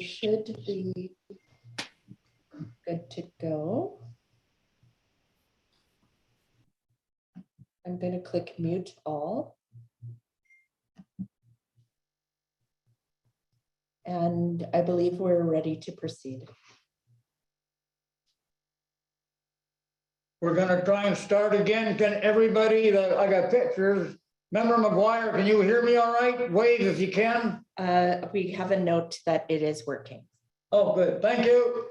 should be good to go. I'm going to click mute all. And I believe we're ready to proceed. We're going to try and start again. Can everybody, I got pictures. Member McGuire, can you hear me all right? Wave if you can. We have a note that it is working. Oh, good. Thank you.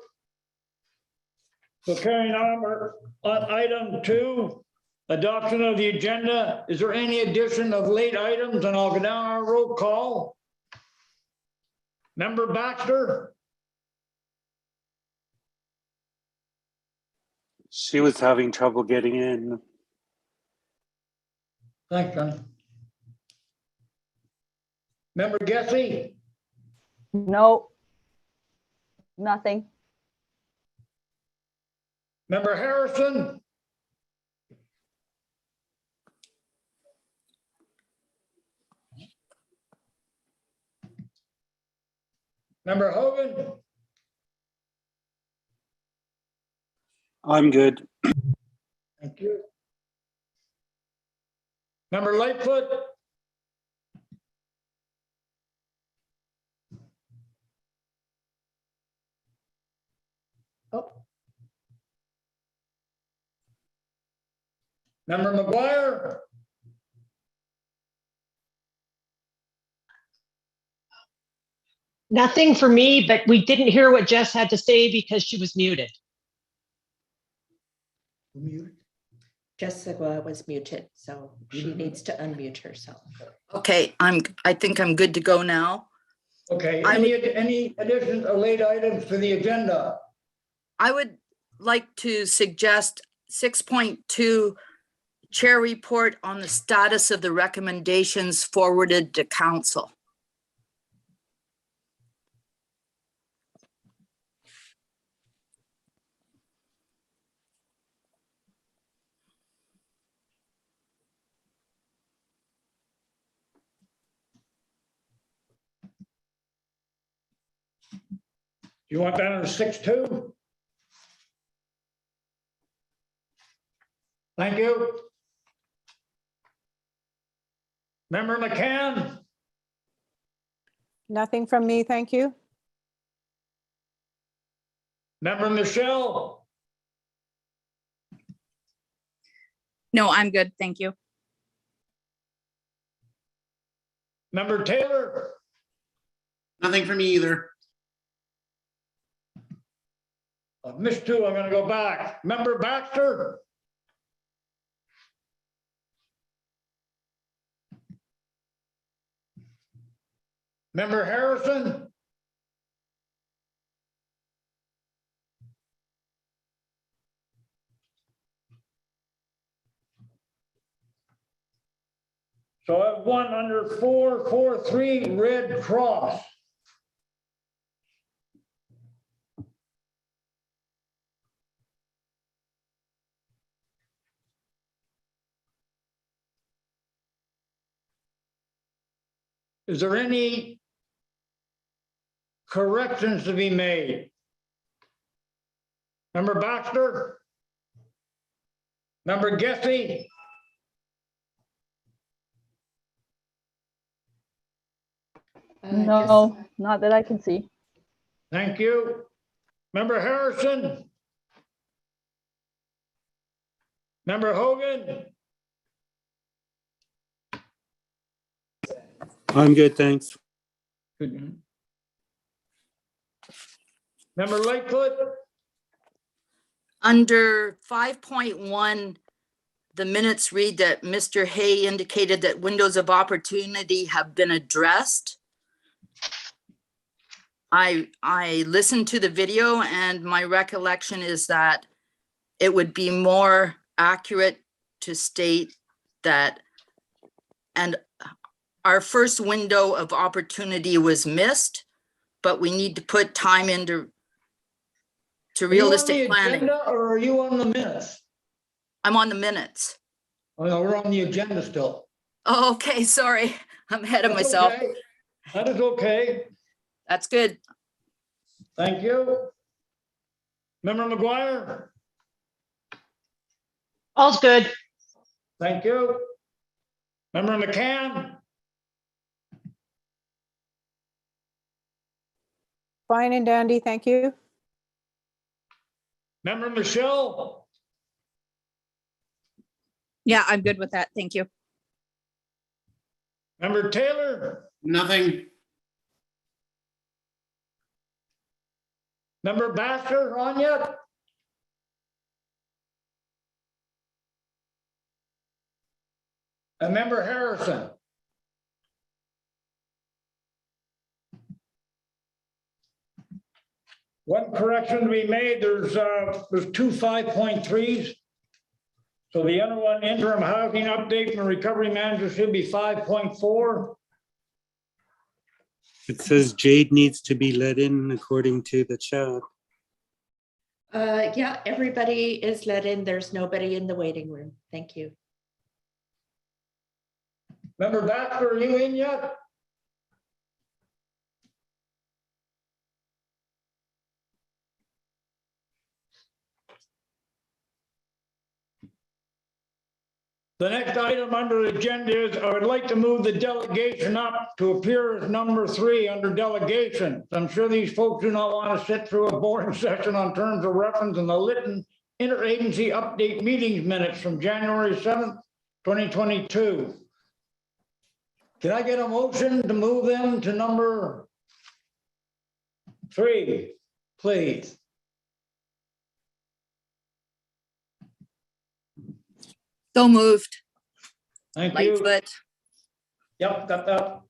So carrying on, we're on item 2, adoption of the agenda. Is there any addition of late items? And I'll go down our roll call. Member Baxter. She was having trouble getting in. Thanks, John. Member Gessie. No, nothing. Member Harrison. Member Hogan. I'm good. Thank you. Member Lightfoot. Oh, Member McGuire. Nothing for me, but we didn't hear what Jess had to say because she was muted. Jessica was muted, so she needs to unmute herself. Okay, I think I'm good to go now. Okay, any additions or late items to the agenda? I would like to suggest 6.2 chair report on the status of the recommendations forwarded to council. You want that on 6.2? Thank you. Member McCann. Nothing from me, thank you. Member Michelle. No, I'm good. Thank you. Member Taylor. Nothing for me either. I've missed 2. I'm going to go back. Member Baxter. Member Harrison. So I have one under 443 Red Cross. Is there any corrections to be made? Member Baxter? Member Gessie? No, not that I can see. Thank you. Member Harrison? Member Hogan? I'm good, thanks. Member Lightfoot? Under 5.1, the minutes read that Mr. Hay indicated that windows of opportunity have been addressed. I listened to the video and my recollection is that it would be more accurate to state that, and our first window of opportunity was missed, but we need to put time into realistic planning. Or are you on the minutes? I'm on the minutes. Oh, no, we're on the agenda still. Oh, okay, sorry. I'm ahead of myself. Okay. That is okay. That's good. Thank you. Member McGuire? All's good. Thank you. Member McCann? Fine and dandy, thank you. Member Michelle? Yeah, I'm good with that. Thank you. Member Taylor? Nothing. Member Baxter on yet? And Member Harrison? One correction to be made, there's two 5.3s. So the other one, interim housing update from recovery manager should be 5.4. It says Jade needs to be let in according to the chat. Yeah, everybody is let in. There's nobody in the waiting room. Thank you. Member Baxter, are you in yet? The next item under the agenda is I would like to move the delegation up to appear as number 3 under delegation. I'm sure these folks do not want to sit through a boring session on terms of reference in the Lytton interagency update meetings minutes from January 7th, 2022. Can I get a motion to move them to number 3, please? So moved. Thank you. Lightfoot. Yep, got that.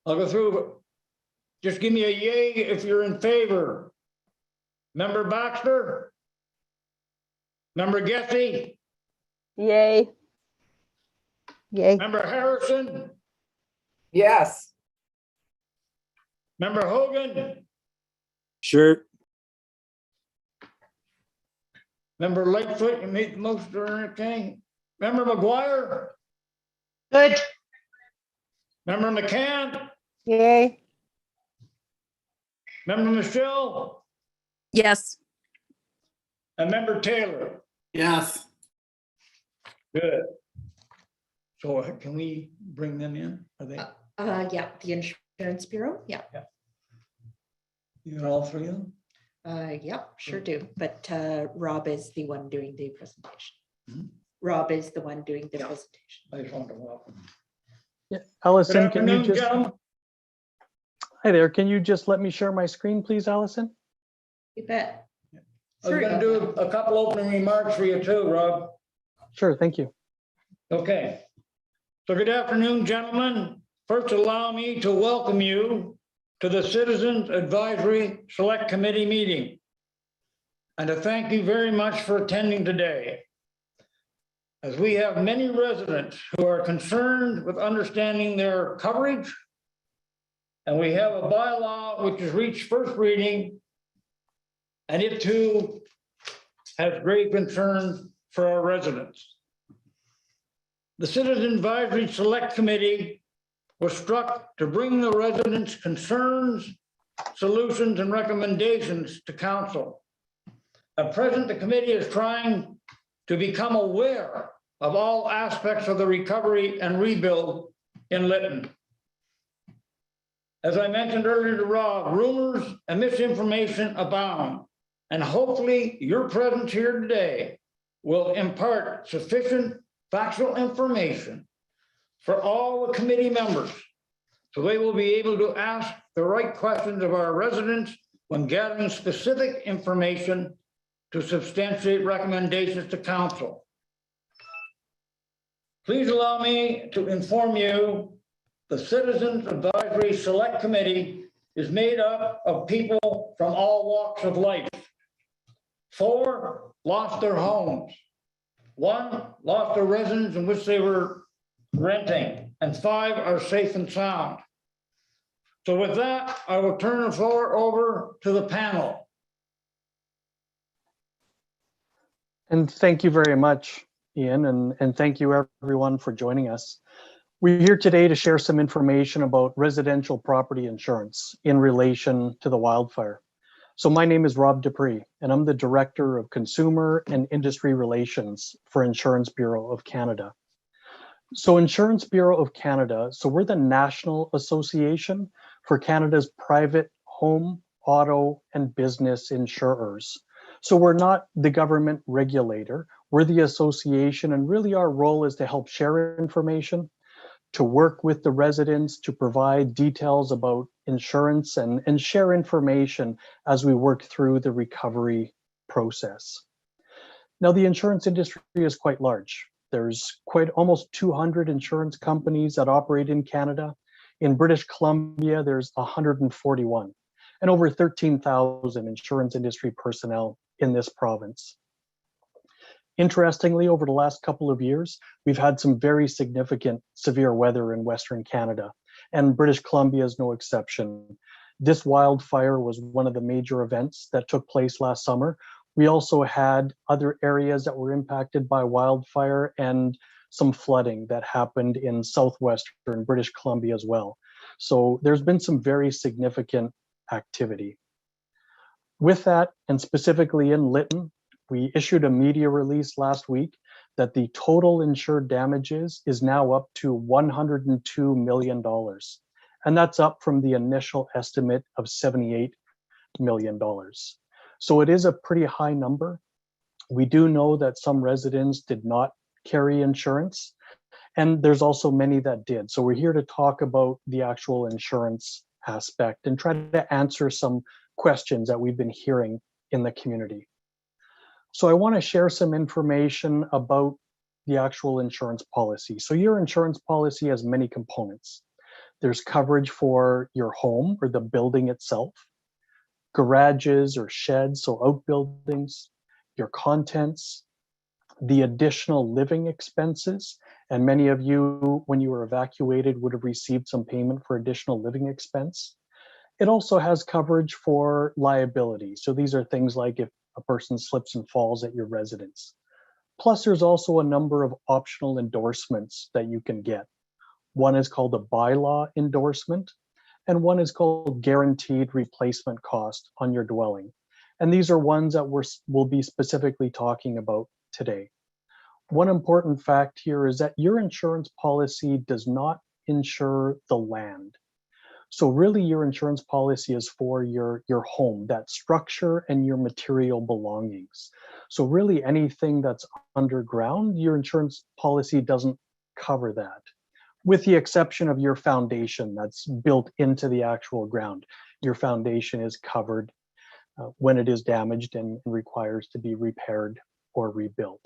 I'll go through. Just give me a yay if you're in favor. Member Baxter? Member Gessie? Yay. Yay. Member Harrison? Yes. Member Hogan? Sure. Member Lightfoot, you made the most or anything? Member McGuire? Good. Member McCann? Yay. Member Michelle? Yes. And Member Taylor? Yes. Good. So can we bring them in? Are they, Yeah, the Insurance Bureau. Yeah. you got all 3 of them? Yeah, sure do. But Rob is the one doing the presentation. Mhm. Rob is the one doing the Yeah. presentation. I just wanted to welcome. Yeah, Good Allison, can you afternoon, just, gentlemen. hi there, can you just let me share my screen, please, Allison? You bet. I was Sorry gonna about do that. a couple opening remarks for you too, Rob. Sure, thank you. Okay. So good afternoon, gentlemen. First, allow me to welcome you to the Citizens Advisory Select Committee meeting. And to thank you very much for attending today. As we have many residents who are concerned with understanding their coverage. And we have a bylaw which has reached first reading. And it too has great concerns for our residents. The Citizen Advisory Select Committee was struck to bring the residents' concerns, solutions, and recommendations to council. At present, the committee is trying to become aware of all aspects of the recovery and rebuild in Lytton. As I mentioned earlier to Rob, rumors and misinformation abound, and hopefully your presence here today will impart sufficient factual information for all the committee members, so they will be able to ask the right questions of our residents when gathering specific information to substantiate recommendations to council. Please allow me to inform you the Citizens Advisory Select Committee is made up of people from all walks of life. 4 lost their homes. 1 lost their residence in which they were renting, and 5 are safe and sound. So with that, I will turn the floor over to the panel. And thank you very much, Ian, and thank you everyone for joining us. We're here today to share some information about residential property insurance in relation to the wildfire. So my name is Rob Dupree, and I'm the Director of Consumer and Industry Relations for Insurance Bureau of Canada. So Insurance Bureau of Canada, so we're the National Association for Canada's private home, auto, and business insurers. So we're not the government regulator, we're the association, and really our role is to help share information, to work with the residents, to provide details about insurance and share information as we work through the recovery process. Now, the insurance industry is quite large. There's almost 200 insurance companies that operate in Canada. In British Columbia, there's 141 and over 13,000 insurance industry personnel in this province. Interestingly, over the last couple of years, we've had some very significant severe weather in Western Canada, and British Columbia is no exception. This wildfire was one of the major events that took place last summer. We also had other areas that were impacted by wildfire and some flooding that happened in southwestern British Columbia as well. So there's been some very significant activity. With that, and specifically in Lytton, we issued a media release last week that the total insured damages is now up to $102 million. And that's up from the initial estimate of $78 million. So it is a pretty high number. We do know that some residents did not carry insurance, and there's also many that did. So we're here to talk about the actual insurance aspect and try to answer some questions that we've been hearing in the community. So I want to share some information about the actual insurance policy. So your insurance policy has many components. There's coverage for your home or the building itself, garages or sheds, so outbuildings, your contents, the additional living expenses. And many of you, when you were evacuated, would have received some payment for additional living expense. It also has coverage for liability. So these are things like if a person slips and falls at your residence. Plus, there's also a number of optional endorsements that you can get. One is called a Bylaw Endorsement, and one is called Guaranteed Replacement Cost on your dwelling. And these are ones that we'll be specifically talking about today. One important fact here is that your insurance policy does not insure the land. So really your insurance policy is for your home, that structure and your material belongings. So really anything that's underground, your insurance policy doesn't cover that, with the exception of your foundation that's built into the actual ground. Your foundation is covered when it is damaged and requires to be repaired or rebuilt.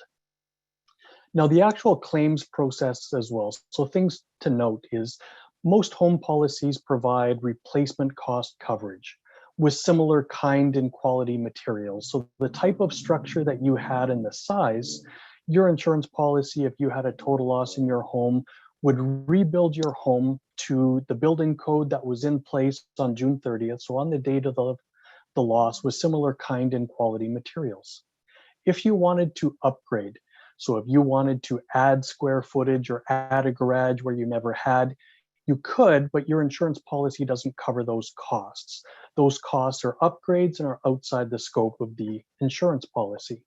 Now the actual claims process as well. So things to note is most home policies provide replacement cost coverage with similar kind and quality materials. So the type of structure that you had and the size, your insurance policy, if you had a total loss in your home, would rebuild your home to the building code that was in place on June 30th. So on the date of the loss, with similar kind and quality materials. If you wanted to upgrade, so if you wanted to add square footage or add a garage where you never had, you could, but your insurance policy doesn't cover those costs. Those costs are upgrades and are outside the scope of the insurance policy.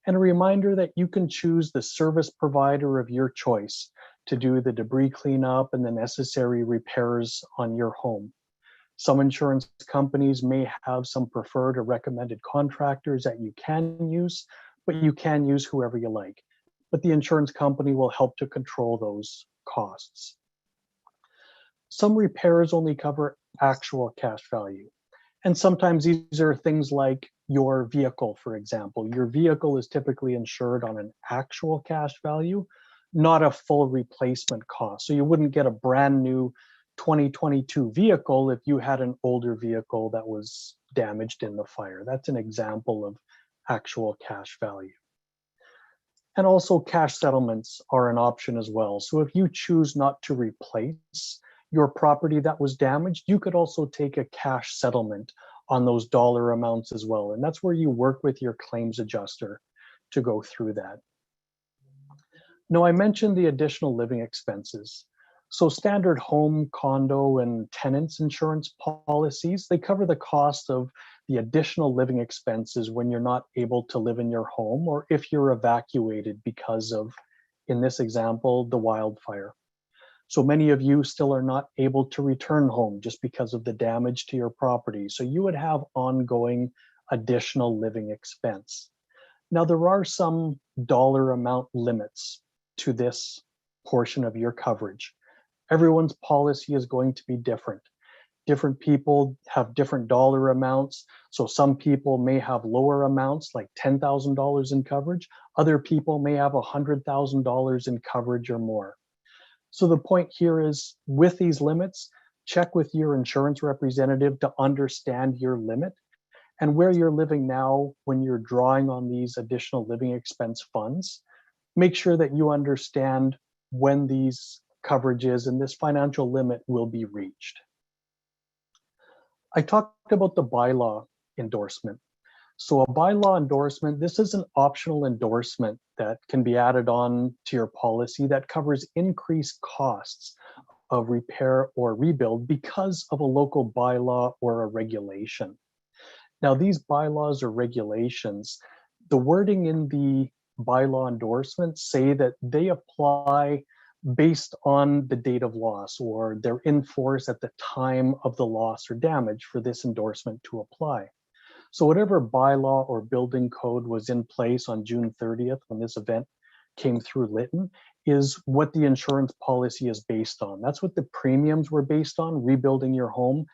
And a reminder that you can choose the service provider of your choice to do the debris cleanup and the necessary repairs on your home. Some insurance companies may have some preferred or recommended contractors that you can use, but you can use whoever you like. But the insurance company will help to control those costs. Some repairs only cover actual cash value. And sometimes these are things like your vehicle, for example. Your vehicle is typically insured on an actual cash value, not a full replacement cost. So you wouldn't get a brand new 2022 vehicle if you had an older vehicle that was damaged in the fire. That's an example of actual cash value. And also cash settlements are an option as well. So if you choose not to replace your property that was damaged, you could also take a cash settlement on those dollar amounts as well. And that's where you work with your claims adjuster to go through that. Now, I mentioned the additional living expenses. So standard home, condo, and tenants insurance policies, they cover the cost of the additional living expenses when you're not able to live in your home or if you're evacuated because of, in this example, the wildfire. So many of you still are not able to return home just because of the damage to your property. So you would have ongoing additional living expense. Now, there are some dollar amount limits to this portion of your coverage. Everyone's policy is going to be different. Different people have different dollar amounts. So some people may have lower amounts like $10,000 in coverage. Other people may have $100,000 in coverage or more. So the point here is with these limits, check with your insurance representative to understand your limit and where you're living now when you're drawing on these additional living expense funds. Make sure that you understand when these coverages and this financial limit will be reached. I talked about the bylaw endorsement. So a bylaw endorsement, this is an optional endorsement that can be added on to your policy that covers increased costs of repair or rebuild because of a local bylaw or a regulation. Now, these bylaws or regulations, the wording in the bylaw endorsements say that they apply based on the date of loss, or they're in force at the time of the loss or damage for this endorsement to apply. So whatever bylaw or building code was in place on June 30th when this event came through Lytton is what the insurance policy is based on. That's what the premiums were based on, rebuilding your home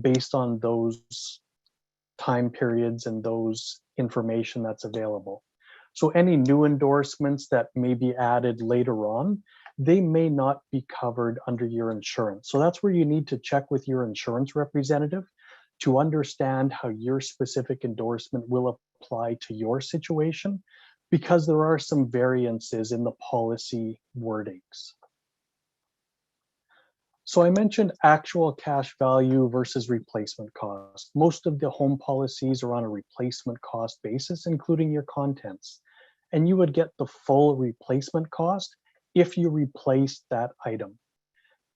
based on those time periods and those information that's available. So any new endorsements that may be added later on, they may not be covered under your insurance. So that's where you need to check with your insurance representative to understand how your specific endorsement will apply to your situation, because there are some variances in the policy wordings. So I mentioned actual cash value versus replacement cost. Most of the home policies are on a replacement cost basis, including your contents. And you would get the full replacement cost if you replace that item.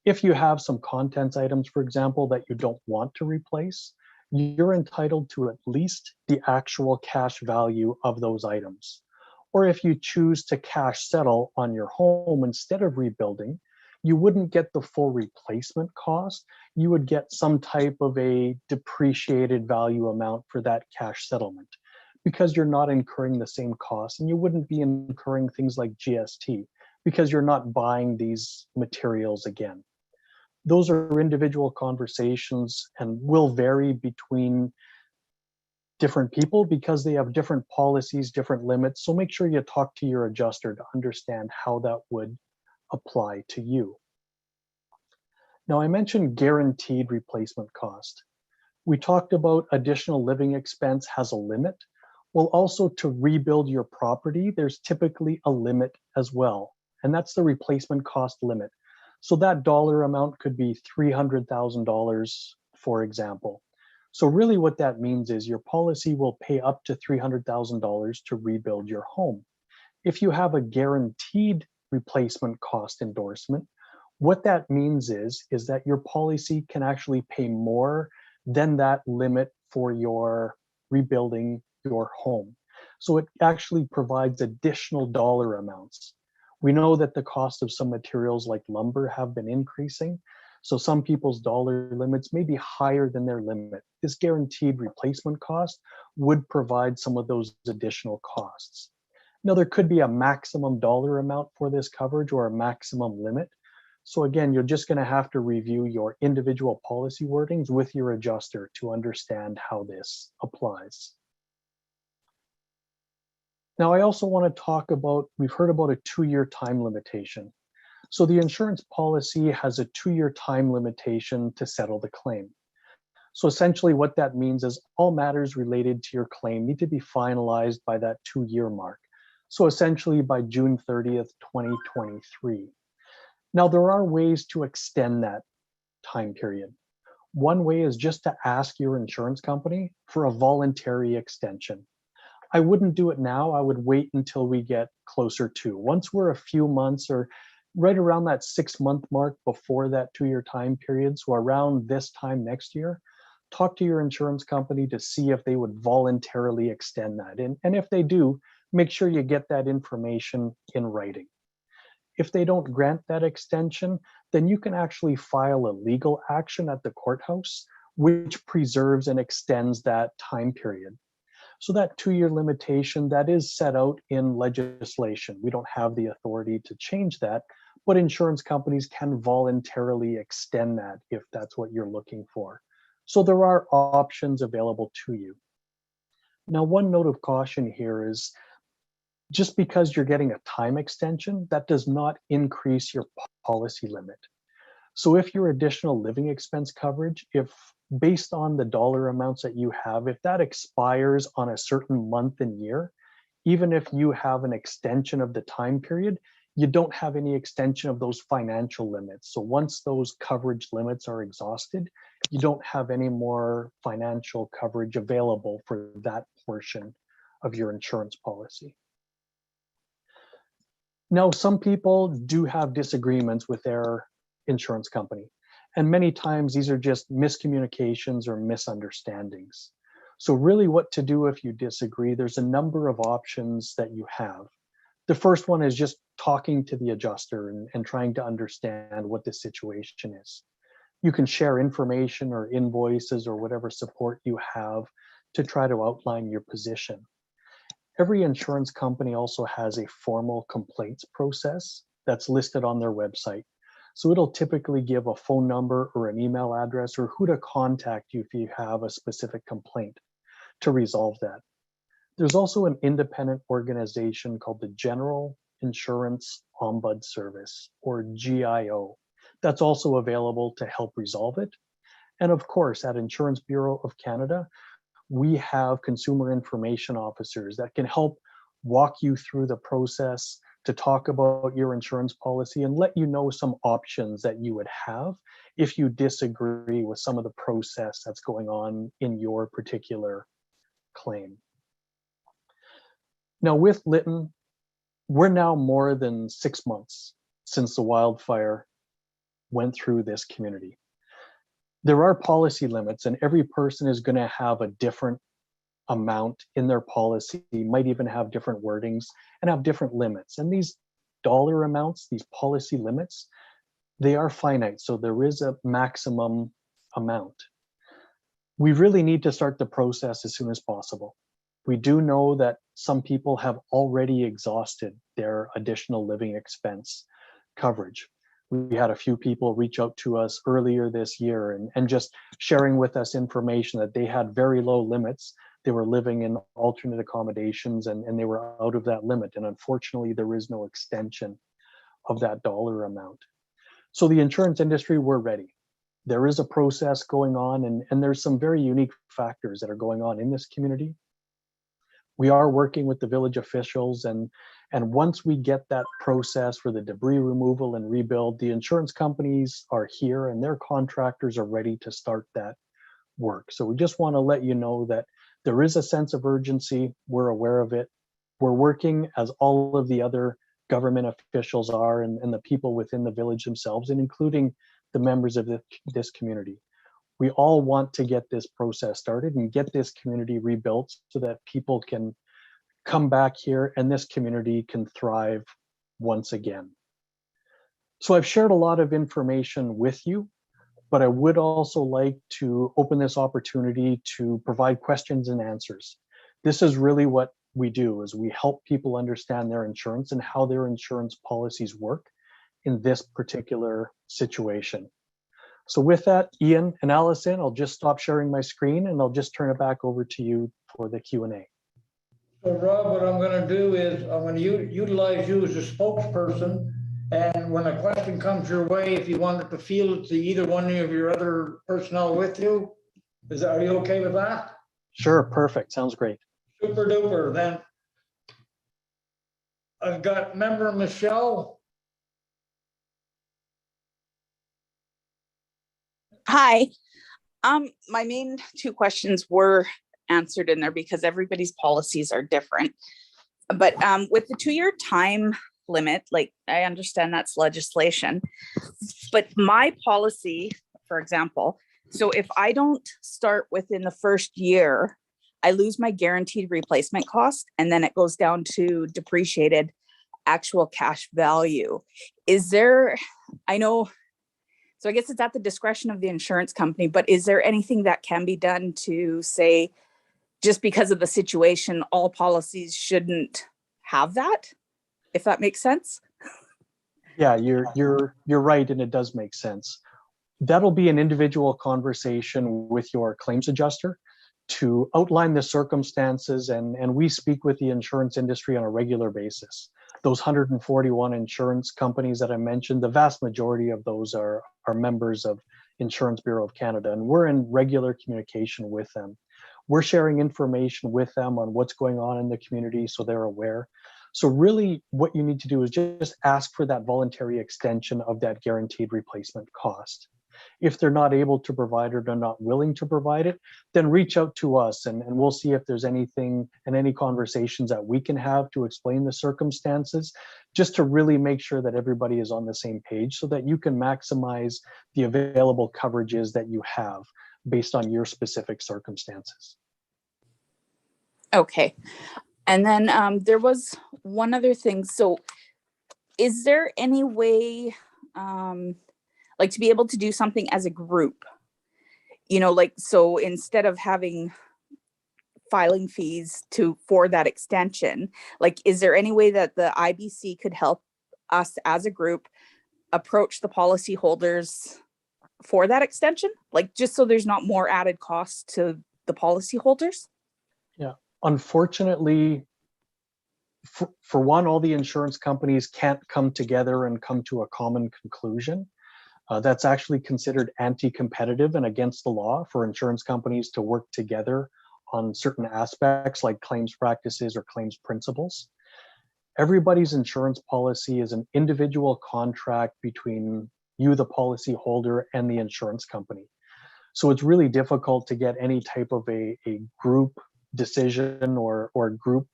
If you have some contents items, for example, that you don't want to replace, you're entitled to at least the actual cash value of those items. Or if you choose to cash settle on your home instead of rebuilding, you wouldn't get the full replacement cost. You would get some type of a depreciated value amount for that cash settlement because you're not incurring the same costs, and you wouldn't be incurring things like GST because you're not buying these materials again. Those are individual conversations and will vary between different people because they have different policies, different limits. So make sure you talk to your adjuster to understand how that would apply to you. Now, I mentioned guaranteed replacement cost. We talked about additional living expense has a limit. Well, also to rebuild your property, there's typically a limit as well, and that's the replacement cost limit. So that dollar amount could be $300,000, for example. So really what that means is your policy will pay up to $300,000 to rebuild your home. If you have a guaranteed replacement cost endorsement, what that means is that your policy can actually pay more than that limit for your rebuilding your home. So it actually provides additional dollar amounts. We know that the cost of some materials like lumber have been increasing. So some people's dollar limits may be higher than their limit. This guaranteed replacement cost would provide some of those additional costs. Now, there could be a maximum dollar amount for this coverage or a maximum limit. So again, you're just going to have to review your individual policy wordings with your adjuster to understand how this applies. Now, I also want to talk about, we've heard about a 2-year time limitation. So the insurance policy has a 2-year time limitation to settle the claim. So essentially what that means is all matters related to your claim need to be finalized by that 2-year mark. So essentially by June 30th, 2023. Now, there are ways to extend that time period. One way is just to ask your insurance company for a voluntary extension. I wouldn't do it now. I would wait until we get closer to. Once we're a few months or right around that 6-month mark before that 2-year time period. So around this time next year, talk to your insurance company to see if they would voluntarily extend that. And if they do, make sure you get that information in writing. If they don't grant that extension, then you can actually file a legal action at the courthouse, which preserves and extends that time period. So that 2-year limitation, that is set out in legislation. We don't have the authority to change that, but insurance companies can voluntarily extend that if that's what you're looking for. So there are options available to you. Now, one note of caution here is just because you're getting a time extension, that does not increase your policy limit. So if your additional living expense coverage, if based on the dollar amounts that you have, if that expires on a certain month and year, even if you have an extension of the time period, you don't have any extension of those financial limits. So once those coverage limits are exhausted, you don't have any more financial coverage available for that portion of your insurance policy. Now, some people do have disagreements with their insurance company, and many times these are just miscommunications or misunderstandings. So really what to do if you disagree, there's a number of options that you have. The first one is just talking to the adjuster and trying to understand what the situation is. You can share information or invoices or whatever support you have to try to outline your position. Every insurance company also has a formal complaints process that's listed on their website. So it'll typically give a phone number or an email address or who to contact you if you have a specific complaint to resolve that. There's also an independent organization called the General Insurance Ombud Service, or GIO, that's also available to help resolve it. And of course, at Insurance Bureau of Canada, we have consumer information officers that can help walk you through the process to talk about your insurance policy and let you know some options that you would have if you disagree with some of the process that's going on in your particular claim. Now with Lytton, we're now more than 6 months since the wildfire went through this community. There are policy limits, and every person is going to have a different amount in their policy, might even have different wordings and have different limits. And these dollar amounts, these policy limits, they are finite. So there is a maximum amount. We really need to start the process as soon as possible. We do know that some people have already exhausted their additional living expense coverage. We had a few people reach out to us earlier this year and just sharing with us information that they had very low limits. They were living in alternate accommodations and they were out of that limit. And unfortunately, there is no extension of that dollar amount. So the insurance industry, we're ready. There is a process going on and there's some very unique factors that are going on in this community. We are working with the village officials and once we get that process for the debris removal and rebuild, the insurance companies are here and their contractors are ready to start that work. So we just want to let you know that there is a sense of urgency. We're aware of it. We're working as all of the other government officials are and the people within the village themselves, and including the members of this community. We all want to get this process started and get this community rebuilt so that people can come back here and this community can thrive once again. So I've shared a lot of information with you, but I would also like to open this opportunity to provide questions and answers. This is really what we do, is we help people understand their insurance and how their insurance policies work in this particular situation. So with that, Ian and Allison, I'll just stop sharing my screen and I'll just turn it back over to you for the Q&A. So Rob, what I'm going to do is I'm going to utilize you as a spokesperson. And when a question comes your way, if you want it to field it to either one of your other personnel with you, are you okay with that? Sure, perfect. Sounds great. Super duper. Then I've got member Michelle. Hi. My main two questions were answered in there because everybody's policies are different. But with the 2-year time limit, like I understand that's legislation. But my policy, for example, so if I don't start within the first year, I lose my guaranteed replacement cost, and then it goes down to depreciated actual cash value. Is there, I know, so I guess it's at the discretion of the insurance company, but is there anything that can be done to say, just because of the situation, all policies shouldn't have that, if that makes sense? Yeah, you're right, and it does make sense. That'll be an individual conversation with your claims adjuster to outline the circumstances, and we speak with the insurance industry on a regular basis. Those 141 insurance companies that I mentioned, the vast majority of those are members of Insurance Bureau of Canada, and we're in regular communication with them. We're sharing information with them on what's going on in the community so they're aware. So really what you need to do is just ask for that voluntary extension of that guaranteed replacement cost. If they're not able to provide or they're not willing to provide it, then reach out to us and we'll see if there's anything and any conversations that we can have to explain the circumstances, just to really make sure that everybody is on the same page so that you can maximize the available coverages that you have based on your specific circumstances. Okay. And then there was one other thing. So is there any way, like to be able to do something as a group, you know, like, so instead of having filing fees for that extension, like, is there any way that the IBC could help us as a group approach the policy holders for that extension? Like, just so there's not more added cost to the policy holders? Yeah, unfortunately, for one, all the insurance companies can't come together and come to a common conclusion. That's actually considered anti-competitive and against the law for insurance companies to work together on certain aspects like claims practices or claims principles. Everybody's insurance policy is an individual contract between you, the policy holder, and the insurance company. So it's really difficult to get any type of a group decision or group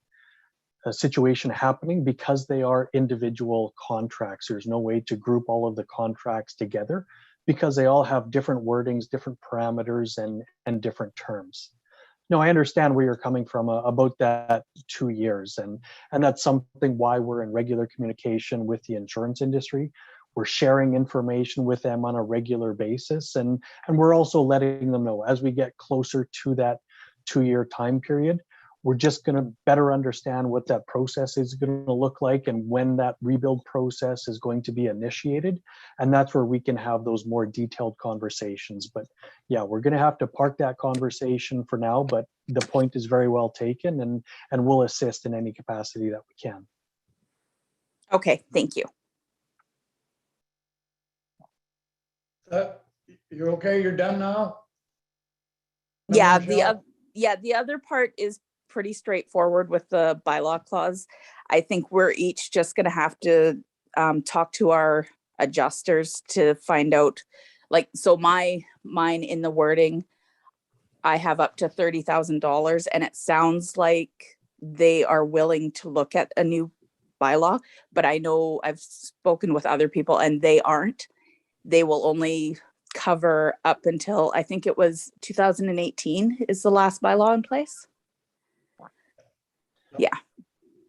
situation happening because they are individual contracts. There's no way to group all of the contracts together because they all have different wordings, different parameters, and different terms. No, I understand where you're coming from about that 2 years, and that's something why we're in regular communication with the insurance industry. We're sharing information with them on a regular basis, and we're also letting them know as we get closer to that 2-year time period, we're just going to better understand what that process is going to look like and when that rebuild process is going to be initiated. And that's where we can have those more detailed conversations. But yeah, we're going to have to park that conversation for now, but the point is very well taken, and we'll assist in any capacity that we can. Okay, thank you. You're okay? You're done now? Yeah, Michelle? the other part is pretty straightforward with the bylaw clause. I think we're each just going to have to talk to our adjusters to find out, like, so mine in the wording, I have up to $30,000, and it sounds like they are willing to look at a new bylaw, but I know I've spoken with other people and they aren't. They will only cover up until, I think it was 2018 is the last bylaw in place.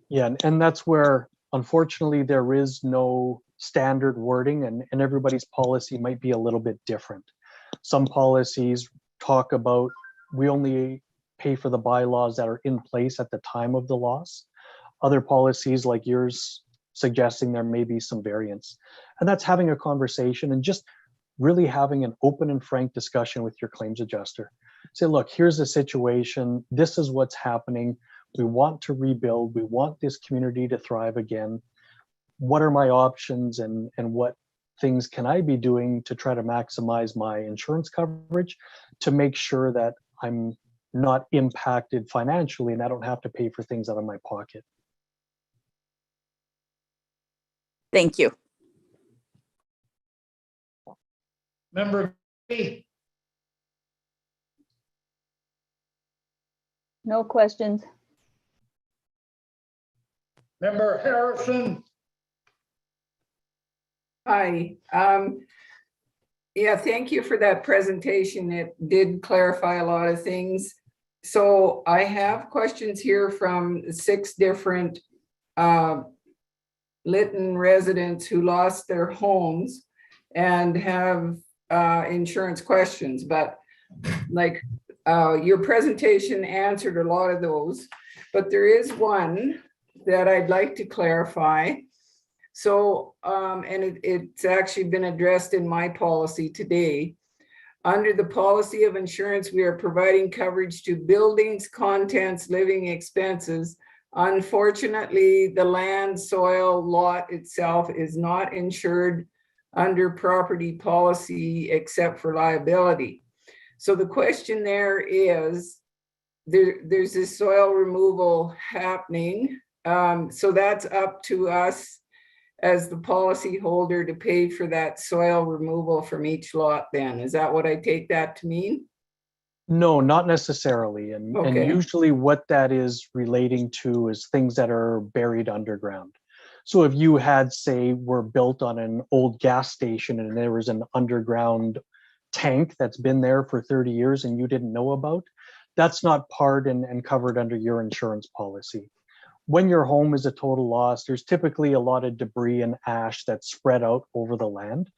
Yeah, and that's where, unfortunately, there is no standard wording, and everybody's policy might be a little bit different. Some policies talk about we only pay for the bylaws that are in place at the time of the loss. Other policies like yours suggesting there may be some variance. And that's having a conversation and just really having an open and frank discussion with your claims adjuster. Say, look, here's the situation. This is what's happening. We want to rebuild. We want this community to thrive again. What are my options, and what things can I be doing to try to maximize my insurance coverage to make sure that I'm not impacted financially and I don't have to pay for things out of my pocket. Thank you. Member B? No questions. Member Harrison? Hi. Yeah, thank you for that presentation. It did clarify a lot of things. So I have questions here from 6 different Lytton residents who lost their homes and have insurance questions, but like your presentation answered a lot of those, but there is one that I'd like to clarify. So, and it's actually been addressed in my policy today. Under the policy of insurance, we are providing coverage to buildings, contents, living expenses. Unfortunately, the land, soil, lot itself is not insured under property policy except for liability. So the question there is, there's this soil removal happening. So that's up to us as the policy holder to pay for that soil removal from each lot then. Is that what I take that to mean? No, not necessarily. And Okay. usually what that is relating to is things that are buried underground. So if you had, say, were built on an old gas station and there was an underground tank that's been there for 30 years and you didn't know about, that's not part and covered under your insurance policy. When your home is a total loss, there's typically a lot of debris and ash that's spread out over the land.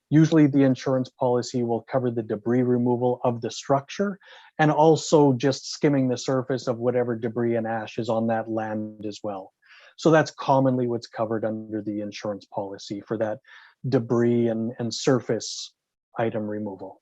Usually the insurance policy will cover the debris removal of the structure and also just skimming the surface of whatever debris and ash is on that land as well. So that's commonly what's covered under the insurance policy for that debris and surface item removal.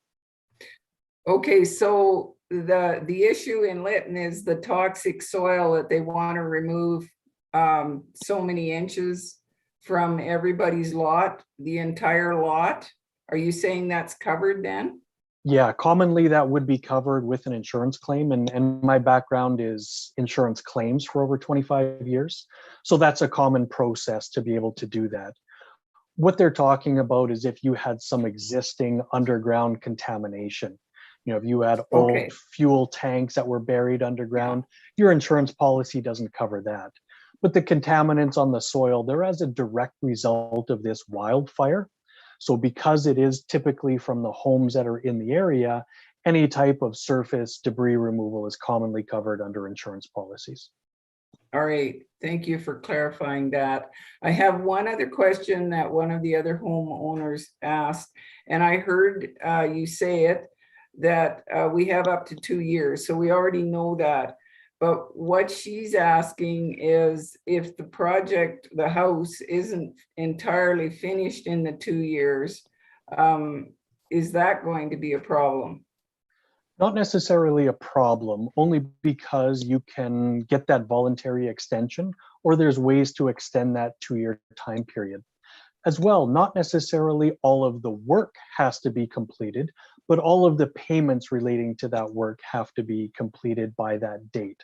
Okay, so the issue in Lytton is the toxic soil that they want to remove so many inches from everybody's lot, the entire lot. Are you saying that's covered then? Yeah, commonly that would be covered with an insurance claim. And my background is insurance claims for over 25 years. So that's a common process to be able to do that. What they're talking about is if you had some existing underground contamination. You know, if you had old fuel tanks that were buried underground, your insurance policy doesn't cover that. But the contaminants on the soil, they're as a direct result of this wildfire. So because it is typically from the homes that are in the area, any type of surface debris removal is commonly covered under insurance policies. All right, thank you for clarifying that. I have one other question that one of the other homeowners asked, and I heard you say it, that we have up to 2 years. So we already know that. But what she's asking is if the project, the house isn't entirely finished in the 2 years, is that going to be a problem? Not necessarily a problem, only because you can get that voluntary extension, or there's ways to extend that 2-year time period. As well, not necessarily all of the work has to be completed, but all of the payments relating to that work have to be completed by that date.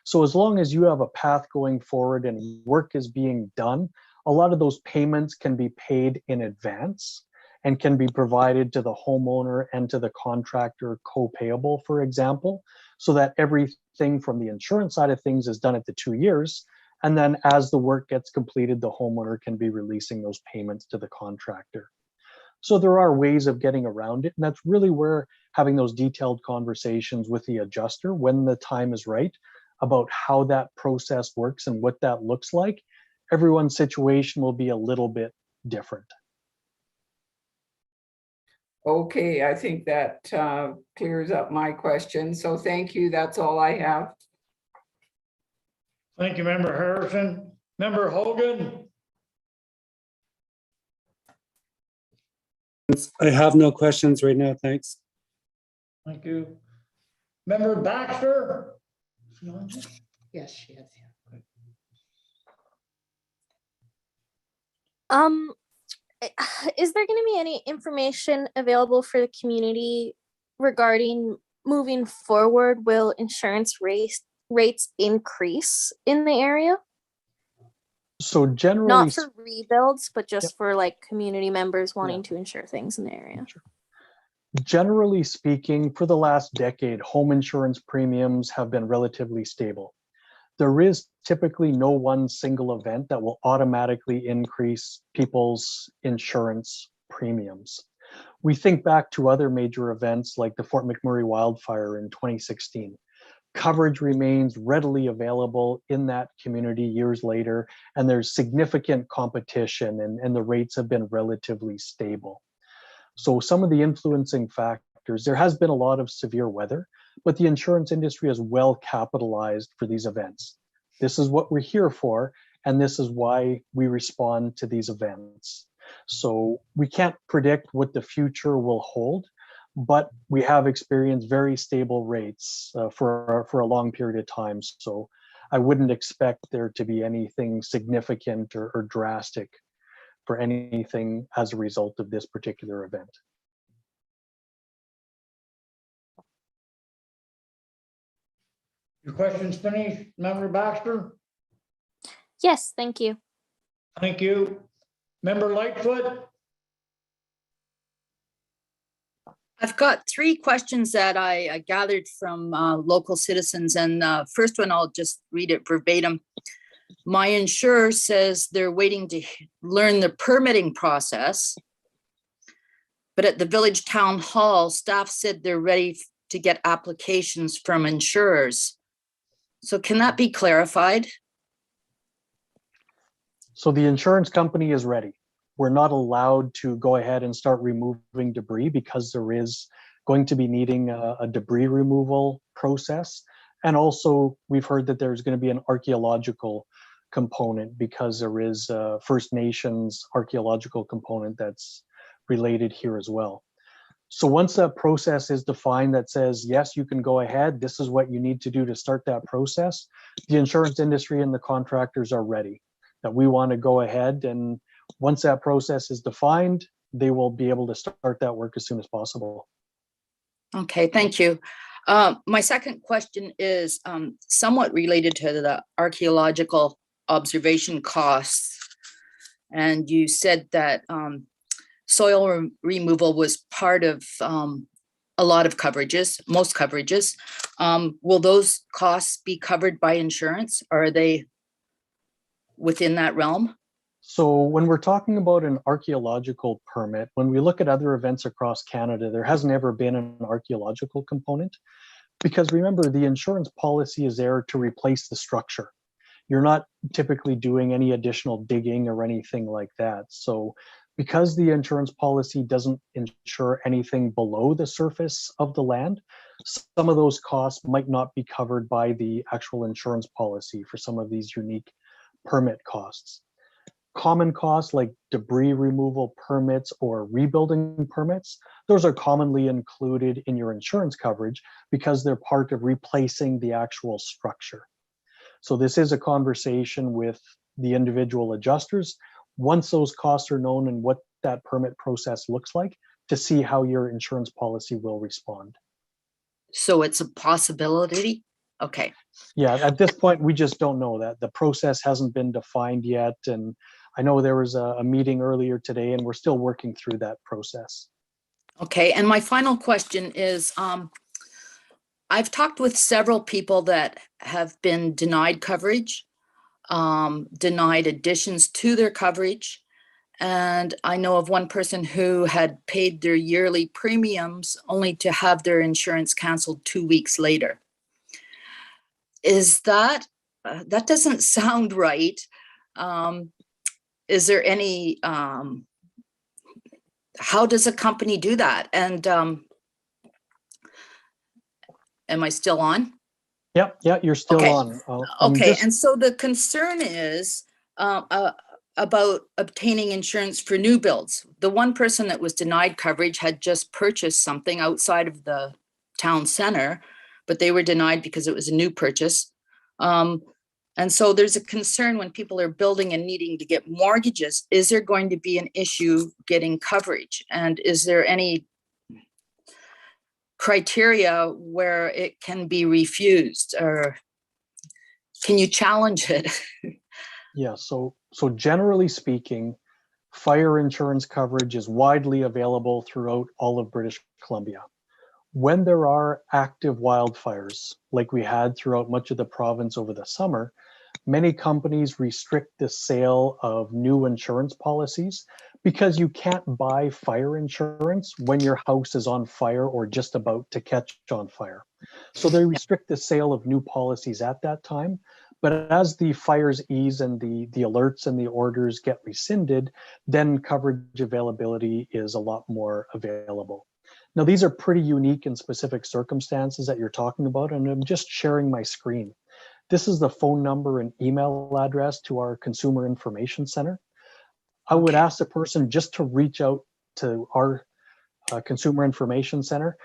So as long as you have a path going forward and work is being done, a lot of those payments can be paid in advance and can be provided to the homeowner and to the contractor co-payable, for example, so that everything from the insurance side of things is done at the 2 years. And then as the work gets completed, the homeowner can be releasing those payments to the contractor. So there are ways of getting around it. And that's really where having those detailed conversations with the adjuster when the time is right about how that process works and what that looks like. Everyone's situation will be a little bit different. Okay, I think that clears up my question. So thank you. That's all I have. Thank you, Member Harrison. Member Hogan? I have no questions right now, thanks. Thank you. Member Baxter? Yes, she is. Is there going to be any information available for the community regarding moving forward? Will insurance rates increase in the area? So generally, not for rebuilds, but just for like community members wanting to insure things in the area. Sure. Generally speaking, for the last decade, home insurance premiums have been relatively stable. there is typically no one single event that will automatically increase people's insurance premiums. We think back to other major events like the Fort McMurray wildfire in 2016. Coverage remains readily available in that community years later, and there's significant competition, and the rates have been relatively stable. So some of the influencing factors, there has been a lot of severe weather, but the insurance industry is well capitalized for these events. This is what we're here for, and this is why we respond to these events. So we can't predict what the future will hold, but we have experienced very stable rates for a long period of time. So I wouldn't expect there to be anything significant or drastic for anything as a result of this particular event. Your question's finished, Member Baxter? Yes, thank you. Thank you. Member Lightfoot? I've got three questions that I gathered from local citizens, and first one, I'll just read it verbatim. My insurer says they're waiting to learn the permitting process, but at the village town hall, staff said they're ready to get applications from insurers. So can that be clarified? So the insurance company is ready. We're not allowed to go ahead and start removing debris because there is going to be needing a debris removal process. And also we've heard that there's going to be an archaeological component because there is a First Nations archaeological component that's related here as well. So once that process is defined that says, yes, you can go ahead, this is what you need to do to start that process, the insurance industry and the contractors are ready. That we want to go ahead, and once that process is defined, they will be able to start that work as soon as possible. Okay, thank you. My second question is somewhat related to the archaeological observation costs. And you said that soil removal was part of a lot of coverages, most coverages. Will those costs be covered by insurance, or are they within that realm? So when we're talking about an archaeological permit, when we look at other events across Canada, there hasn't ever been an archaeological component, because remember, the insurance policy is there to replace the structure. You're not typically doing any additional digging or anything like that. So because the insurance policy doesn't insure anything below the surface of the land, some of those costs might not be covered by the actual insurance policy for some of these unique permit costs. Common costs like debris removal permits or rebuilding permits, those are commonly included in your insurance coverage because they're part of replacing the actual structure. So this is a conversation with the individual adjusters once those costs are known and what that permit process looks like to see how your insurance policy will respond. So it's a possibility? Okay. Yeah, at this point, we just don't know that. The process hasn't been defined yet. And I know there was a meeting earlier today and we're still working through that process. Okay, and my final question is, I've talked with several people that have been denied coverage, denied additions to their coverage. And I know of one person who had paid their yearly premiums only to have their insurance canceled 2 weeks later. Is that doesn't sound right. Is there any, how does a company do that? And am I still on? Yep, yeah, you're still Okay. on. Okay, and so the concern is about obtaining insurance for new builds. The one person that was denied coverage had just purchased something outside of the town center, but they were denied because it was a new purchase. And so there's a concern when people are building and needing to get mortgages, is there going to be an issue getting coverage? And is there any criteria where it can be refused, or can you challenge it? Yeah, so generally speaking, fire insurance coverage is widely available throughout all of British Columbia. When there are active wildfires, like we had throughout much of the province over the summer, many companies restrict the sale of new insurance policies because you can't buy fire insurance when your house is on fire or just about to catch on fire. So they restrict the sale of new policies at that time. But as the fires ease and the alerts and the orders get rescinded, then coverage availability is a lot more available. Now, these are pretty unique and specific circumstances that you're talking about, and I'm just sharing my screen. This is the phone number and email address to our Consumer Information Center. I would ask the person just to reach out to our Consumer Information Center.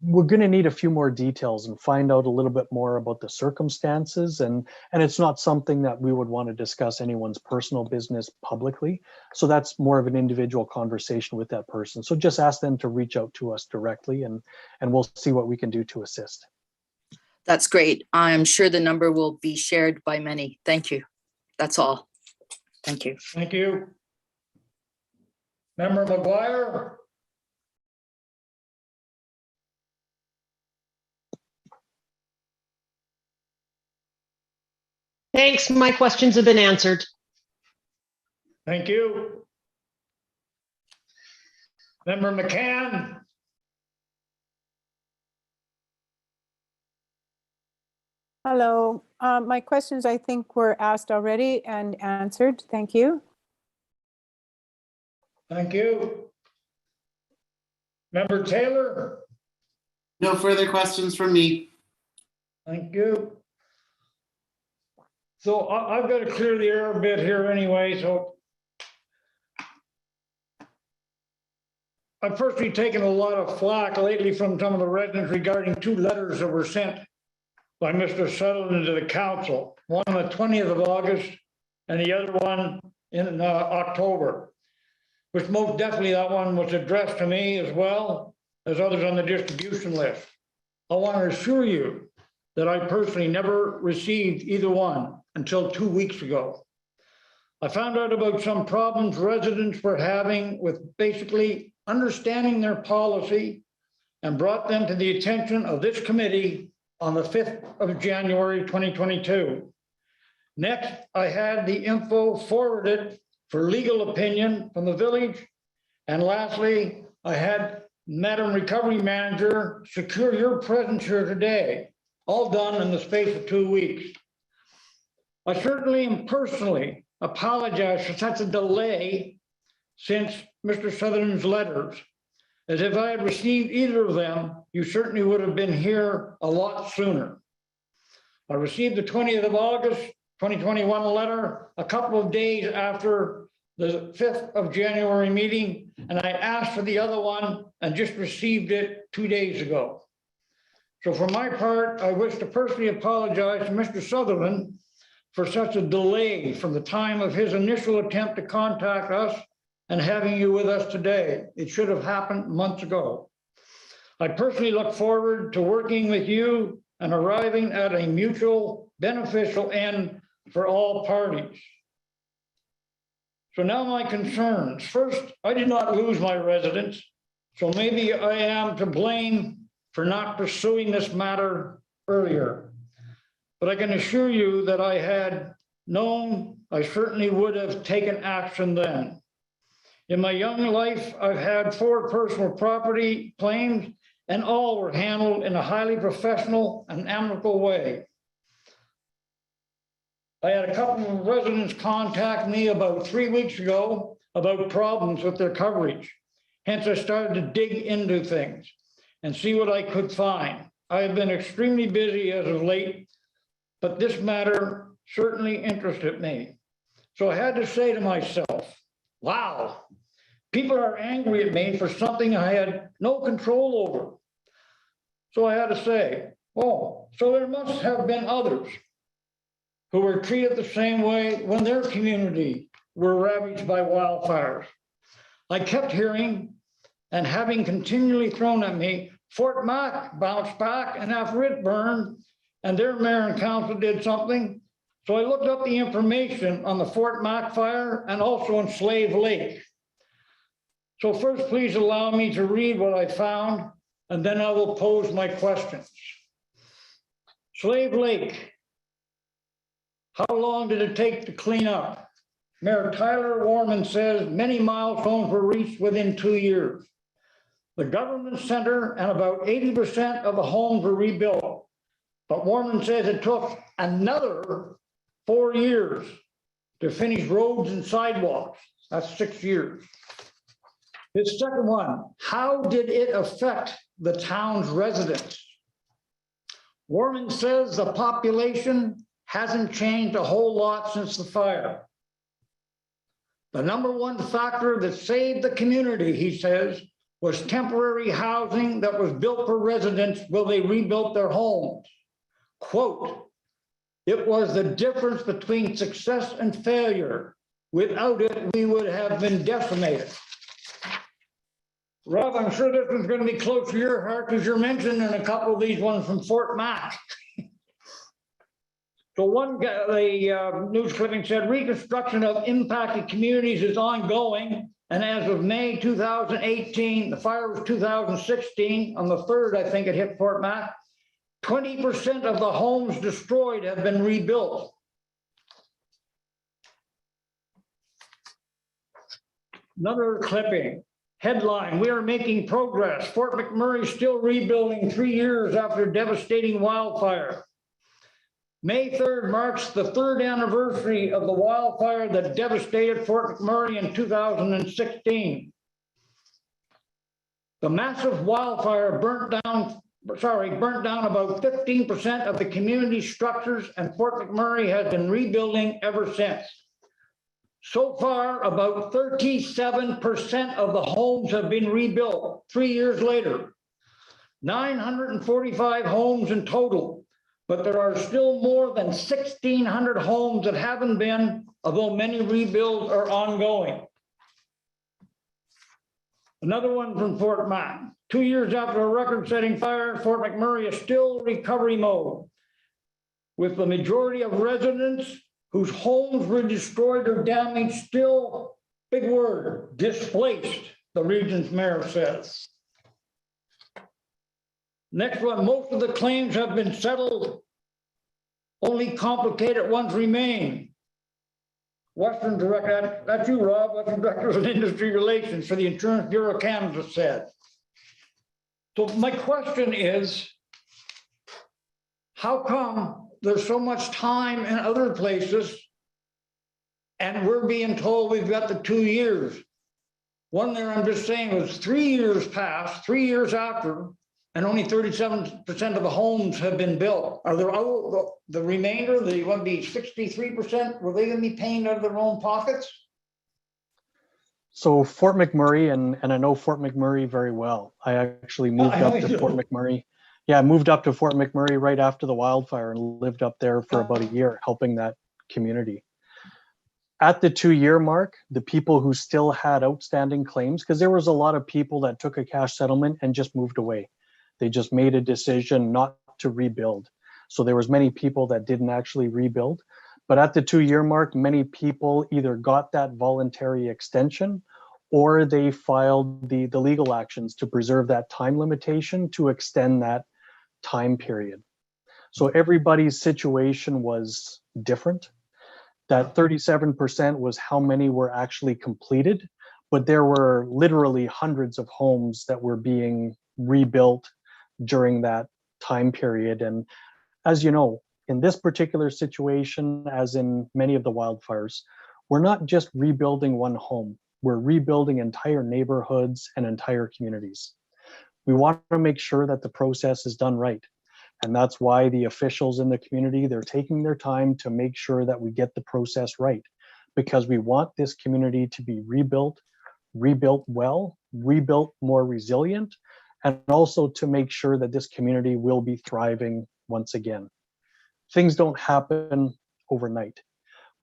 We're going to need a few more details and find out a little bit more about the circumstances. And it's not something that we would want to discuss anyone's personal business publicly. So that's more of an individual conversation with that person. So just ask them to reach out to us directly, and we'll see what we can do to assist. That's great. I'm sure the number will be shared by many. Thank you. That's all. Thank you. Thank you. Member McGuire? Thanks. My questions have been answered. Thank you. Member McCann? Hello. My questions, I think, were asked already and answered. Thank you. Thank you. Member Taylor? No further questions from me. Thank you. So I've got to clear the air a bit here anyway, so I've personally taken a lot of flack lately from some of the residents regarding two letters that were sent by Mr. Sutherland to the council, one on the 20th of August and the other one in October, which most definitely that one was addressed to me as well as others on the distribution list. I want to assure you that I personally never received either one until 2 weeks ago. I found out about some problems residents were having with basically understanding their policy and brought them to the attention of this committee on the 5th of January, 2022. Next, I had the info forwarded for legal opinion from the village. And lastly, I had Madam Recovery Manager secure your presence here today, all done in the space of 2 weeks. I certainly and personally apologize for such a delay since Mr. Sutherland's letters, as if I had received either of them, you certainly would have been here a lot sooner. I received the 20th of August, 2021 letter a couple of days after the 5th of January meeting, and I asked for the other one and just received it 2 days ago. So for my part, I wish to personally apologize to Mr. Sutherland for such a delay from the time of his initial attempt to contact us and having you with us today. It should have happened months ago. I personally look forward to working with you and arriving at a mutual beneficial end for all parties. So now my concerns. First, I did not lose my residence, so maybe I am to blame for not pursuing this matter earlier. But I can assure you that I had known, I certainly would have taken action then. In my young life, I've had 4 personal property claims, and all were handled in a highly professional and amicable way. I had a couple of residents contact me about 3 weeks ago about problems with their coverage. Hence, I started to dig into things and see what I could find. I have been extremely busy as of late, but this matter certainly interested me. So I had to say to myself, wow, people are angry at me for something I had no control over. So I had to say, oh, so there must have been others who were treated the same way when their community were ravaged by wildfires. I kept hearing and having continually thrown at me, Fort Mac bounced back, and after it burned and their mayor and council did something. So I looked up the information on the Fort Mac fire and also on Slave Lake. So first, please allow me to read what I found and then I will pose my questions. Slave Lake. How long did it take to clean up? Mayor Tyler Warman says many milestones were reached within 2 years. The government center and about 80% of the homes were rebuilt. But Warman says it took another 4 years to finish roads and sidewalks. That's 6 years. His second one, how did it affect the town's residents? Warman says the population hasn't changed a whole lot since the fire. The number one factor that saved the community, he says, was temporary housing that was built for residents while they rebuilt their homes. Quote, it was the difference between success and failure. Without it, we would have been decimated. Rob, I'm sure this one's going to be close to your heart because you're mentioned in a couple of these ones from Fort Mac. So one guy, the news clipping said reconstruction of impacted communities is ongoing. And as of May 2018, the fire was 2016. On the 3rd, I think it hit Fort Mac. 20% of the homes destroyed have been rebuilt. Another clipping. Headline, we are making progress. Fort McMurray still rebuilding 3 years after devastating wildfire. May 3rd marks the 3rd anniversary of the wildfire that devastated Fort McMurray in 2016. The massive wildfire burnt down about 15% of the community structures, and Fort McMurray has been rebuilding ever since. So far, about 37% of the homes have been rebuilt 3 years later. 945 homes in total, but there are still more than 1,600 homes that haven't been, although many rebuilds are ongoing. Another one from Fort Mac. 2 years after a record-setting fire, Fort McMurray is still recovery mode, with the majority of residents whose homes were destroyed or damaged still, big word, displaced, the region's mayor says. Next one, most of the claims have been settled. Only complicated ones remain. Western Director, that's you, Rob, Western Director of Industry Relations for the Insurance Bureau of Canada said. So my question is, how come there's so much time in other places and we're being told we've got the 2 years? One there, I'm just saying, was 3 years past, 3 years after, and only 37% of the homes have been built. Are there the remainder, the going to be 63%, were they going to be paying out of their own pockets? So Fort McMurray, and I know Fort McMurray very well. I actually moved up to Fort McMurray. Yeah, I moved up to Fort McMurray right after the wildfire and lived up there for about a year, helping that community. At the 2 year mark, the people who still had outstanding claims, because there was a lot of people that took a cash settlement and just moved away. They just made a decision not to rebuild. So there was many people that didn't actually rebuild. But at the 2 year mark, many people either got that voluntary extension or they filed the legal actions to preserve that time limitation to extend that time period. So everybody's situation was different. That 37% was how many were actually completed, but there were literally hundreds of homes that were being rebuilt during that time period. And as you know, in this particular situation, as in many of the wildfires, we're not just rebuilding one home, we're rebuilding entire neighborhoods and entire communities. We want to make sure that the process is done right. And that's why the officials in the community, they're taking their time to make sure that we get the process right, because we want this community to be rebuilt well, rebuilt more resilient, and also to make sure that this community will be thriving once again. Things don't happen overnight.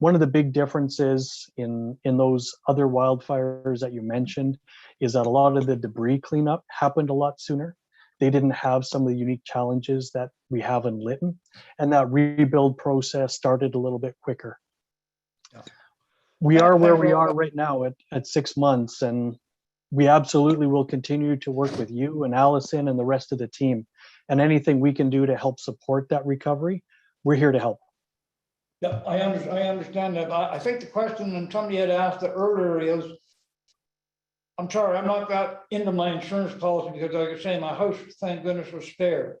One of the big differences in those other wildfires that you mentioned is that a lot of the debris cleanup happened a lot sooner. They didn't have some of the unique challenges that we have in Lytton, and that rebuild process started a little bit quicker. We are where we are right now at 6 months, and we absolutely will continue to work with you and Allison and the rest of the team. And anything we can do to help support that recovery, we're here to help. Yeah, I understand that. I think the question, and somebody had asked it earlier, is, I'm sorry, I'm not got into my insurance policy because like I say, my house, thank goodness, was spared.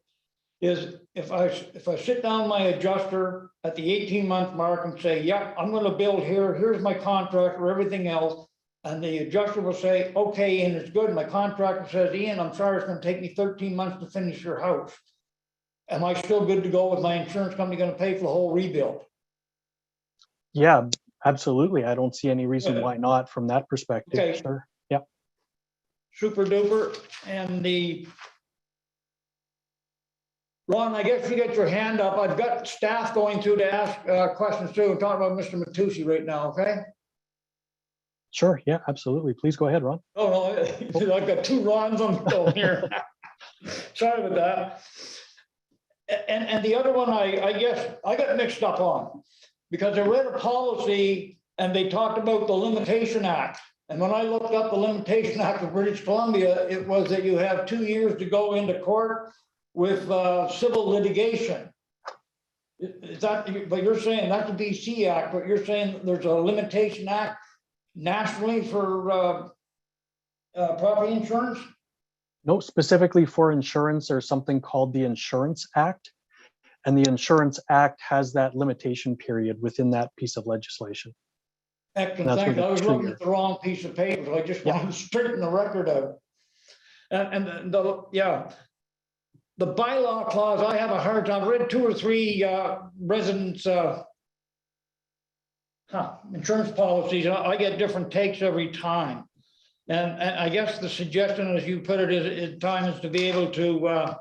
Is if I sit down my adjuster at the 18-month mark and say, yeah, I'm going to build here, here's my contract or everything else. And the adjuster will say, okay, and it's good. My contractor says, Ian, I'm sorry, it's going to take me 13 months to finish your house. Am I still good to go with my insurance company going to pay for the whole rebuild? Yeah, absolutely. I don't see any reason Good. why not from that perspective. Okay. Sure. Yeah. Super duper. And the Ron, I guess you get your hand up. I've got staff going through to ask questions too. I'm talking about Mr. Matusi right now, okay? Sure. Yeah, absolutely. Please go ahead, Ron. Oh, no, I've got two Rons on the phone here. Sorry about that. And the other one, I guess I got mixed up on because I read a policy and they talked about the Limitation Act. And when I looked up the Limitation Act of British Columbia, it was that you have 2 years to go into court with civil litigation. Is that, but you're saying that's the BC Act, but you're saying there's a Limitation Act nationally for property insurance? No, specifically for insurance, there's something called the Insurance Act. And the Insurance Act has that limitation period within that piece of legislation. Excellent, thanks. I was looking at the wrong piece of paper, so I just wanted to straighten the record out. And the bylaw clause, I have a hard time. I've read 2 or 3 residents' insurance policies. I get different takes every time. And I guess the suggestion, as you put it, is time is to be able to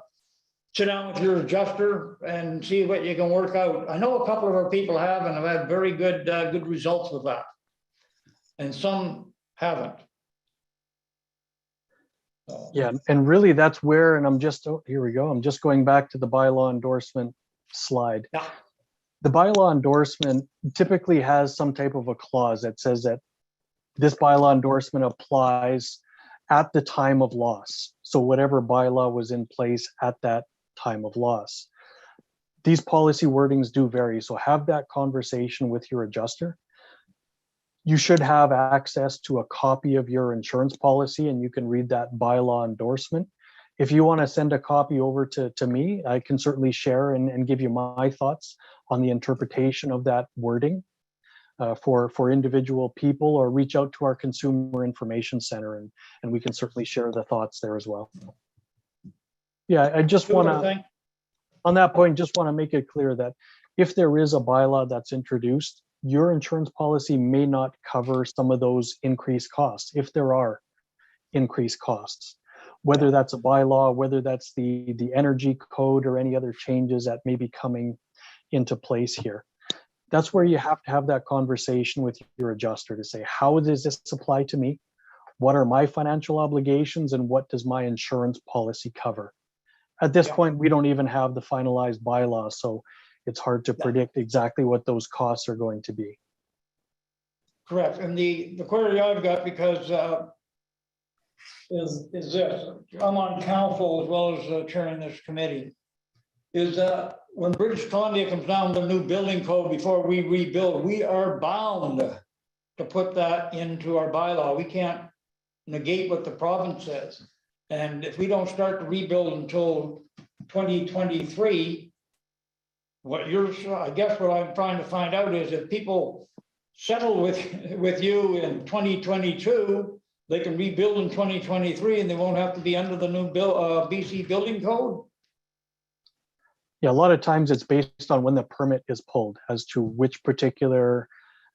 sit down with your adjuster and see what you can work out. I know a couple of our people have, and have had very good good results with that. And some haven't. Yeah, and really that's where, and I'm just, oh, here we go. I'm just going back to the bylaw endorsement slide. Yeah. The bylaw endorsement typically has some type of a clause that says that this bylaw endorsement applies at the time of loss. So whatever bylaw was in place at that time of loss. These policy wordings do vary. So have that conversation with your adjuster. You should have access to a copy of your insurance policy and you can read that bylaw endorsement. If you want to send a copy over to me, I can certainly share and give you my thoughts on the interpretation of that wording for individual people, or reach out to our Consumer Information Center and we can certainly share the thoughts there as well. Yeah, I just want to, on that point, just want to make it clear that if there is a bylaw that's introduced, your insurance policy may not cover some of those increased costs, if there are increased costs, whether that's a bylaw, whether that's the energy code or any other changes that may be coming into place here. That's where you have to have that conversation with your adjuster to say, how does this apply to me? What are my financial obligations and what does my insurance policy cover? At this point, we don't even have the finalized bylaw, so it's hard to predict exactly what those costs are going to be. Correct. And the query I've got, because is this, I'm on council as well as chairing this committee, is that when British Columbia comes down with the new building code before we rebuild, we are bound to put that into our bylaw. We can't negate what the province says. And if we don't start to rebuild until 2023, I guess what I'm trying to find out is if people settle with you in 2022, they can rebuild in 2023 and they won't have to be under the new BC building code. Yeah, a lot of times it's based on when the permit is pulled as to which particular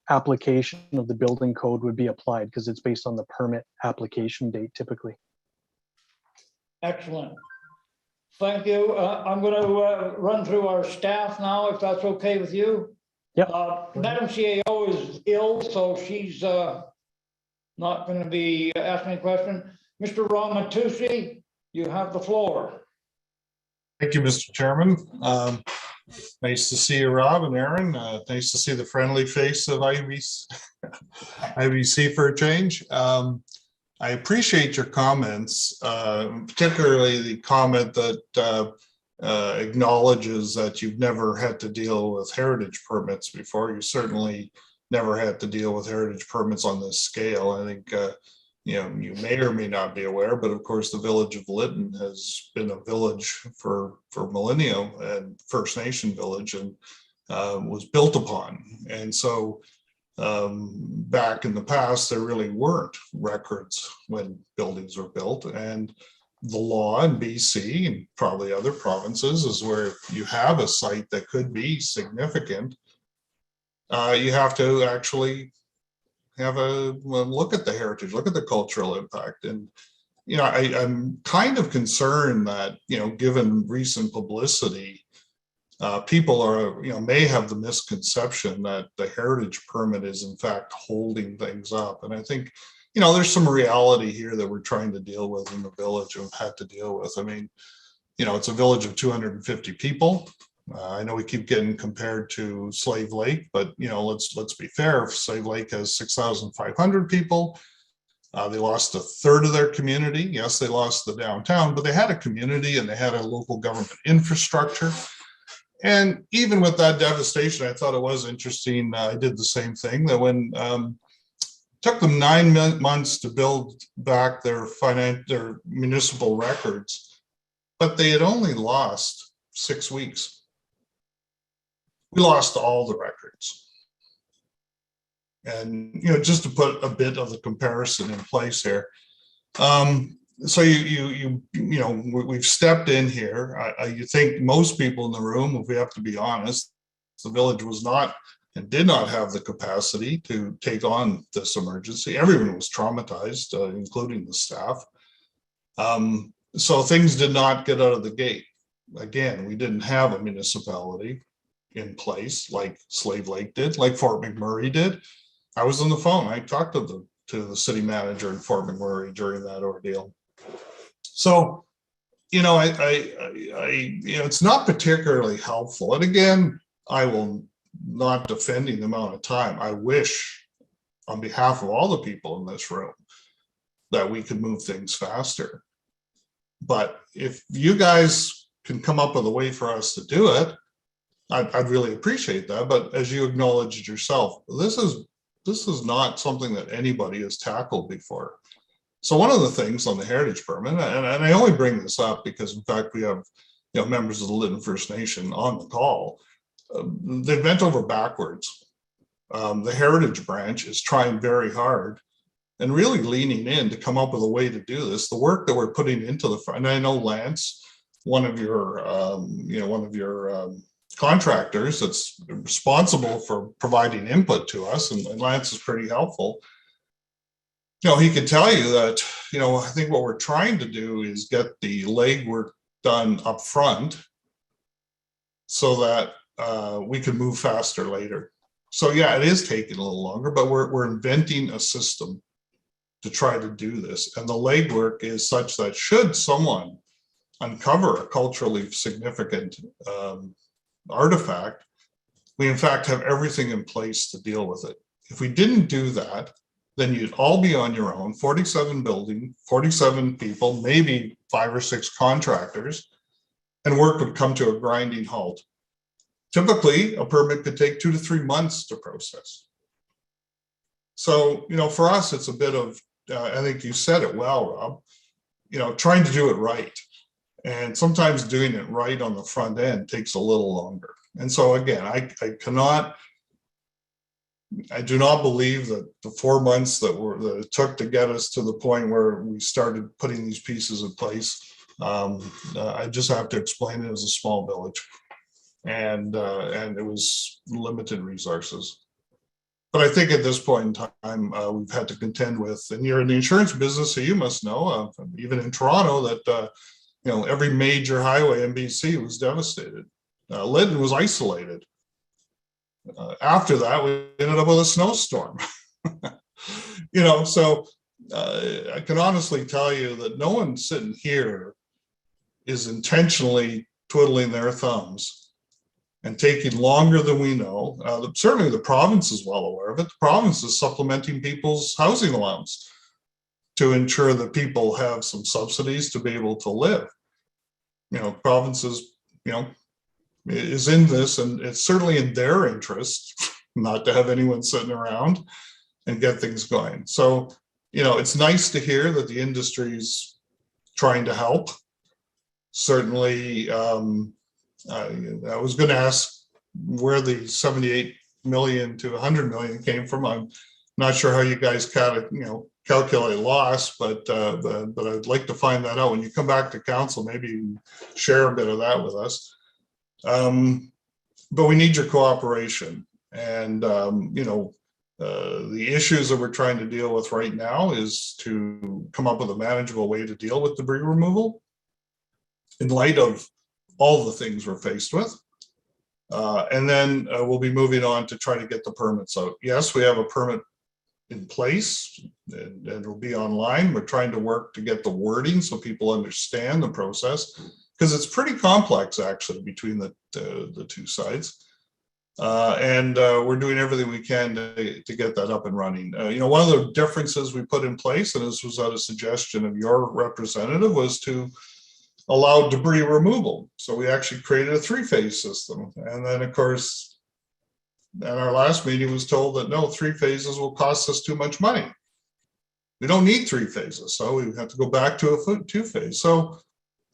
application of the building code would be applied, because it's based on the permit application date typically. Excellent. Thank you. I'm going to run through our staff now, if that's okay with you. Yep. Madam CAO is ill, so she's not going to be asking a question. Mr. Ron Matusi, you have the floor. Thank you, Mr. Chairman. Nice to see you, Rob and Aaron. Nice to see the friendly face of IBC for a change. I appreciate your comments, particularly the comment that acknowledges that you've never had to deal with heritage permits before. You certainly never had to deal with heritage permits on this scale. I think, you may or may not be aware, but of course, the village of Lytton has been a village for millennia, and First Nation village, and was built upon. And so back in the past, there really weren't records when buildings were built. And the law in BC and probably other provinces is where if you have a site that could be significant, you have to actually have a look at the heritage, look at the cultural impact. And, I'm kind of concerned that, given recent publicity, people are, may have the misconception that the heritage permit is in fact holding things up. And I think, there's some reality here that we're trying to deal with in the village and had to deal with. I mean, it's a village of 250 people. I know we keep getting compared to Slave Lake, but let's be fair. Slave Lake has 6,500 people. They lost a third of their community. Yes, they lost the downtown, but they had a community and they had a local government infrastructure. And even with that devastation, I thought it was interesting. I did the same thing, that when took them 9 months to build back their municipal records, but they had only lost 6 weeks. We lost all the records. And, just to put a bit of the comparison in place here. So we've stepped in here. You think most people in the room, if we have to be honest, the village was not and did not have the capacity to take on this emergency. Everyone was traumatized, including the staff. So things did not get out of the gate. Again, we didn't have a municipality in place like Slave Lake did, like Fort McMurray did. I was on the phone. I talked to the city manager in Fort McMurray during that ordeal. So, it's not particularly helpful. And again, I will not defending the amount of time. I wish, on behalf of all the people in this room, that we could move things faster. But if you guys can come up with a way for us to do it, I'd really appreciate that. But as you acknowledged yourself, this is not something that anybody has tackled before. So one of the things on the heritage permit, and I only bring this up because in fact we have members of the Lytton First Nation on the call, they've bent over backwards. The heritage branch is trying very hard and really leaning in to come up with a way to do this. The work that we're putting into the front, and I know Lance, one of your contractors that's responsible for providing input to us, and Lance is pretty helpful. He could tell you that, I think what we're trying to do is get the legwork done up front so that we can move faster later. So yeah, it is taking a little longer, but we're inventing a system to try to do this. And the legwork is such that should someone uncover a culturally significant artifact, we in fact have everything in place to deal with it. If we didn't do that, then you'd all be on your own, 47 building, 47 people, maybe 5 or 6 contractors, and work would come to a grinding halt. Typically, a permit could take 2 to 3 months to process. So, for us, it's a bit of, I think you said it well, Rob, trying to do it right. And sometimes doing it right on the front end takes a little longer. And so again, I do not believe that the 4 months that it took to get us to the point where we started putting these pieces in place. I just have to explain it as a small village, and it was limited resources. But I think at this point in time, we've had to contend with, and you're in the insurance business, so you must know, even in Toronto, that every major highway in BC was devastated. Lytton was isolated. After that, we ended up with a snowstorm. So I can honestly tell you that no one sitting here is intentionally twiddling their thumbs and taking longer than we know. Certainly the province is well aware of it. The province is supplementing people's housing allowance. to ensure that people have some subsidies to be able to live. Provinces, is in this, and it's certainly in their interest not to have anyone sitting around and get things going. So, it's nice to hear that the industry's trying to help. Certainly, I was going to ask where the 78 million to 100 million came from. I'm not sure how you guys calculate loss, but I'd like to find that out. When you come back to council, maybe you share a bit of that with us. But we need your cooperation. And, the issues that we're trying to deal with right now is to come up with a manageable way to deal with debris removal in light of all the things we're faced with. And then we'll be moving on to try to get the permits out. Yes, we have a permit in place and it'll be online. We're trying to work to get the wording so people understand the process, because it's pretty complex actually between the two sides. And we're doing everything we can to get that up and running. One of the differences we put in place, and this was at a suggestion of your representative, was to allow debris removal. So we actually created a 3-phase system. And then of course, at our last meeting was told that no, 3 phases will cost us too much money. We don't need 3 phases. So we have to go back to a 2-phase. So,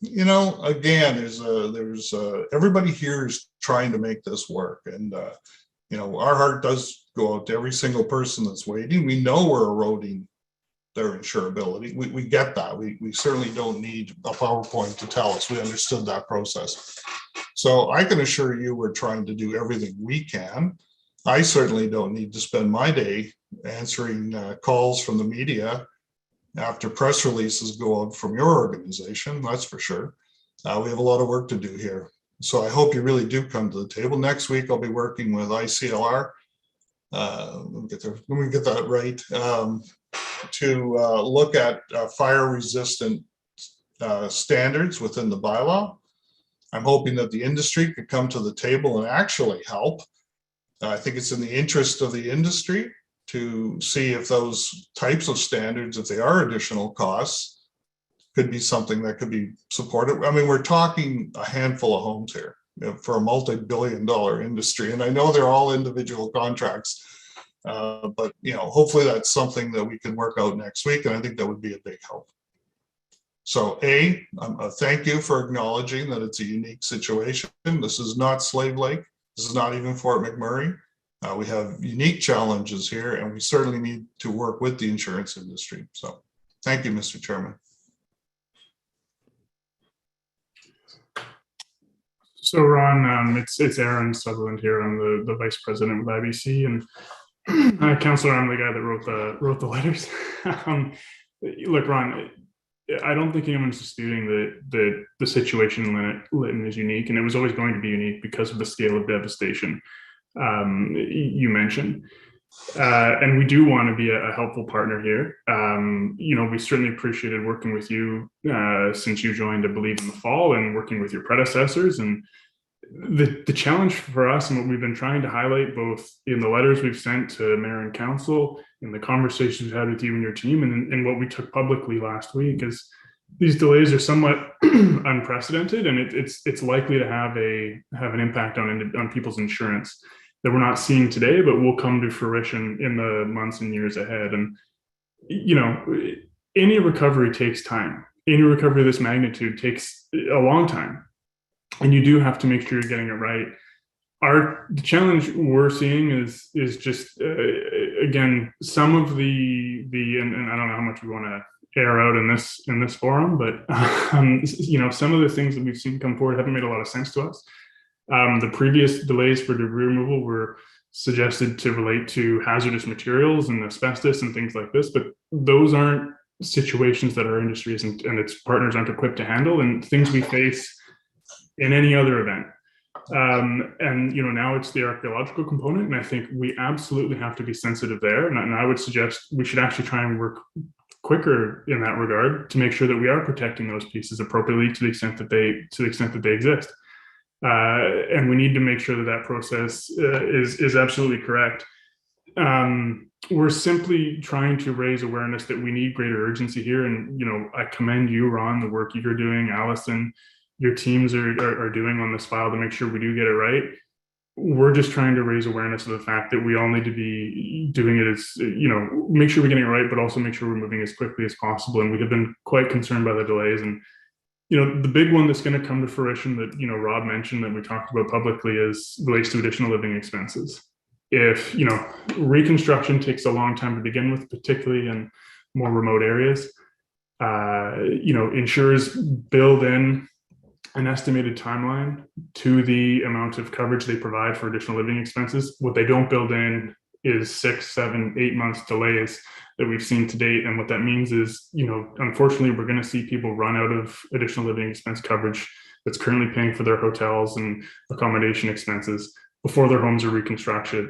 again, there's everybody here is trying to make this work. And, our heart does go out to every single person that's waiting. We know we're eroding their insurability. We get that. We certainly don't need a PowerPoint to tell us. We understood that process. So I can assure you we're trying to do everything we can. I certainly don't need to spend my day answering calls from the media after press releases go out from your organization, that's for sure. We have a lot of work to do here. So I hope you really do come to the table. Next week, I'll be working with ICLR. Let me get that right. To look at fire resistant standards within the bylaw. I'm hoping that the industry could come to the table and actually help. I think it's in the interest of the industry to see if those types of standards, if they are additional costs, could be something that could be supported. I mean, we're talking a handful of homes here for a multi-billion-dollar industry, and I know they're all individual contracts, but hopefully that's something that we can work out next week, and I think that would be a big help. So thank you for acknowledging that it's a unique situation. This is not Slave Lake. This is not even Fort McMurray. We have unique challenges here, and we certainly need to work with the insurance industry. So thank you, Mr. Chairman. So Ron, it's Aaron Sutherland here. I'm the vice president with IBC, and Councillor, I'm the guy that wrote the letters. Look, Ron, I don't think anyone's disputing that the situation in Lytton is unique, and it was always going to be unique because of the scale of devastation you mentioned. And we do want to be a helpful partner here. We certainly appreciated working with you since you joined, I believe, in the fall, and working with your predecessors. And the challenge for us, and what we've been trying to highlight both in the letters we've sent to mayor and council, in the conversations we've had with you and your team, and what we took publicly last week, is these delays are somewhat unprecedented, and it's likely to have an impact on people's insurance that we're not seeing today, but will come to fruition in the months and years ahead. And any recovery takes time. Any recovery of this magnitude takes a long time, and you do have to make sure you're getting it right. The challenge we're seeing is just again, some of the and I don't know how much we want to air out in this forum, but some of the things that we've seen come forward haven't made a lot of sense to us. The previous delays for debris removal were suggested to relate to hazardous materials and asbestos and things like this, but those aren't situations that our industry isn't and its partners aren't equipped to handle, and things we face in any other event. And now it's the archaeological component, and I think we absolutely have to be sensitive there. And I would suggest we should actually try and work quicker in that regard to make sure that we are protecting those pieces appropriately to the extent that they exist. And we need to make sure that process is absolutely correct. we're simply trying to raise awareness that we need greater urgency here. And, I commend you, Ron, the work you're doing, Allison, your teams are doing on this file to make sure we do get it right. We're just trying to raise awareness of the fact that we all need to be doing it as, make sure we're getting it right, but also make sure we're moving as quickly as possible. And we have been quite concerned by the delays. And, the big one that's going to come to fruition that, Rob mentioned that we talked about publicly relates to additional living expenses. If, reconstruction takes a long time to begin with, particularly in more remote areas, insurers build in an estimated timeline to the amount of coverage they provide for additional living expenses. What they don't build in is 6, 7, 8 months delays that we've seen to date. And what that means is, unfortunately, we're going to see people run out of additional living expense coverage that's currently paying for their hotels and accommodation expenses before their homes are reconstructed.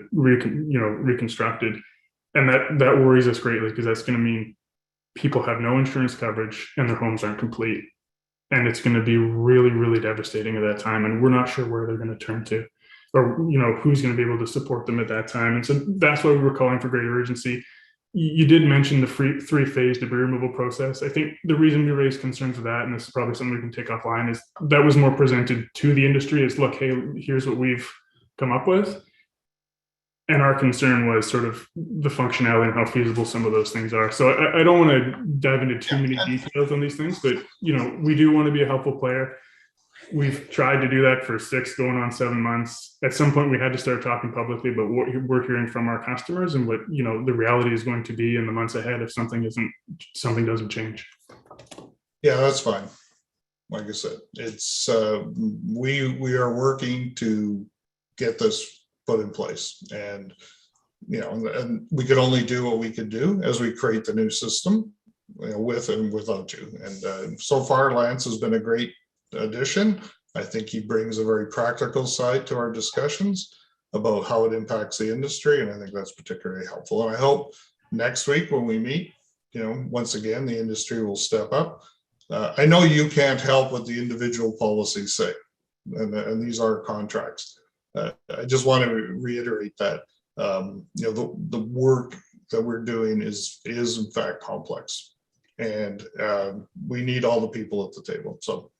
And that worries us greatly, because that's going to mean people have no insurance coverage and their homes aren't complete. And it's going to be really, really devastating at that time. And we're not sure where they're going to turn to, or, who's going to be able to support them at that time. And so that's why we were calling for greater urgency. You did mention the three-phase debris removal process. I think the reason we raised concerns with that, and this is probably something we can take offline, is that was more presented to the industry as, look, hey, here's what we've come up with. And our concern was sort of the functionality and how feasible some of those things are. So I don't want to dive into too many details on these things, but, we do want to be a helpful player. We've tried to do that for 6 going on 7 months. At some point we had to start talking publicly about what we're hearing from our customers and what, the reality is going to be in the months ahead if something doesn't change. Yeah, that's fine. Like I said, it's, we are working to get this put in place, and and we could only do what we could do as we create the new system, with and without you. And so far, Lance has been a great addition. I think he brings a very practical side to our discussions about how it impacts the industry, and I think that's particularly helpful. And I hope next week when we meet, once again, the industry will step up. I know you can't help what the individual policies say, and these are contracts. I just want to reiterate that the work that we're doing is in fact complex, and we need all the people at the table. So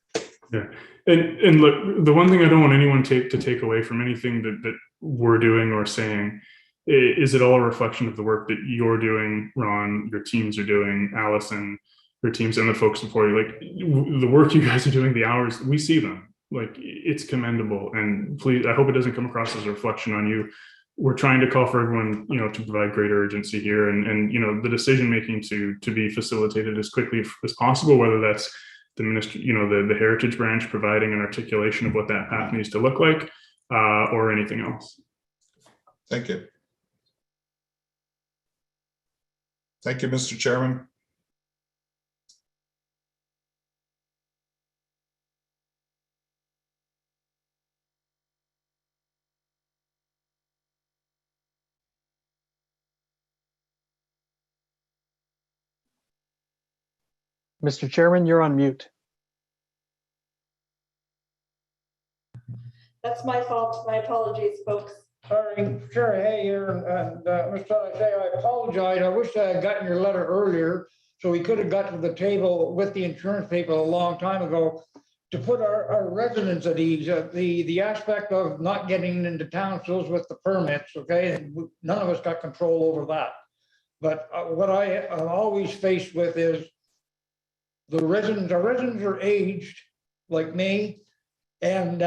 yeah, and look, the one thing I don't want anyone to take away from anything that we're doing or saying is it all a reflection of the work that you're doing, Ron, your teams are doing, Allison, your teams, and the folks before you. Like the work you guys are doing, the hours, we see them. Like it's commendable, and please, I hope it doesn't come across as a reflection on you. We're trying to call for everyone, to provide greater urgency here, and the decision making to be facilitated as quickly as possible, whether that's the ministry, the heritage branch providing an articulation of what that path needs to look like, or anything else. Thank you. Thank you, Mr. Chairman. Mr. Chairman, you're on mute. That's my fault. My apologies, folks. Sorry, sure. Hey, here, and Mr. Isaiah, I apologize. I wish I had gotten your letter earlier, so we could have got to the table with the insurance people a long time ago to put our residents at ease. The aspect of not getting into townsvilles with the permits, okay, and none of us got control over that. But what I am always faced with is our residents are aged like me, and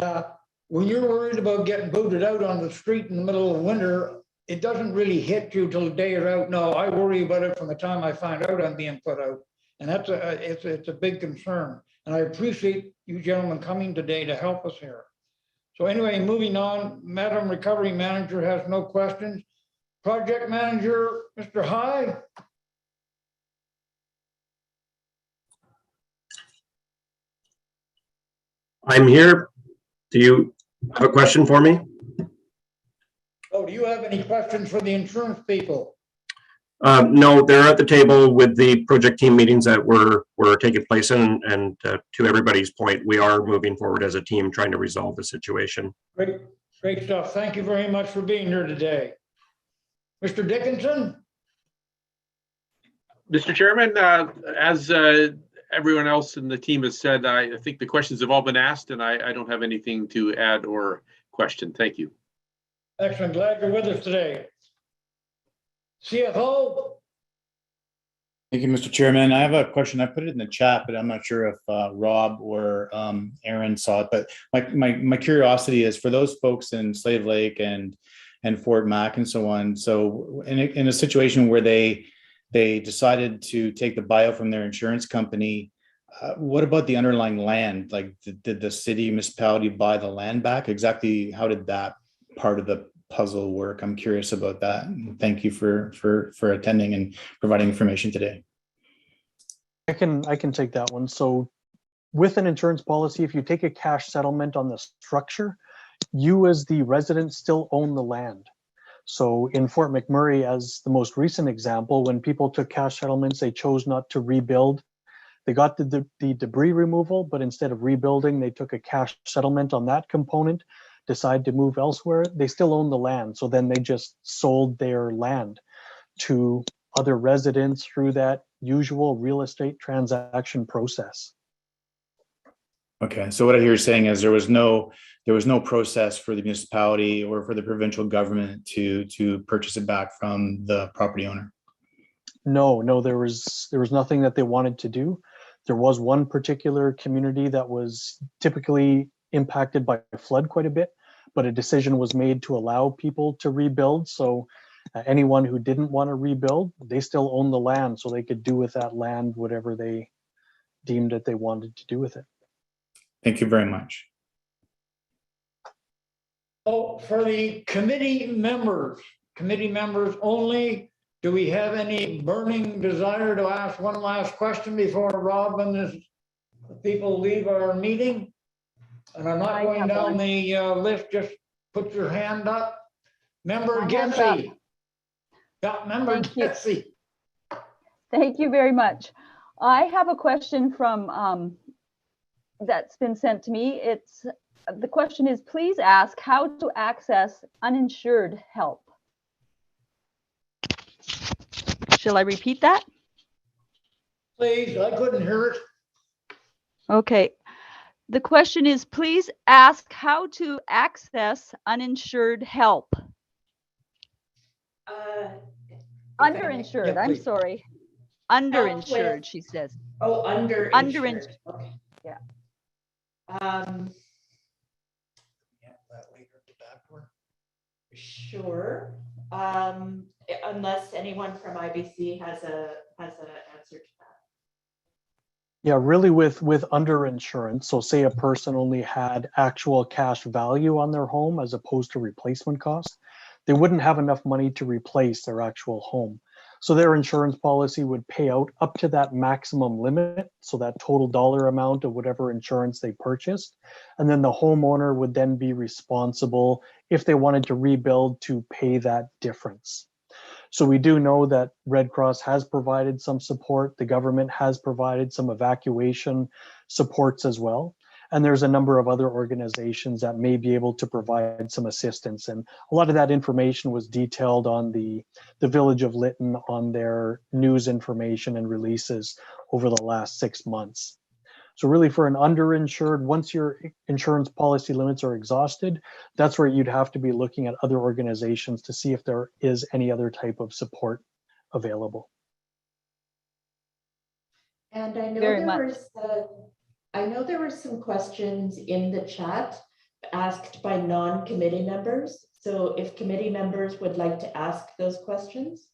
when you're worried about getting booted out on the street in the middle of winter, it doesn't really hit you till the day you're out. No, I worry about it from the time I find out I'm being put out, and that's it's a big concern. And I appreciate you gentlemen coming today to help us here. So anyway, moving on, Madam Recovery Manager has no questions. Project Manager, Mr. High. I'm here. Do you have a question for me? Oh, do you have any questions for the insurance people? No, they're at the table with the project team meetings that were taking place, and to everybody's point, we are moving forward as a team trying to resolve the situation. Great stuff. Thank you very much for being here today. Mr. Dickinson? Mr. Chairman, as everyone else in the team has said, I think the questions have all been asked, and I don't have anything to add or question. Thank you. Excellent. Glad you're with us today. CFO? Thank you, Mr. Chairman. I have a question. I put it in the chat, but I'm not sure if Rob or Aaron saw it. But my curiosity is for those folks in Slave Lake and Fort Mac and so on. So in a situation where they decided to take the buyout from their insurance company, what about the underlying land? Like, did the city municipality buy the land back? Exactly how did that part of the puzzle work? I'm curious about that. Thank you for attending and providing information today. I can take that one. So with an insurance policy, if you take a cash settlement on the structure, you as the resident still own the land. So in Fort McMurray, as the most recent example, when people took cash settlements, they chose not to rebuild. They got the debris removal, but instead of rebuilding, they took a cash settlement on that component, decide to move elsewhere. They still own the land. So then they just sold their land to other residents through that usual real estate transaction process. Okay, so what I hear you saying is there was no process for the municipality or for the provincial government to purchase it back from the property owner. No, there was nothing that they wanted to do. There was one particular community that was typically impacted by flood quite a bit, but a decision was made to allow people to rebuild. So anyone who didn't want to rebuild, they still own the land, so they could do with that land whatever they deemed that they wanted to do with it. Thank you very much. Oh, for the committee members only, do we have any burning desire to ask one last question before Rob and the people leave our meeting? And I'm not going down the list, just put your hand up. Member Jesse. Yeah, member Jesse. Thank you very much. I have a question from that's been sent to me. The question is, please ask how to access uninsured help. Shall I repeat that? Please, I couldn't hear it. Okay. The question is, please ask how to access uninsured help. Underinsured, Yeah, I'm please. sorry. Underinsured, she says. Oh, underinsured. Okay. Yeah. Sure. Unless anyone from IBC has an answer to that. Yeah, really with underinsurance. So say a person only had actual cash value on their home as opposed to replacement cost, they wouldn't have enough money to replace their actual home. So their insurance policy would pay out up to that maximum limit, so that total dollar amount of whatever insurance they purchased. And then the homeowner would then be responsible, if they wanted to rebuild, to pay that difference. So we do know that Red Cross has provided some support. The government has provided some evacuation supports as well. And there's a number of other organizations that may be able to provide some assistance. And a lot of that information was detailed on the Village of Lytton on their news information and releases over the last 6 months. So really for an underinsured, once your insurance policy limits are exhausted, that's where you'd have to be looking at other organizations to see if there is any other type of support available. And I know there were some questions in the chat asked by non-committee members. So if committee members would like to ask those questions,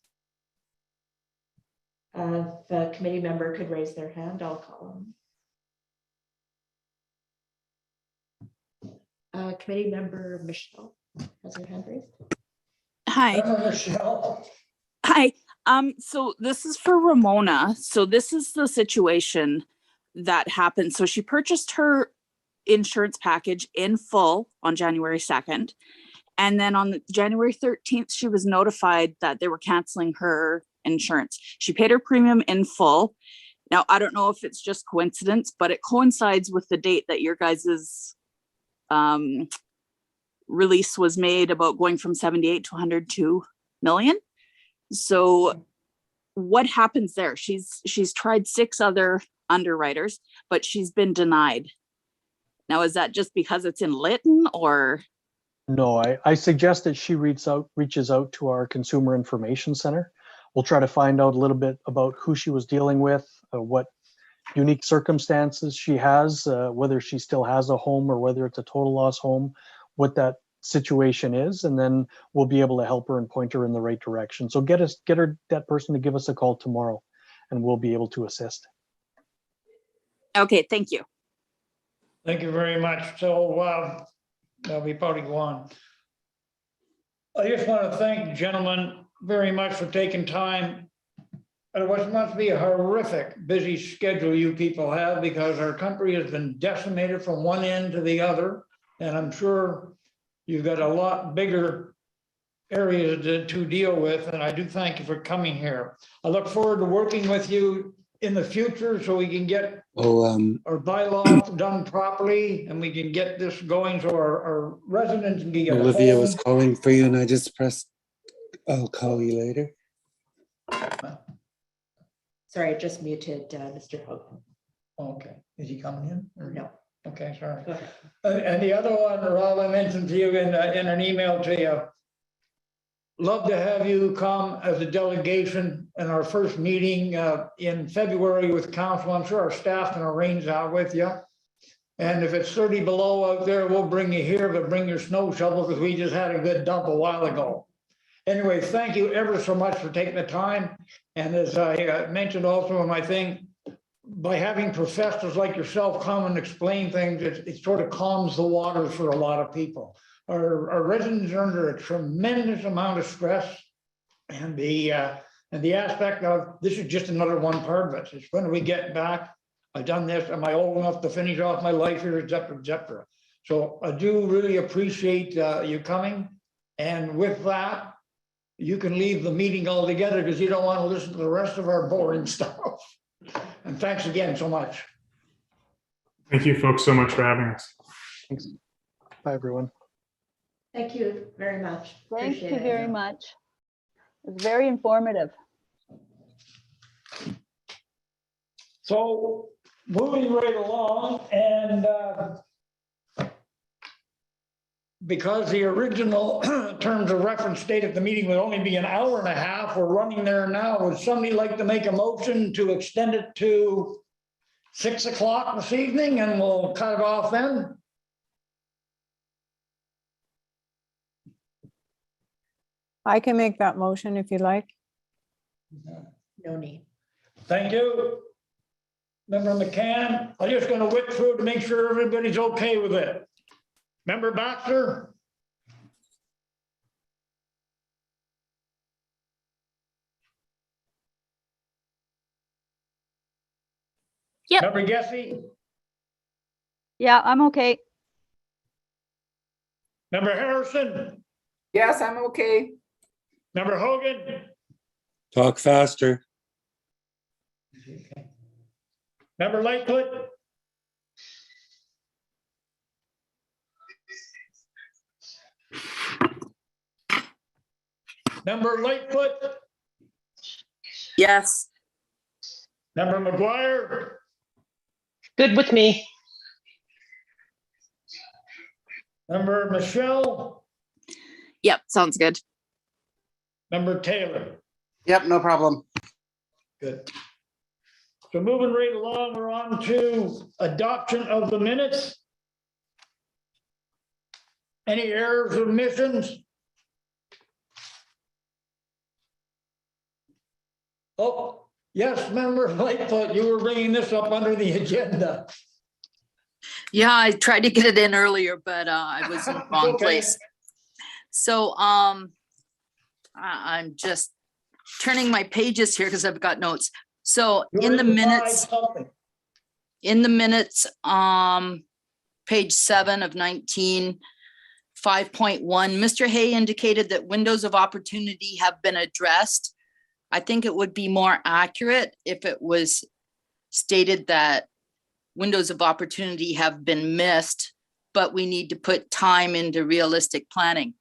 if a committee member could raise their hand, I'll call them. Committee member Michelle has her hand raised. Hi. Michelle. Hi. So this is for Ramona. So this is the situation that happened. So she purchased her insurance package in full on January 2nd. And then on January 13th, she was notified that they were canceling her insurance. She paid her premium in full. Now, I don't know if it's just coincidence, but it coincides with the date that your guys's release was made about going from 78 to 102 million. So what happens there? She's tried 6 other underwriters, but she's been denied. Now, is that just because it's in Lytton, or? No, I suggest that she reaches out to our Consumer Information Center. We'll try to find out a little bit about who she was dealing with, what unique circumstances she has, whether she still has a home or whether it's a total loss home, what that situation is, and then we'll be able to help her and point her in the right direction. So get that person to give us a call tomorrow, and we'll be able to assist. Okay, thank you. Thank you very much. So we probably go on. I just want to thank the gentlemen very much for taking time. And it must be a horrific busy schedule you people have, because our country has been decimated from one end to the other. And I'm sure you've got a lot bigger areas to deal with. And I do thank you for coming here. I look forward to working with you in the future so we can get our bylaw done properly and we can get this going so our residents can get Olivia home. was calling for you and I just pressed, I'll call you later. Sorry, I just muted Mr. Hogan. Okay, is he coming in? Or No. Okay, sorry. Go ahead. And the other one, Rob, I mentioned to you in an email to you. Love to have you come as a delegation in our first meeting in February with council. I'm sure our staff can arrange that with you. And if it's 30 below out there, we'll bring you here, but bring your snow shovel because we just had a good dump a while ago. Anyway, thank you ever so much for taking the time. And as I mentioned also in my thing, by having professors like yourself come and explain things, it sort of calms the waters for a lot of people. Our residents are under a tremendous amount of stress, and the aspect of this is just another one part of it. It's when do we get back? I've done this. Am I old enough to finish off my life here, et cetera, et cetera. So I do really appreciate you coming. And with that, you can leave the meeting altogether because you don't want to listen to the rest of our boring stuff. And thanks again so much. Thank you folks so much for having us. Thanks. Bye, everyone. Thank you very much. Thank Appreciate you it. very much. It was very informative. So moving right along, and because the original terms of reference stated the meeting would only be an hour and a half, we're running there now. Would somebody like to make a motion to extend it to 6 o'clock this evening and we'll cut it off then? I can make that motion if you like. No need. Thank you. Member McCann, I'm just going to whip through to make sure everybody's okay with it. Member Baxter? Yep. Member Gessie? Yeah, I'm okay. Member Harrison? Yes, I'm okay. Member Hogan? Talk faster. Member Lightfoot? Member Lightfoot? Yes. Member McGuire? Good with me. Member Michelle? Yep, sounds good. Member Taylor? Yep, no problem. Good. So moving right along, we're on to adoption of the minutes. Any errors or omissions? Oh, yes, Member Lightfoot, you were bringing this up under the agenda. Yeah, I tried to get it in earlier, but I was in the wrong Okay. place. So I'm just turning my pages here because I've got notes. So You're in the in minutes, 5-something. page 7 of 19, 5.1, Mr. Hay indicated that windows of opportunity have been addressed. I think it would be more accurate if it was stated that windows of opportunity have been missed, but we need to put time into realistic planning.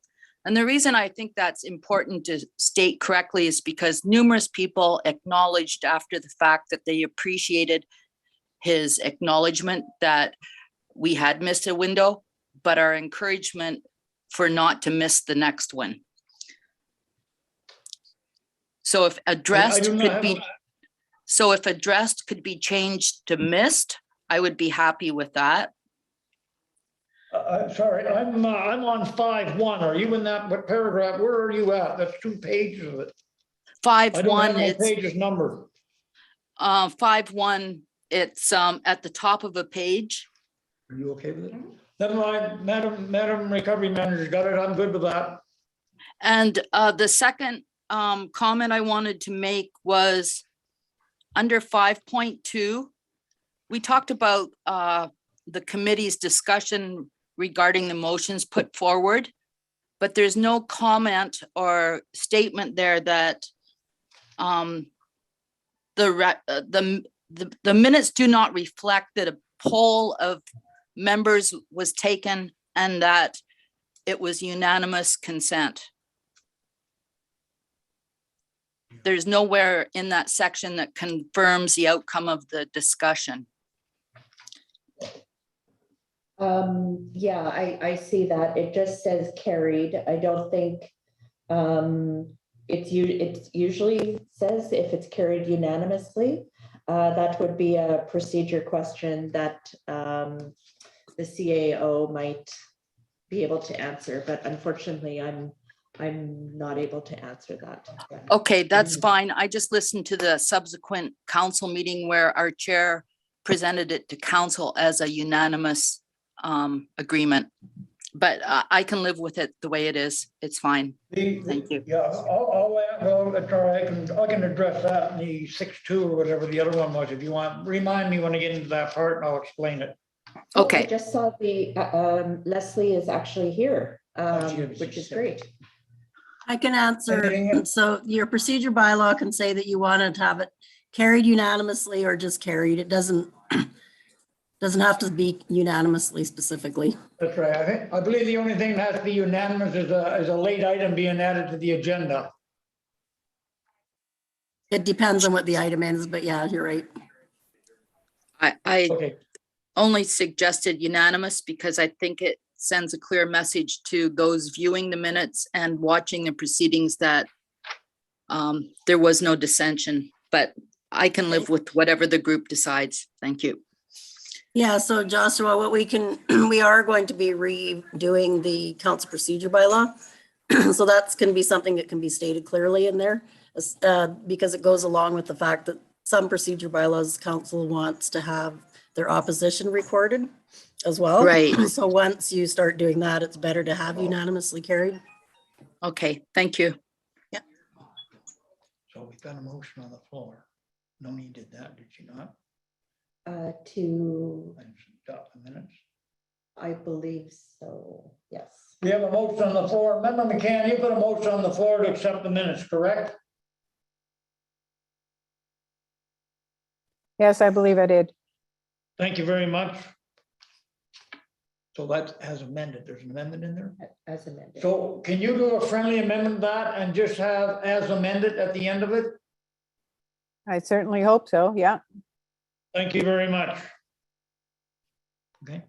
And the reason I think that's important to state correctly is because numerous people acknowledged after the fact that they appreciated his acknowledgement that we had missed a window, but our encouragement for not to miss the next one. So if addressed could be, so if addressed could be changed to missed, I would be happy with that. Sorry, I'm on 5.1. Are you in that what paragraph? Where are you at? That's 2 pages of it. 5.1, it's pages numbered. 5.1, it's at the top of a page. Are you okay with it? Never mind, Madam Recovery Manager got it. I'm good with that. And the second comment I wanted to make was under 5.2, we talked about the committee's discussion regarding the motions put forward, but there's no comment or statement there that the minutes do not reflect that a poll of members was taken and that it was unanimous consent. There's nowhere in that section that confirms the outcome of the discussion. Yeah, I see that. It just says carried. I don't think it usually says if it's carried unanimously. That would be a procedure question that the CAO might be able to answer, but unfortunately I'm not able to answer that. Okay, that's fine. I just listened to the subsequent council meeting where our chair presented it to council as a unanimous agreement, but I can live with it the way it is. It's fine. Thank you. Yeah, I can address that in the 6.2 or whatever the other one was. If you want, remind me when I get into that part and I'll explain it. Okay. I just saw the Leslie is actually here, which is great. I can answer. So your procedure bylaw can say that you wanted to have it carried unanimously or just carried. It doesn't have to be unanimously specifically. That's right. I believe the only thing that has to be unanimous is a late item being added to the agenda. It depends on what the item is, but yeah, you're right. I only suggested unanimous because I think it sends a clear message to those viewing the minutes and watching the proceedings that there was no dissension, but I can live with whatever the group decides. Thank you. Yeah, so Joshua, we are going to be redoing the council procedure bylaw. So that's going to be something that can be stated clearly in there because it goes along with the fact that some procedure bylaws council wants to have their opposition recorded as well. Right. So once you start doing that, it's better to have unanimously carried. Okay, thank you. Yeah. So we got a motion on the floor. Noni did that, did she not? To Adopt the minutes. I believe so, yes. We have a motion on the floor. Member McCann, you put a motion on the floor to accept the minutes, correct? Yes, I believe I did. Thank you very much. So that has amended. There's an amendment in there? As amended. So can you do a friendly amendment to that and just have as amended at the end of it? I certainly hope so, yeah. Thank you very much. Okay.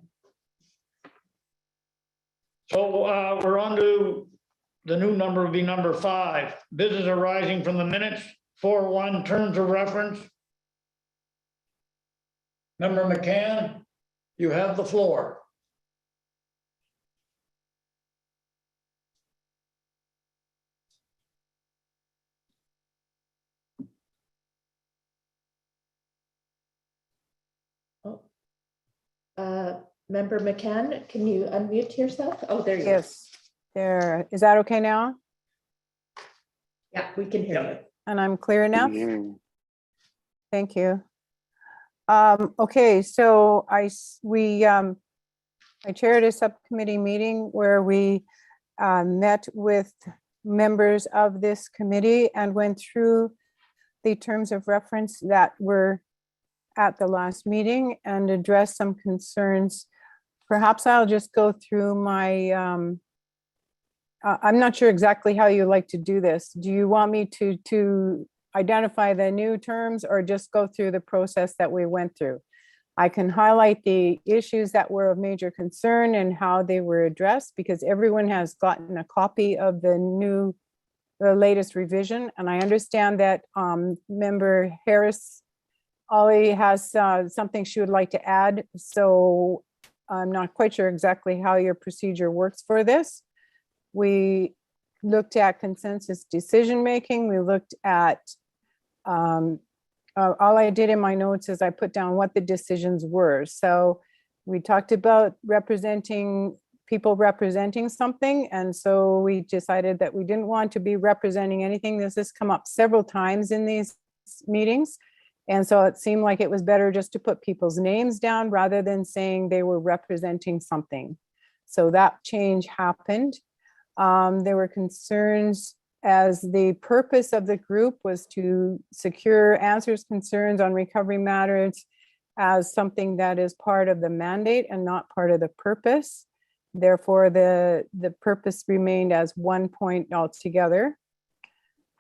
So we're on to the new number, would be number 5. Business arising from the minutes. 4.1 terms of reference. Member McCann, you have the floor. Member McCann, can you unmute yourself? Oh, there you go. Yes, there. Is that okay now? Yeah, we can hear you. And I'm clear enough? Thank you. Okay, so I chaired a subcommittee meeting where we met with members of this committee and went through the terms of reference that were at the last meeting and addressed some concerns. Perhaps I'll just go through my I'm not sure exactly how you like to do this. Do you want me to identify the new terms or just go through the process that we went through? I can highlight the issues that were of major concern and how they were addressed, because everyone has gotten a copy of the latest revision. And I understand that Member Harris, Ollie has something she would like to add. So I'm not quite sure exactly how your procedure works for this. We looked at consensus decision-making. We looked at, all I did in my notes is I put down what the decisions were. So we talked about people representing something. And so we decided that we didn't want to be representing anything. This has come up several times in these meetings. And so it seemed like it was better just to put people's names down rather than saying they were representing something. So that change happened. There were concerns as the purpose of the group was to secure answers concerns on recovery matters as something that is part of the mandate and not part of the purpose. Therefore, the purpose remained as one point altogether.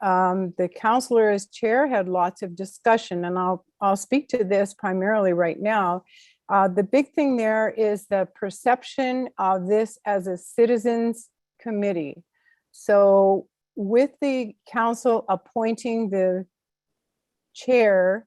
The counselor as chair had lots of discussion, and I'll speak to this primarily right now. The big thing there is the perception of this as a citizens committee. So with the council appointing the chair,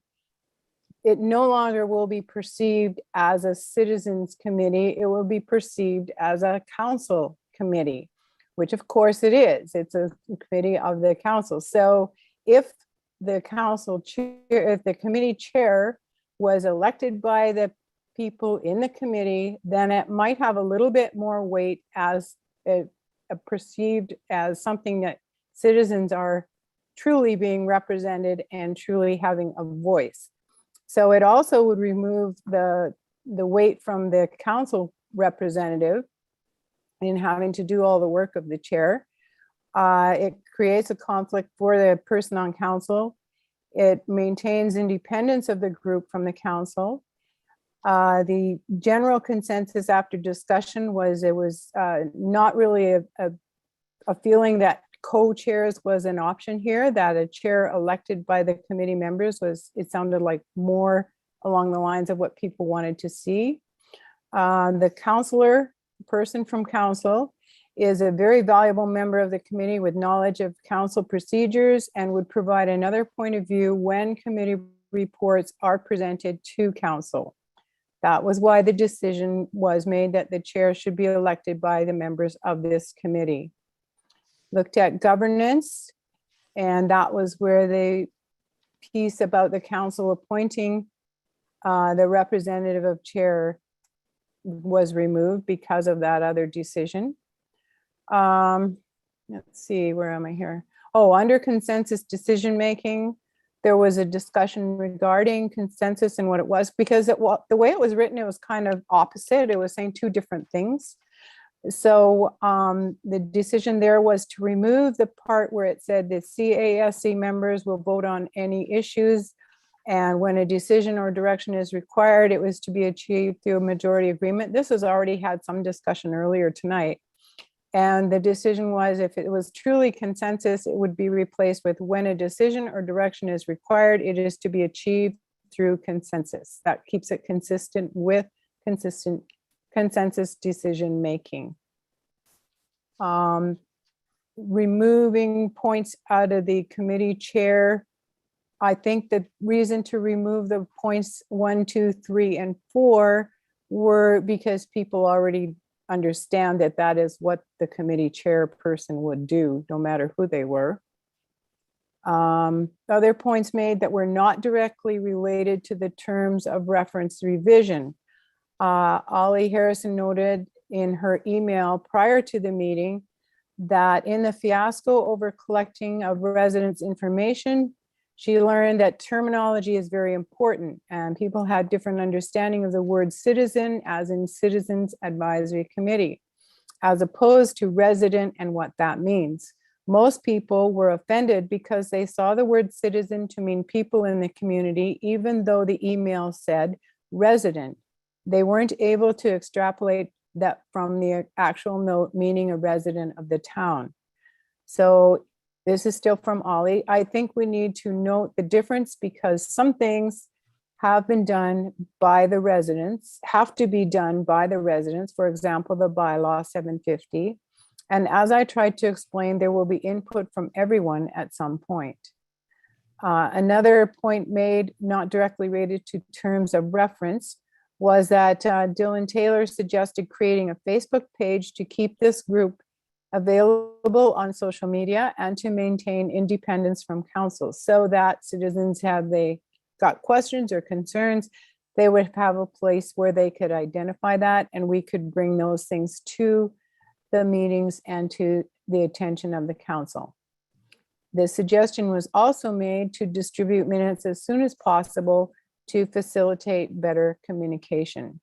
it no longer will be perceived as a citizens committee. It will be perceived as a council committee, which of course it is. It's a committee of the council. So if the council chair, if the committee chair was elected by the people in the committee, then it might have a little bit more weight as perceived as something that citizens are truly being represented and truly having a voice. So it also would remove the weight from the council representative in having to do all the work of the chair. It creates a conflict for the person on council. It maintains independence of the group from the council. The general consensus after discussion was it was not really a feeling that co-chairs was an option here, that a chair elected by the committee members was, it sounded like more along the lines of what people wanted to see. The counselor, person from council, is a very valuable member of the committee with knowledge of council procedures and would provide another point of view when committee reports are presented to council. That was why the decision was made that the chair should be elected by the members of this committee. Looked at governance, and that was where the piece about the council appointing the representative of chair was removed because of that other decision. Let's see, where am I here? Oh, under consensus decision-making, there was a discussion regarding consensus and what it was, because the way it was written, it was kind of opposite. It was saying two different things. So the decision there was to remove the part where it said the CASC members will vote on any issues. And when a decision or direction is required, it was to be achieved through a majority agreement. This has already had some discussion earlier tonight. And the decision was, if it was truly consensus, it would be replaced with when a decision or direction is required, it is to be achieved through consensus. That keeps it consistent with consensus decision making. Removing points out of the committee chair. I think the reason to remove the points 1, 2, 3, and 4 were because people already understand that that is what the committee chairperson would do, no matter who they were. Other points made that were not directly related to the terms of reference revision. Ollie Harrison noted in her email prior to the meeting that in the fiasco over collecting of residents' information, she learned that terminology is very important and people had different understanding of the word citizen as in Citizens Advisory Committee, as opposed to resident and what that means. Most people were offended because they saw the word citizen to mean people in the community, even though the email said resident. They weren't able to extrapolate that from the actual note, meaning a resident of the town. So this is still from Ollie. I think we need to note the difference because some things have been done by the residents, have to be done by the residents, for example, the bylaw 750. And as I tried to explain, there will be input from everyone at some point. Another point made, not directly related to terms of reference, was that Dylan Taylor suggested creating a Facebook page to keep this group available on social media and to maintain independence from council so that citizens have they got questions or concerns, they would have a place where they could identify that and we could bring those things to the meetings and to the attention of the council. The suggestion was also made to distribute minutes as soon as possible to facilitate better communication,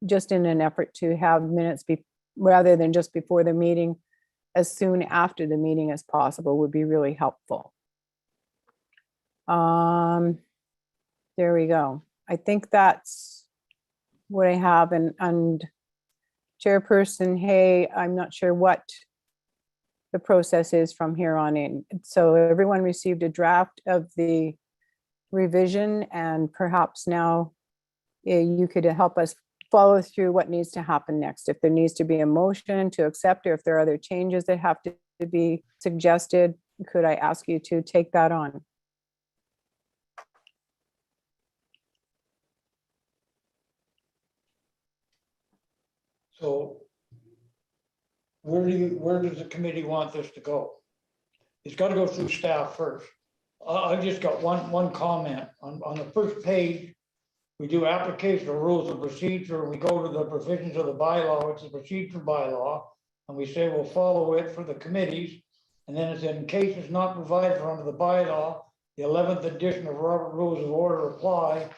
just in an effort to have minutes rather than just before the meeting, as soon after the meeting as possible would be really helpful. There we go. I think that's what I have. And Chairperson, hey, I'm not sure what the process is from here on in. So everyone received a draft of the revision and perhaps now you could help us follow through what needs to happen next. If there needs to be a motion to accept or if there are other changes that have to be suggested, could I ask you to take that on? So where does the committee want this to go? It's got to go through staff first. I've just got one comment. On the first page, we do application of rules of procedure, and we go to the provisions of the bylaw, which is a procedure bylaw, and we say we'll follow it for the committees. And then it's in case it's not provided for under the bylaw, the 11th edition of Robert Rules of Order apply.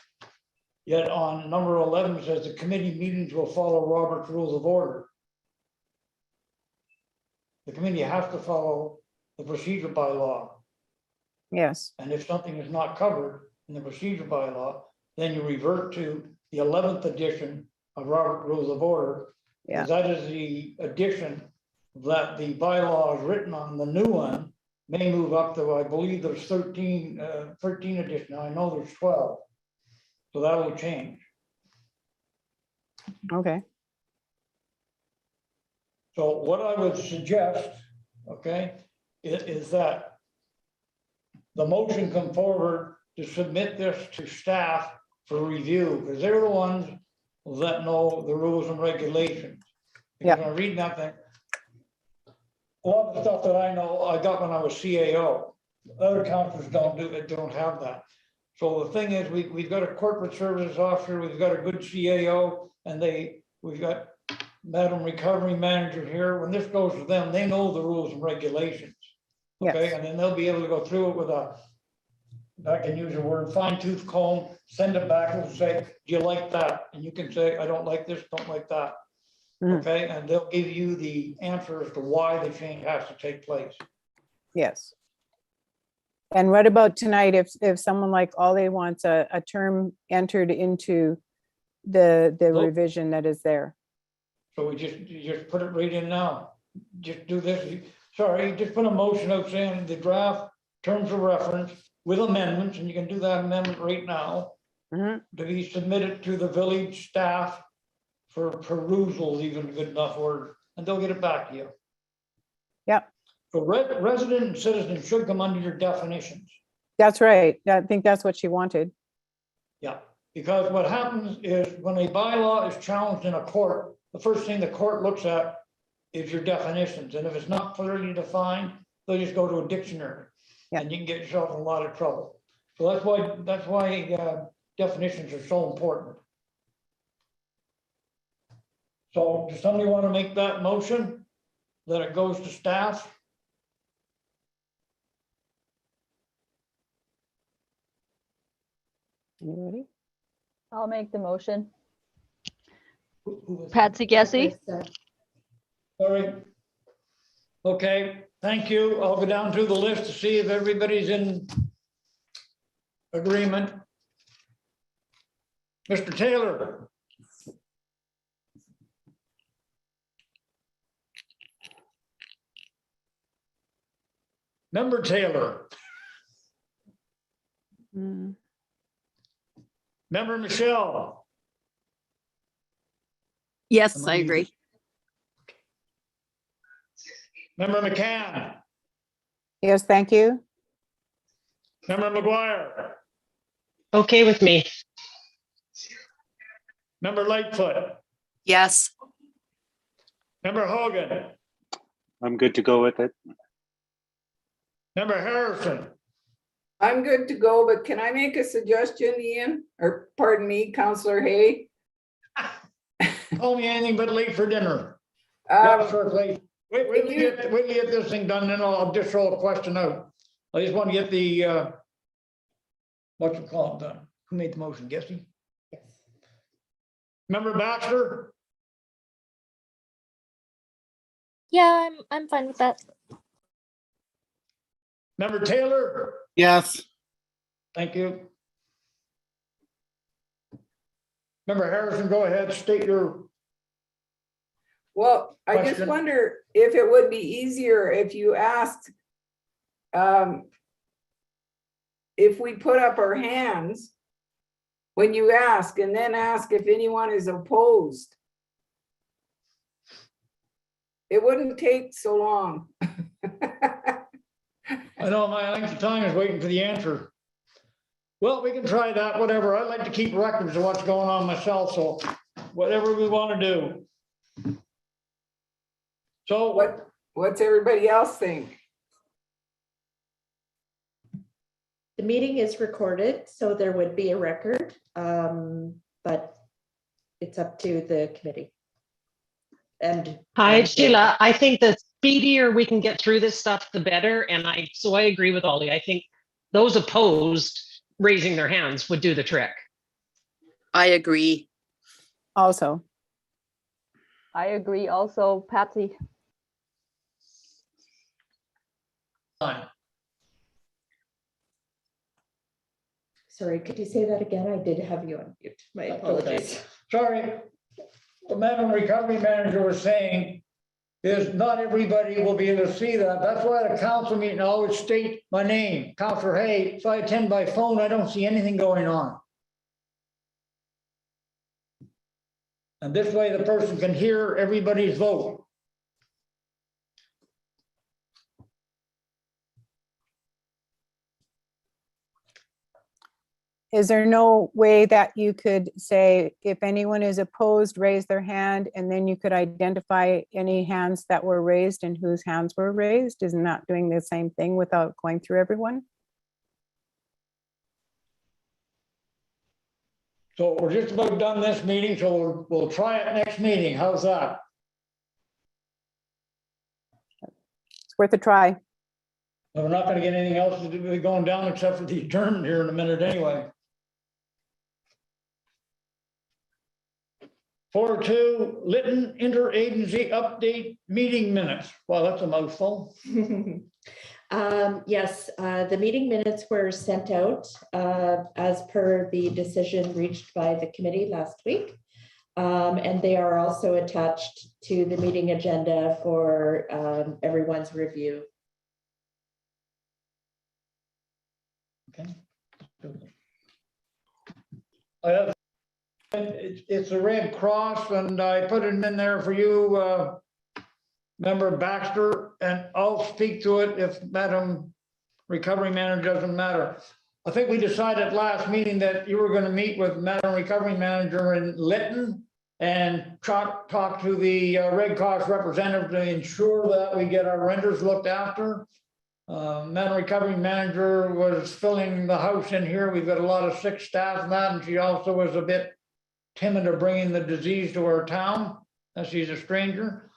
Yet on number 11 it says the committee meetings will follow Robert's Rules of Order. The committee has to follow the procedure bylaw. Yes. And if something is not covered in the procedure bylaw, then you revert to the 11th edition of Robert Rules of Order. Yeah. That is the edition that the bylaw is written on. The new one may move up to, I believe there's 13 edition. I know there's 12. So that will change. Okay. So what I would suggest, okay, is that the motion come forward to submit this to staff for review, because they're the ones that know the rules and regulations. Because when I read that thing, a lot of the stuff that I know, I got when I was CAO. Other councils don't have that. So the thing is, we've got a corporate services officer, we've got a good CAO, and we've got Madam Recovery Manager here. When this goes to them, they know the rules and regulations. Okay, yes. And then they'll be able to go through it with a, if I can use a word, fine-tooth comb, send it back and say, do you like that? And you can say, I don't like this, don't like that. Okay, and they'll give you the answer as to why the change has to take place. Yes. And what about tonight, if someone like Ollie wants a term entered into the revision that is there? So we you just put it right in now. Just do this. Sorry, just put a motion out saying the draft terms of reference with amendments, and you can do that amendment right now. To be submitted to the village staff for perusal, even a good enough word, and they'll get it back to you. Yep. So resident and citizen should come under your definitions. That's right. I think that's what she wanted. Yeah, because what happens is when a bylaw is challenged in a court, the first thing the court looks at is your definitions. And if it's not clearly defined, they'll just go to a dictionary. And you can get yourself in a lot of trouble. So that's why definitions are so important. So does somebody want to make that motion that it goes to staff? Anybody? I'll make the motion. Patsy Gessie. Sorry. Okay, thank you. I'll go down through the list to see if everybody's in agreement. Mr. Taylor. Member Taylor, Mm. Member Michelle. Yes, I agree. Member McCann, Yes, thank you. Member McGuire, Okay with me. Member Lightfoot, Yes. Member Hogan, I'm good to go with it. Member Harrison. I'm good to go, but can I make a suggestion, Ian? Or pardon me, Counselor Hay? Call me anything but late for dinner. Yeah, sure, late. Wait till you get this thing done, then I'll just throw a question out. I just want to get the, what you call it done. Who made the motion, Guessy? Yes. Member Baxter, Yeah, I'm fine with that. Member Taylor, Yes. thank you. Member Harrison, go ahead, state your, Well, I just Question. wonder if it would be easier if you asked, if we put up our hands when you ask, and then ask if anyone is opposed. It wouldn't take so long. I know my length of time is waiting for the answer. Well, we can try that, whatever. I like to keep records of what's going on myself, so whatever we want to do. So What's everybody else think? The meeting is recorded, so there would be a record, but it's up to the committee. Hi, Sheila. I think the speedier we can get through this stuff, the better. And I agree with Ollie. I think those opposed raising their hands would do the trick. I agree. Also. I agree also, Patsy. Fine. Sorry, could you say that again? I did have you on mute. My apologies. Sorry. The Madam Recovery Manager was saying is not everybody will be able to see that. That's why at a council meeting, I always state my name, Counselor Hay. If I attend by phone, I don't see anything going on. And this way the person can hear everybody's vote. Is there no way that you could say, if anyone is opposed, raise their hand, and then you could identify any hands that were raised and whose hands were raised? Isn't that doing the same thing without going through everyone? So we're just about done this meeting, so we'll try it next meeting. How's that? It's worth a try. We're not going to get anything else to do going down except for the adjournment here in a minute anyway. 4.2 Lytton Interagency Update Meeting Minutes. Wow, that's a mouthful. Yes, the meeting minutes were sent out as per the decision reached by the committee last week. And they are also attached to the meeting agenda for everyone's review. Okay. I have, it's a Red Cross, and I put it in there for you, Member Baxter, and I'll speak to it if Madam Recovery Manager doesn't matter. I think we decided last meeting that you were going to meet with Madam Recovery Manager in Lytton and talk to the Red Cross representative to ensure that we get our renters looked after. Madam Recovery Manager was filling the house in here. We've got a lot of sick staff and that, and she also was a bit timid of bringing the disease to our town as she's a stranger.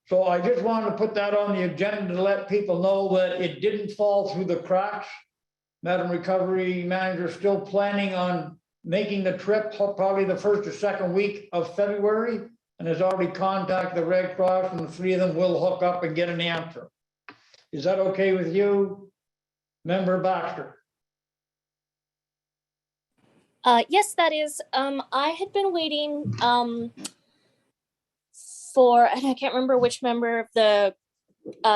So I just wanted to put that on the agenda to let people know that it didn't fall through the cracks. Madam Recovery Manager is still planning on making the trip probably the first or second week of February, and has already contacted the Red Cross, and the three of them will hook up and get an answer. Is that okay with you, Member Baxter? Yes, that is. I had been waiting for, and I can't remember which member of the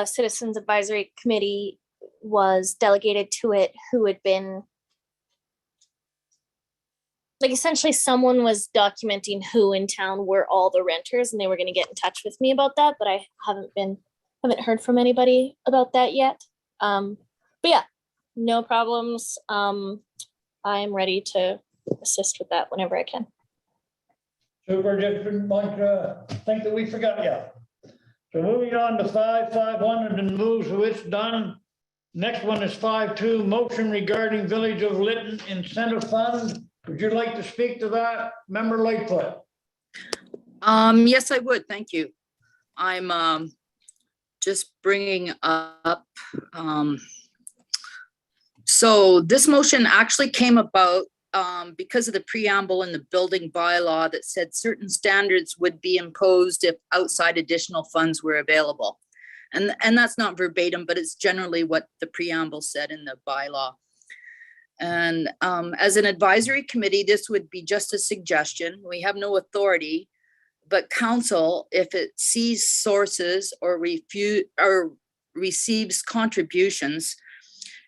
Citizens Advisory Committee was delegated to it who had been, like, essentially someone was documenting who in town were all the renters, and they were going to get in touch with me about that, but I haven't heard from anybody about that yet. But yeah, no problems. I'm ready to assist with that whenever I can. Super, just didn't want to think that we forgot you. So moving on to 5.5.1 and moves, so it's done. Next one is 5.2, motion regarding Village of Lytton Incentive Fund. Would you like to speak to that, Member Lightfoot? Yes, I would. Thank you. I'm just bringing up. So this motion actually came about because of the preamble in the building bylaw that said certain standards would be imposed if outside additional funds were available. And that's not verbatim, but it's generally what the preamble said in the bylaw. And as an advisory committee, this would be just a suggestion. We have no authority, but council, if it sees sources or receives contributions,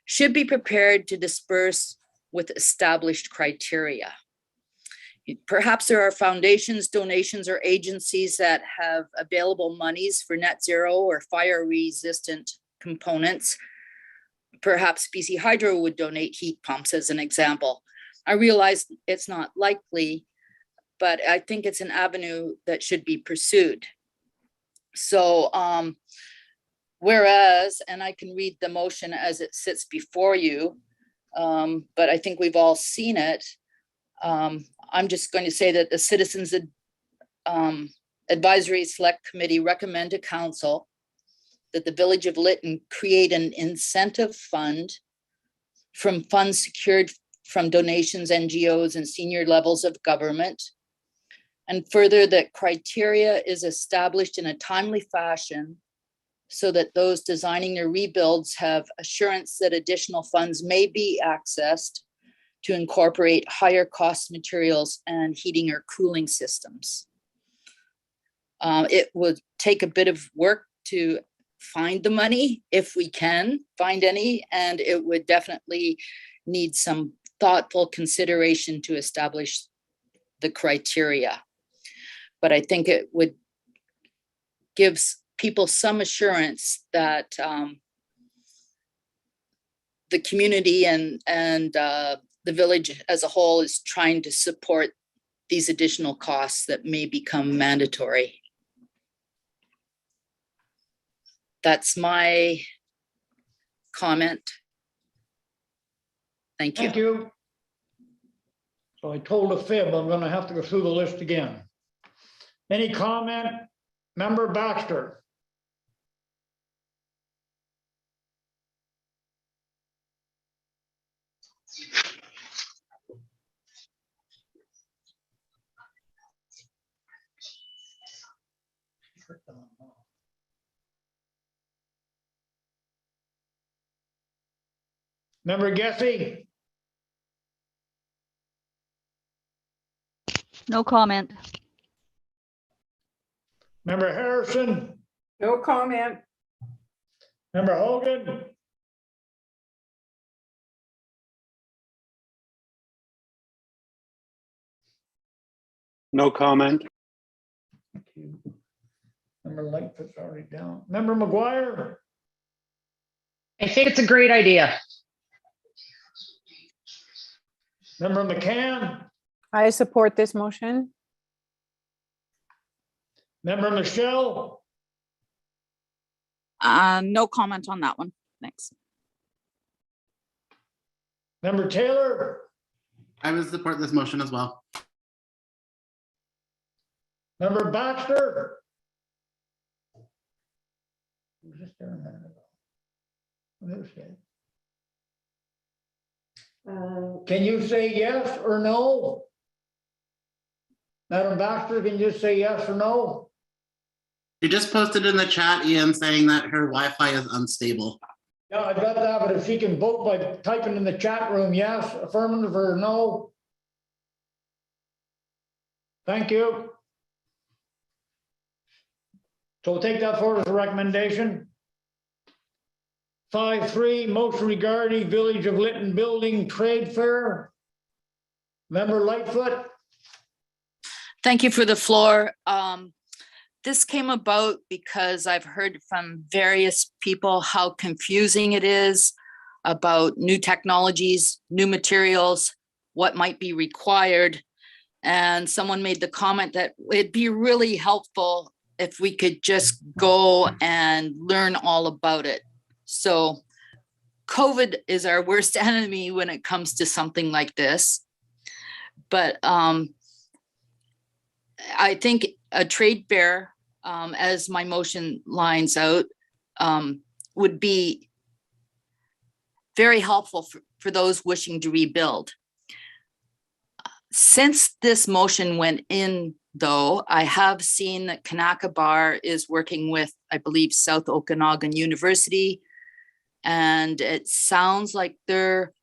should be prepared to disperse with established criteria. Perhaps there are foundations, donations, or agencies that have available monies for net zero or fire resistant components. Perhaps BC Hydro would donate heat pumps as an example. I realize it's not likely, but I think it's an avenue that should be pursued. So whereas, and I can read the motion as it sits before you, but I think we've all seen it. I'm just going to say that the Citizens Advisory Select Committee recommend to Council that the Village of Lytton create an incentive fund from funds secured from donations, NGOs, and senior levels of government. And further, that criteria is established in a timely fashion so that those designing their rebuilds have assurance that additional funds may be accessed to incorporate higher cost materials and heating or cooling systems. It would take a bit of work to find the money, if we can find any, and it would definitely need some thoughtful consideration to establish the criteria. But I think it would give people some assurance that the community and the village as a whole is trying to support these additional costs that may become mandatory. That's my comment. Thank you. Thank you. So I told a fib, I'm going to have to go through the list again. Any comment? Member Baxter? Member Gessie? No comment. Member Harrison? No comment. Member Hogan? No comment. Member Lightfoot's already down. Member McGuire? I think it's a great idea. Member McCann? I support this motion. Member Michelle? No comment on that one. Thanks. Member Taylor? I would support this motion as well. Member Baxter? Was this there a minute ago? Who's it? Can you say yes or no? Madam Baxter, can you just say yes or no? She just posted in the chat, Ian, saying that her Wi-Fi is unstable. Yeah, I got that, but if she can vote by typing in the chat room, yes, affirmative or no. Thank you. So we'll take that forward as a recommendation. 5.3, motion regarding Village of Lytton Building Trade Fair. Member Lightfoot? Thank you for the floor. This came about because I've heard from various people how confusing it is about new technologies, new materials, what might be required. And someone made the comment that it'd be really helpful if we could just go and learn all about it. So COVID is our worst enemy when it comes to something like this. But I think a trade fair, as my motion lines out, would be very helpful for those wishing to rebuild. Since this motion went in, though, I have seen that Kanaka Bar is working with, I believe, South Okanagan University, and it sounds like they're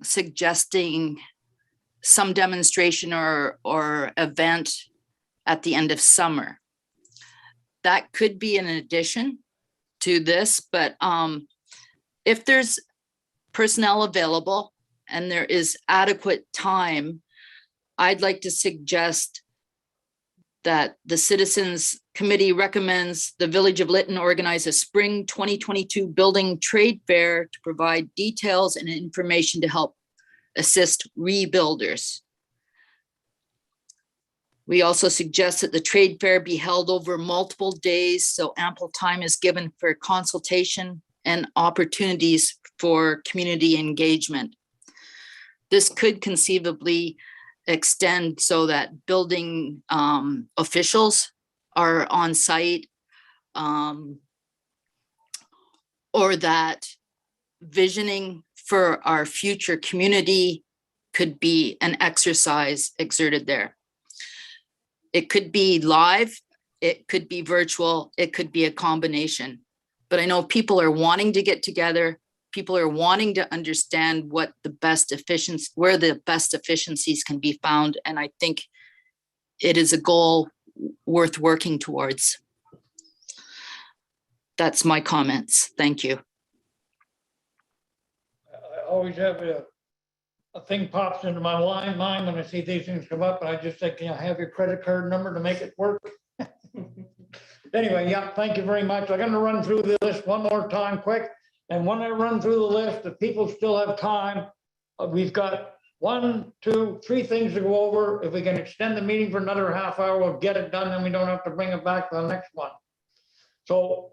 suggesting some demonstration or event at the end of summer. That could be an addition to this, but if there's personnel available and there is adequate time, I'd like to suggest that the Citizens Committee recommends the Village of Lytton organize a spring 2022 building trade fair to provide details and information to help assist rebuilders. We also suggest that the trade fair be held over multiple days so ample time is given for consultation and opportunities for community engagement. This could conceivably extend so that building officials are on site, or that visioning for our future community could be an exercise exerted there. It could be live, it could be virtual, it could be a combination. But I know people are wanting to get together. People are wanting to understand what the best efficiency, where the best efficiencies can be found. And I think it is a goal worth working towards. That's my comments. Thank you. I always have a thing pops into my mind when I see these things come up, and I just say, can I have your credit card number to make it work? Anyway, yeah, thank you very much. I'm gonna run through the list one more time quick. And when I run through the list, if people still have time, we've got 1, 2, 3 things to go over. If we can extend the meeting for another half hour, we'll get it done, and we don't have to bring it back to the next one. So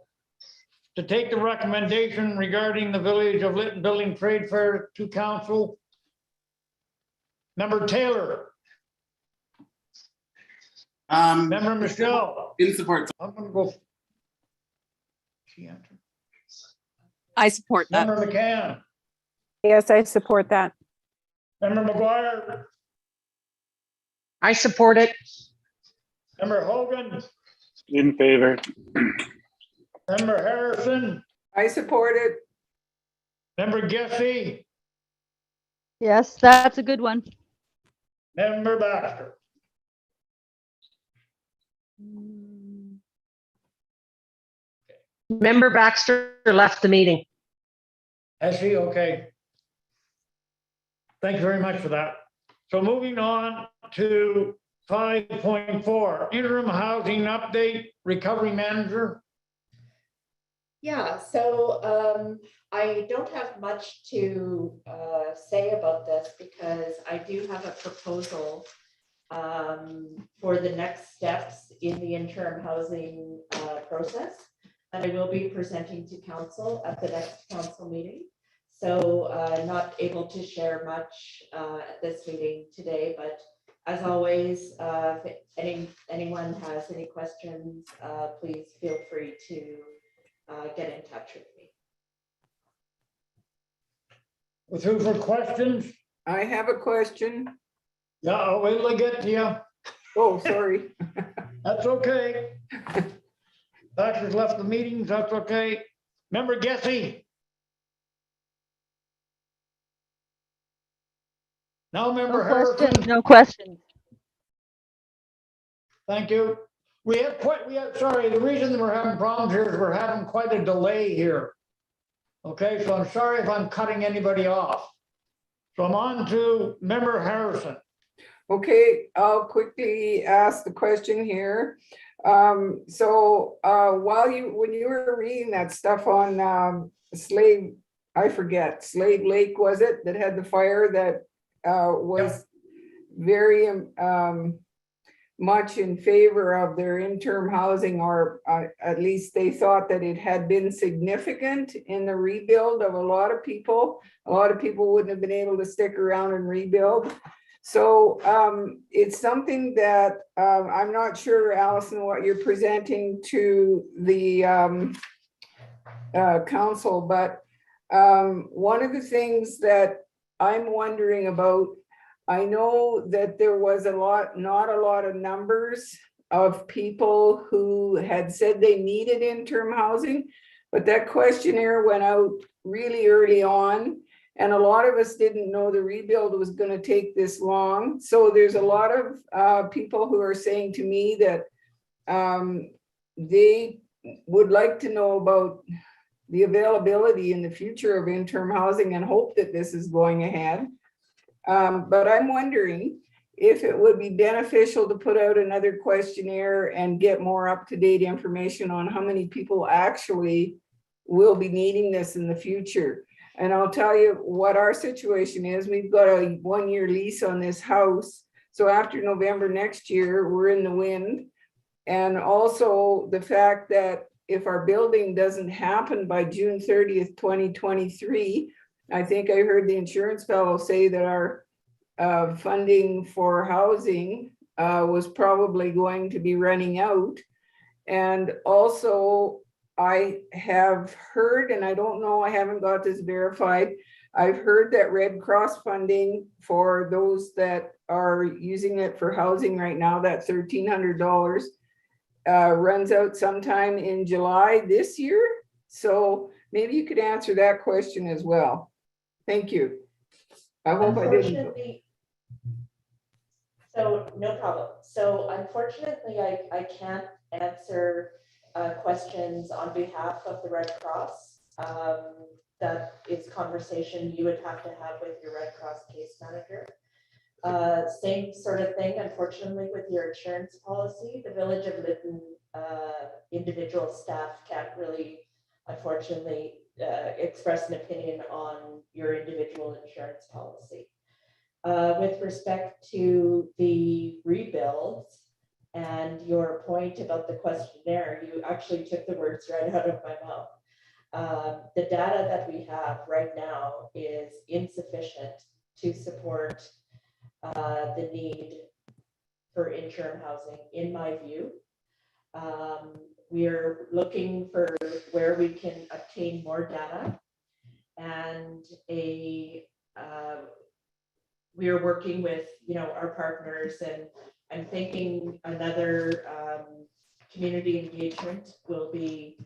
to take the recommendation regarding the Village of Lytton Building Trade Fair to council, Member Taylor. Member Michelle. In support. I'm gonna go. I support that. Member McCann. Yes, I support that. Member McGuire. I support it. Member Hogan. In favor. Member Harrison. I support it. Member Gessie. Yes, that's a good one. Member Baxter. Member Baxter left the meeting. Has she? Okay. Thank you very much for that. So moving on to 5.4, interim housing update, recovery manager. Yeah, so I don't have much to say about this because I do have a proposal for the next steps in the interim housing process that I will be presenting to council at the next council meeting. So not able to share much at this meeting today, but as always, if anyone has any questions, please feel free to get in touch with me. With who for questions? I have a question. Yeah, I'll wait till I get to you. Oh, sorry. That's okay. Baxter's left the meetings, that's okay. Member Gessie. Now member Harrison. No questions. Thank you. We have, sorry, the reason that we're having problems here is we're having quite a delay here. Okay, so I'm sorry if I'm cutting anybody off. So I'm on to Member Harrison. Okay, I'll quickly ask the question here. When you were reading that stuff on Slave Lake, was it, that had the fire that was very much in favor of their interim housing, or at least they thought that it had been significant in the rebuild of a lot of people. A lot of people wouldn't have been able to stick around and rebuild. So it's something that I'm not sure, Allison, what you're presenting to the council, but one of the things that I'm wondering about, I know that there was not a lot of numbers of people who had said they needed interim housing, but that questionnaire went out really early on. And a lot of us didn't know the rebuild was going to take this long. So there's a lot of people who are saying to me that they would like to know about the availability in the future of interim housing and hope that this is going ahead. But I'm wondering if it would be beneficial to put out another questionnaire and get more up-to-date information on how many people actually will be needing this in the future. And I'll tell you what our situation is. We've got a 1-year lease on this house. So after November next year, we're in the wind. And also the fact that if our building doesn't happen by June 30th, 2023, I think I heard the insurance fellow say that our funding for housing was probably going to be running out. And also, I have heard, and I don't know, I haven't got this verified, I've heard that Red Cross funding for those that are using it for housing right now, that $1,300 runs out sometime in July this year. So maybe you could answer that question as well. Thank you. I hope I didn't. So no problem. So unfortunately, I can't answer questions on behalf of the Red Cross. That is conversation you would have to have with your Red Cross case manager. Same sort of thing, unfortunately, with your insurance policy. The Village of Lytton individual staff can't really, unfortunately, express an opinion on your individual insurance policy. With respect to the rebuilds and your point about the questionnaire, you actually took the words right out of my mouth. The data that we have right now is insufficient to support the need for interim housing, in my view. We're looking for where we can obtain more data, and we are working with our partners, and I'm thinking another community engagement will be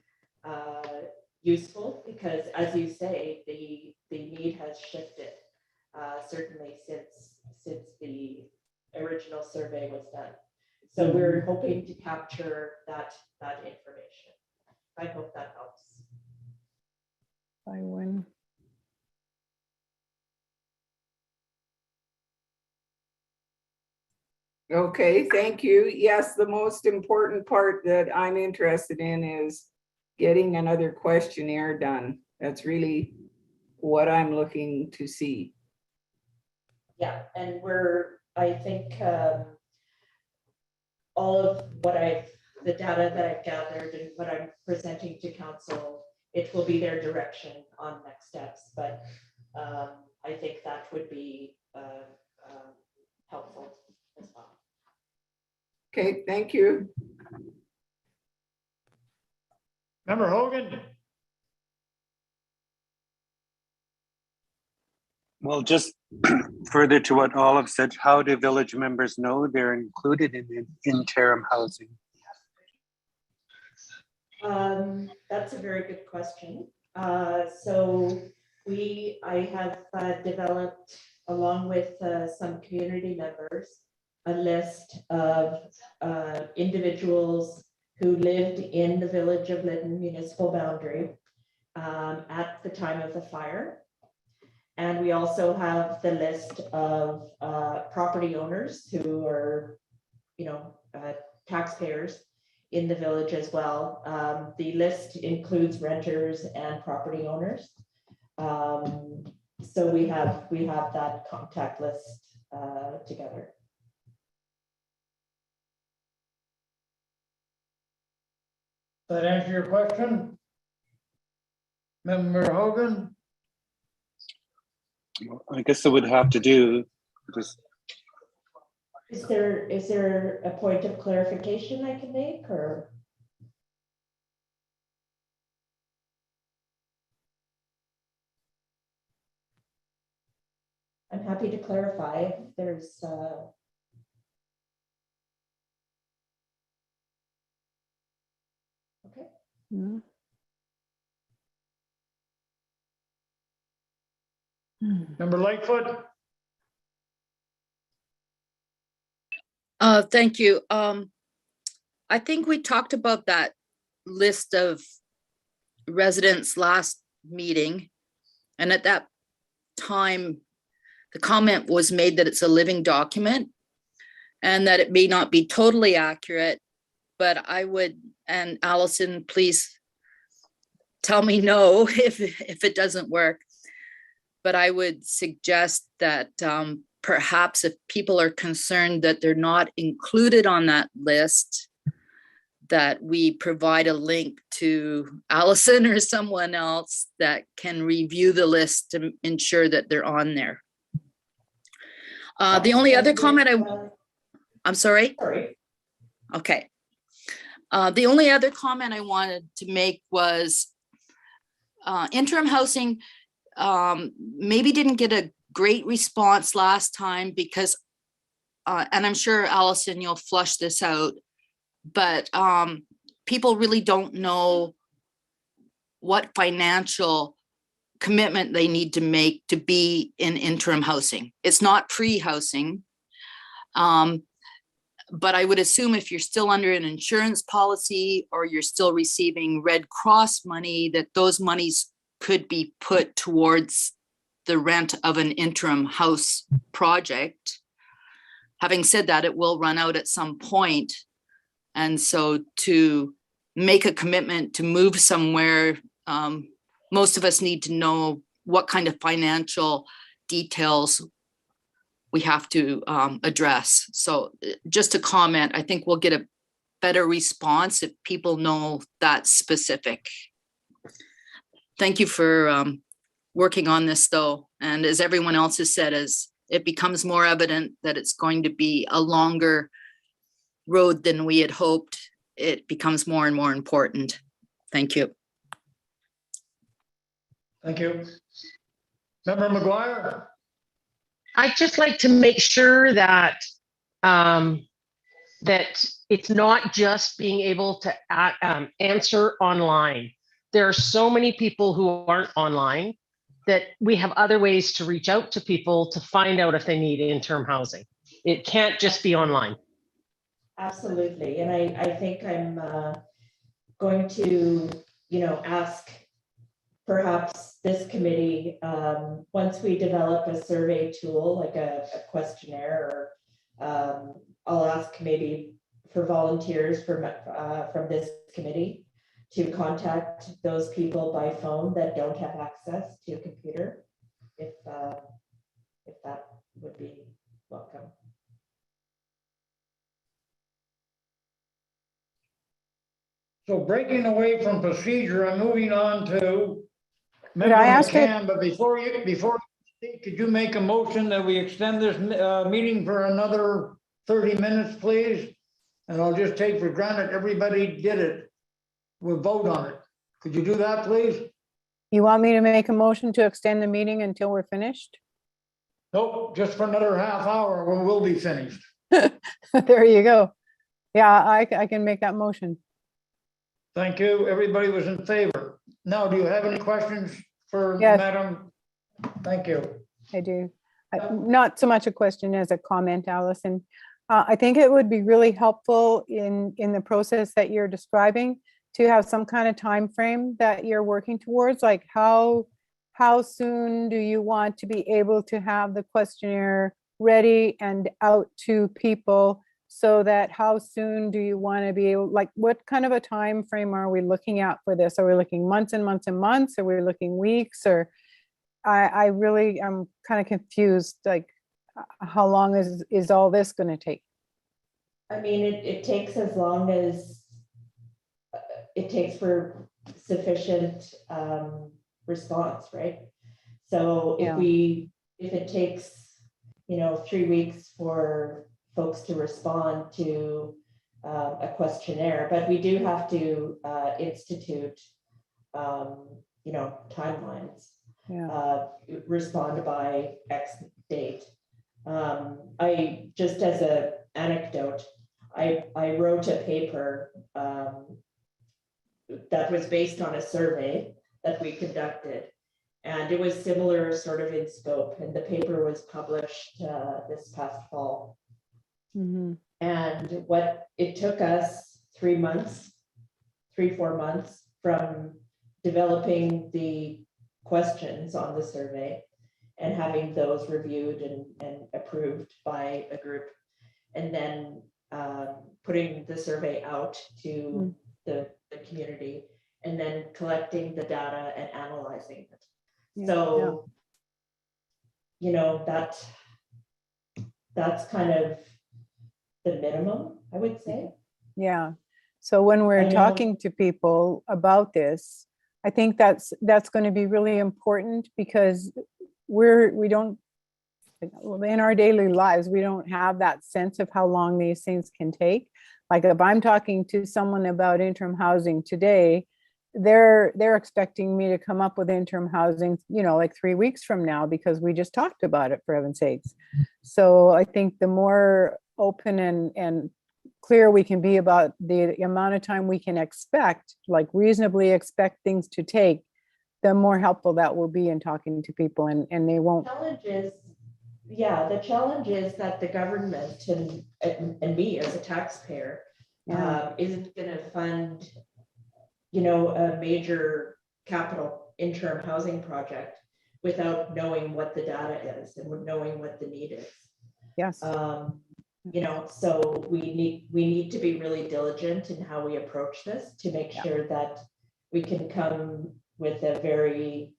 useful, because as you say, the need has shifted certainly since the original survey was done. So we're hoping to capture that information. I hope that helps. By when? Okay, thank you. Yes, the most important part that I'm interested in is getting another questionnaire done. That's really what I'm looking to see. Yeah, and I think all of the data that I've gathered and what I'm presenting to council, it will be their direction on next steps, but I think that would be helpful as well. Okay, thank you. Member Hogan. Well, just further to what Olive said, how do village members know they're included in the interim housing? That's a very good question. So I have developed, along with some community members, a list of individuals who lived in the Village of Lytton municipal boundary at the time of the fire. And we also have the list of property owners who are, taxpayers in the village as well. The list includes renters and property owners. So we have that contact list together. Does that answer your question? Member Hogan? I guess I would have to do just. Is there a point of clarification I can make, or? I'm happy to clarify if there's okay. Mm. Member Lightfoot? Thank you. I think we talked about that list of residents last meeting. And at that time, the comment was made that it's a living document and that it may not be totally accurate, but I would, and Allison, please tell me no if it doesn't work. But I would suggest that perhaps if people are concerned that they're not included on that list, that we provide a link to Allison or someone else that can review the list to ensure that they're on there. The only other comment I'm sorry? Sorry. Okay. The only other comment I wanted to make was interim housing maybe didn't get a great response last time because, and I'm sure Allison, you'll flush this out, but people really don't know what financial commitment they need to make to be in interim housing. It's not pre-housing. But I would assume if you're still under an insurance policy or you're still receiving Red Cross money, that those monies could be put towards the rent of an interim house project. Having said that, it will run out at some point. And so to make a commitment to move somewhere, most of us need to know what kind of financial details we have to address. So just a comment, I think we'll get a better response if people know that specific. Thank you for working on this though. And as everyone else has said, as it becomes more evident that it's going to be a longer road than we had hoped, it becomes more and more important. Thank you. Thank you. Member McGuire? I'd just like to make sure that that it's not just being able to answer online. There are so many people who aren't online that we have other ways to reach out to people to find out if they need interim housing. It can't just be online. Absolutely. And I think I'm going to, ask perhaps this committee, once we develop a survey tool, like a questionnaire, or I'll ask maybe for volunteers from this committee to contact those people by phone that don't have access to a computer, if that would be welcome. So breaking away from procedure and moving on to Could I ask McCann, but before you speak, could you make a motion that we extend this meeting for another 30 minutes, please? And I'll just take for granted everybody did it. We'll vote on it. Could you do that, please? You want me to make a motion to extend the meeting until we're finished? Nope, just for another half hour when we'll be finished. There you go. Yeah, I can make that motion. Thank you. Everybody was in favor. Now, do you have any questions for Yes. Madam? Thank you. I do. Not so much a question as a comment, Allison. I think it would be really helpful in the process that you're describing to have some kind of time frame that you're working towards? Like how soon do you want to be able to have the questionnaire ready and out to people? So that how soon do you want to be able, like what kind of a time frame are we looking at for this? Are we looking months and months and months? Are we looking weeks? Or I'm kind of confused, like how long is all this going to take? I mean, it takes as long as it takes for sufficient response, right? So if it takes, 3 weeks for folks to respond to a questionnaire, but we do have to institute, timelines. Respond by X date. I just as a anecdote, I wrote a paper that was based on a survey that we conducted, and it was similar sort of in scope, and the paper was published this past fall. And what it took us 3 months, 3-4 months from developing the questions on the survey and having those reviewed and approved by a group, and then putting the survey out to the community, and then collecting the data and analyzing it. So, that's kind of the minimum, I would say. Yeah. So when we're talking to people about this, I think that's going to be really important, because we don't, in our daily lives, we don't have that sense of how long these things can take. Like if I'm talking to someone about interim housing today, they're expecting me to come up with interim housing, like 3 weeks from now, because we just talked about it, for heaven's sakes. So I think the more open and clear we can be about the amount of time we can expect, like reasonably expect things to take, the more helpful that will be in talking to people, and they won't. The challenge is that the government and me as a taxpayer isn't going to fund, a major capital interim housing project without knowing what the data is and knowing what the need is. Yes. So we need to be really diligent in how we approach this to make sure that we can come with a very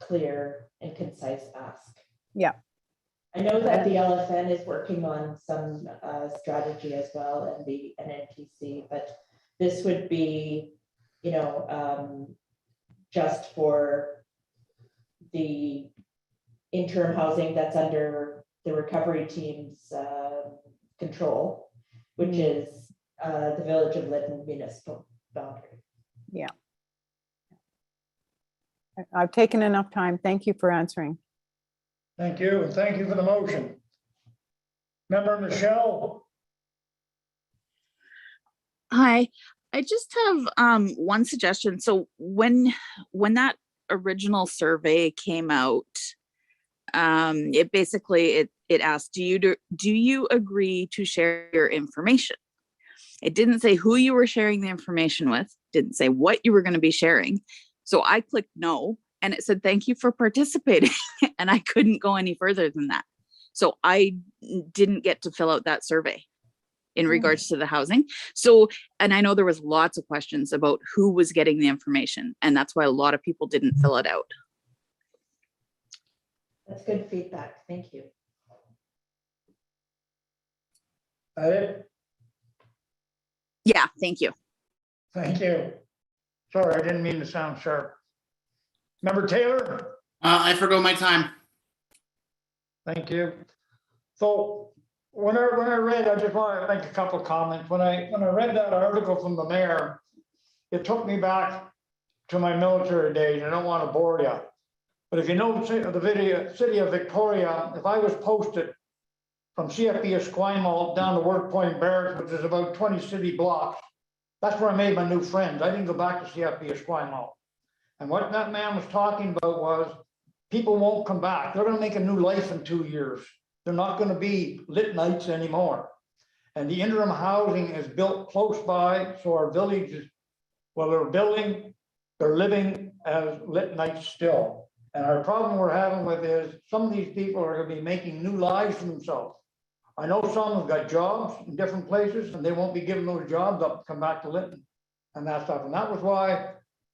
clear and concise ask. Yeah. I know that the LFN is working on some strategy as well, and the NNPC, but this would be, just for the interim housing that's under the recovery team's control, which is the Village of Lytton municipal boundary. Yeah. I've taken enough time. Thank you for answering. Thank you, and thank you for the motion. Member Michelle? Hi, I just have one suggestion. So when that original survey came out, it basically it asked, do you agree to share your information? It didn't say who you were sharing the information with, didn't say what you were going to be sharing. So I clicked no, and it said, thank you for participating. And I couldn't go any further than that. So I didn't get to fill out that survey in regards to the housing. So, and I know there was lots of questions about who was getting the information, and that's why a lot of people didn't fill it out. That's good feedback. Thank you. Yeah, thank you. Thank you. Sorry, I didn't mean to sound sharp. Member Taylor? I forgo my time. Thank you. So when I read, I just want to make a couple of comments. When I read that article from the mayor, it took me back to my military days. I don't want to bore you, but if you know the city of Victoria, if I was posted from CFB Esquimalt down to Work Point Barracks, which is about 20 city blocks, that's where I made my new friends. I didn't go back to CFB Esquimalt. And what that man was talking about was people won't come back. They're going to make a new life in 2 years. They're not going to be Lyttonites anymore. And the interim housing is built close by, so our village is Well, they're building, they're living as Lyttonites still. And our problem we're having with is some of these people are gonna be making new lives for themselves. I know some have got jobs in different places and they won't be giving those jobs up, come back to Lytton and that stuff. And that was why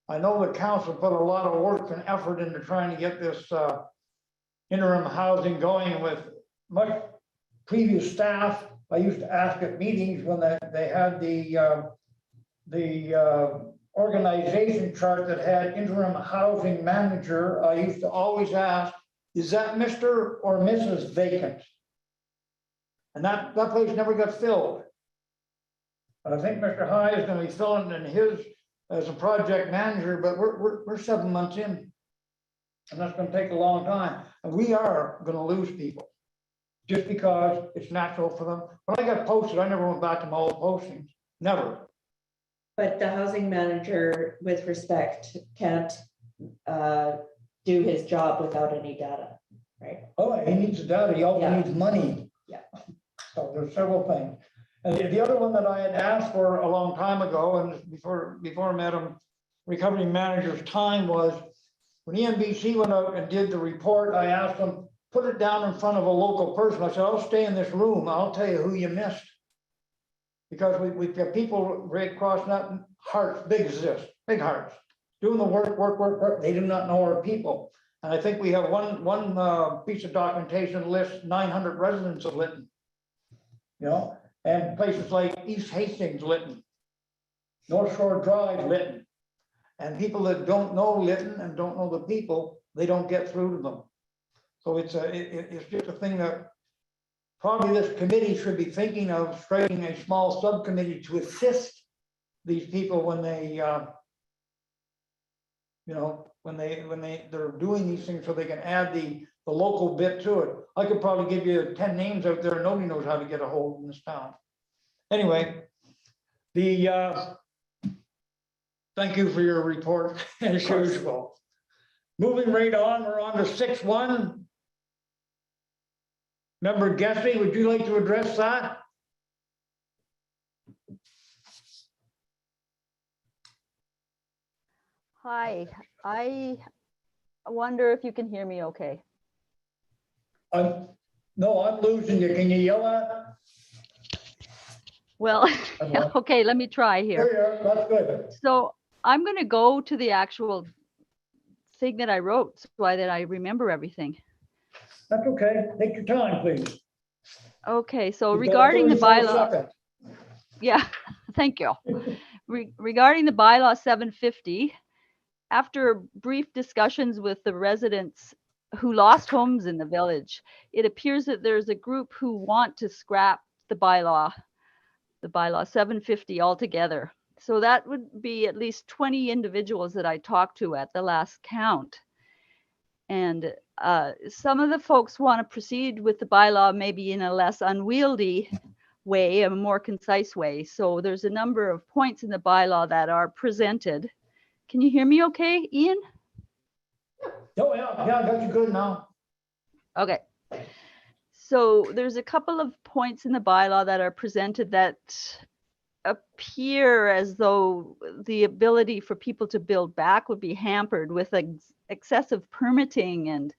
I know the council put a lot of work and effort into trying to get this interim housing going with much previous staff. I used to ask at meetings when they had the organization chart that had interim housing manager. I used to always ask, is that Mr. or Mrs. vacant? And that place never got filled. But I think Mr. High is going to be filling in his as a project manager, but we're 7 months in. And that's going to take a long time. And we are going to lose people just because it's natural for them. When I got posted, I never went back to my old postings, never. But the housing manager, with respect, can't do his job without any data, right? Oh, he needs the data. He also needs money. Yeah. So there's several things. And the other one that I had asked for a long time ago, and before Madam Recovery Manager's time, was when EMBC went out and did the report, I asked them, put it down in front of a local person. I said, I'll stay in this room. I'll tell you who you missed. Because we've got people right across that hearts, big as this, big hearts, doing the work. They do not know our people. And I think we have one piece of documentation lists 900 residents of Lytton, you know, and places like East Hastings, Lytton, North Shore Drive, Lytton. And people that don't know Lytton and don't know the people, they don't get through to them. So it's just a thing that probably this committee should be thinking of, striking a small subcommittee to assist these people when they, you know, when they're doing these things, so they can add the local bit to it. I could probably give you 10 names out there. Nobody knows how to get a hold in this town. Anyway, thank you for your report as usual. Moving right on, we're on to 6.1. Member Guessy, would you like to address that? Hi, I wonder if you can hear me okay. No, I'm losing you. Can you yell at? Well, okay, let me try here. There you are. That's good. So I'm going to go to the actual thing that I wrote so that I remember everything. That's okay. Take your time, please. Okay, so You've got regarding the 34 bylaw, seconds. yeah, thank you. Regarding the bylaw 750, after brief discussions with the residents who lost homes in the village, it appears that there's a group who want to scrap the bylaw 750 altogether. So that would be at least 20 individuals that I talked to at the last count. And some of the folks want to proceed with the bylaw maybe in a less unwieldy way, a more concise way. So there's a number of points in the bylaw that are presented. Can you hear me okay, Ian? Oh, yeah, that's good now. Okay. So there's a couple of points in the bylaw that are presented that appear as though the ability for people to build back would be hampered with excessive permitting and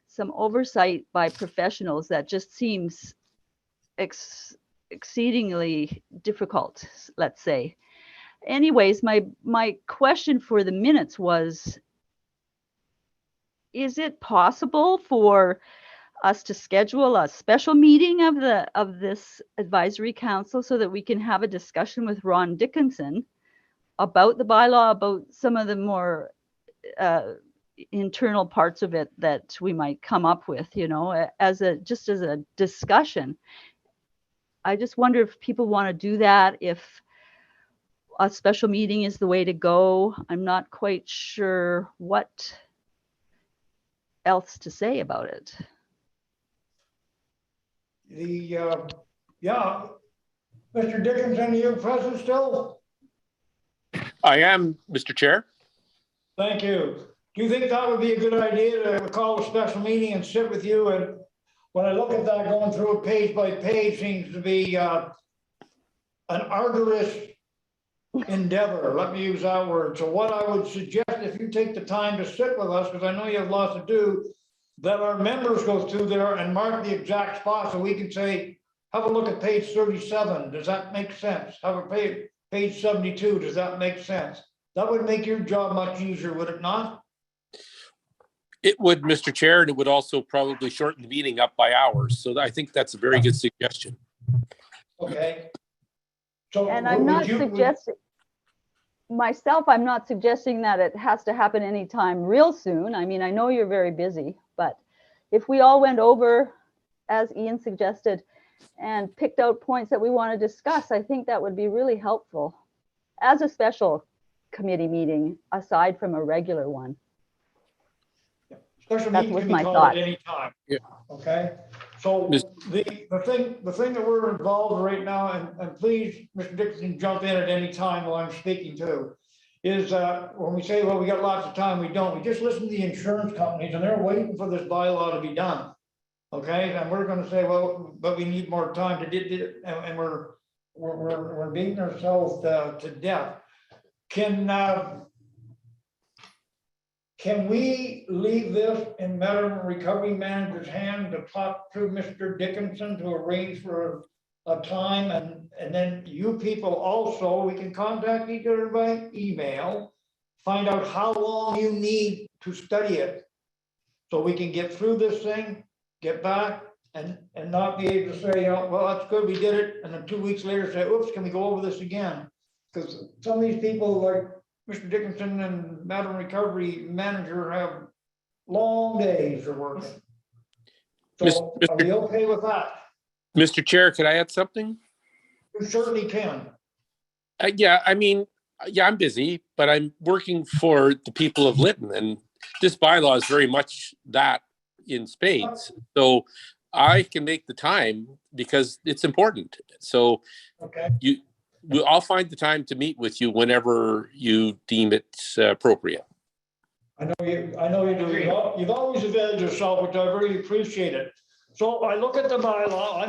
some oversight by professionals that just seems exceedingly difficult, let's say. Anyways, my question for the minutes was, is it possible for us to schedule a special meeting of this advisory council so that we can have a discussion with Ron Dickinson about the bylaw, about some of the more internal parts of it that we might come up with, you know, just as a discussion. I just wonder if people want to do that, if a special meeting is the way to go. I'm not quite sure what else to say about it. Yeah, Mr. Dickinson, are you present still? I am, Mr. Chair. Thank you. Do you think that would be a good idea to call a special meeting and sit with you? And when I look at that, going through it page by page seems to be an arduous endeavor. Let me use that word. So what I would suggest, if you take the time to sit with us, because I know you have lots to do, that our members go through there and mark the exact spot so we can say, have a look at page 37. Does that make sense? Have a page 72. Does that make sense? That would make your job much easier, would it not? It would, Mr. Chair, and it would also probably shorten the meeting up by hours. So I think that's a very good suggestion. Okay. So And I'm not suggesting, myself, I'm not suggesting that it has to happen anytime real soon. I mean, I know you're very busy, but if we all went over, as Ian suggested, and picked out points that we want to discuss, I think that would be really helpful as a special committee meeting, aside from a regular one. Special That meeting was can be my called thought. at any time. Yeah. Okay. So the thing that we're involved right now, and please, Mr. Dickinson, jump in at any time while I'm speaking too, is when we say, well, we got lots of time, we don't. We just listen to the insurance companies and they're waiting for this bylaw to be done. Okay, and we're going to say, well, but we need more time to do it, and we're beating ourselves to death. Can we leave this in Madam Recovery Manager's hand to talk to Mr. Dickinson to arrange for a time, and then you people also, we can contact each other by email, find out how long you need to study it, so we can get through this thing, get back, and not be able to say, oh, well, that's good, we did it, and then 2 weeks later say, oops, can we go over this again? Because some of these people, like Mr. Dickinson and Madam Recovery Manager, have long days of working. So are we okay with that? Mr. Chair, could I add something? You certainly can. Yeah, I mean, yeah, I'm busy, but I'm working for the people of Lytton, and this bylaw is very much that in spades. So I can make the time because it's important. So okay. I'll find the time to meet with you whenever you deem it's appropriate. I know you do. You've always availed yourself, which I really appreciate it. So I look at the bylaw.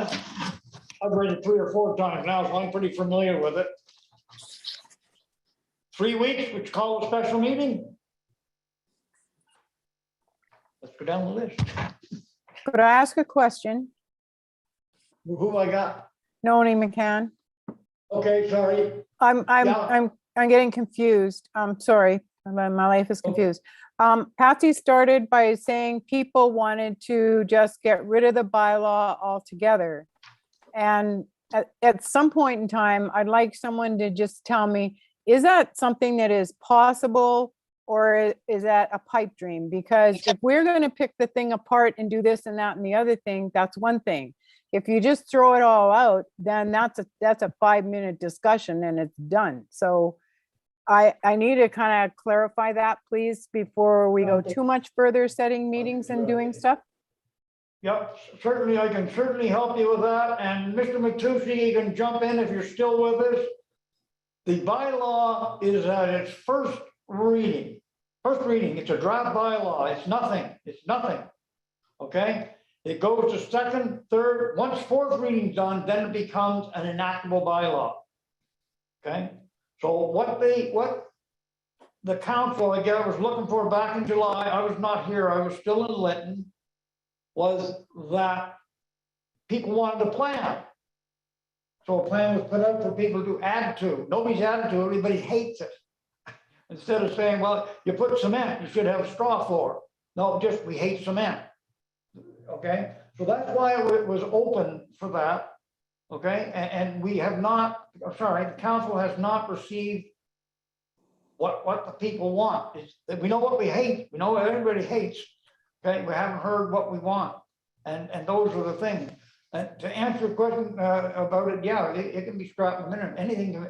I've read it 3 or 4 times now, so I'm pretty familiar with it. 3 weeks, which call a special meeting. Let's go down the list. Could I ask a question? Who I got? Noni McCann. Okay, sorry. I'm getting confused. I'm sorry. My life is confused. Patsy started by saying people wanted to just get rid of the bylaw altogether. And at some point in time, I'd like someone to just tell me, is that something that is possible, or is that a pipe dream? Because if we're going to pick the thing apart and do this and that and the other thing, that's one thing. If you just throw it all out, then that's a 5-minute discussion and it's done. So I need to kind of clarify that, please, before we go too much further setting meetings and doing stuff. Yep, certainly, I can certainly help you with that. And Mr. Matucci, you can jump in if you're still with us. The bylaw is at its first reading. It's a draft bylaw. It's nothing. Okay? It goes to second, third, once fourth reading's done, then it becomes an enactable bylaw. Okay? So what the council, again, was looking for back in July, I was not here, I was still in Lytton, was that people wanted a plan. So a plan was put out for people to add to. Nobody's added to, everybody hates it. Instead of saying, well, you put cement, you should have a straw floor. No, just we hate cement. Okay, so that's why it was open for that. Okay, and we have not, sorry, the council has not received what the people want. It's that we know what we hate, we know what everybody hates. Okay, we haven't heard what we want, and those are the things. And to answer your question about it, yeah, it can be scrapped in a minute.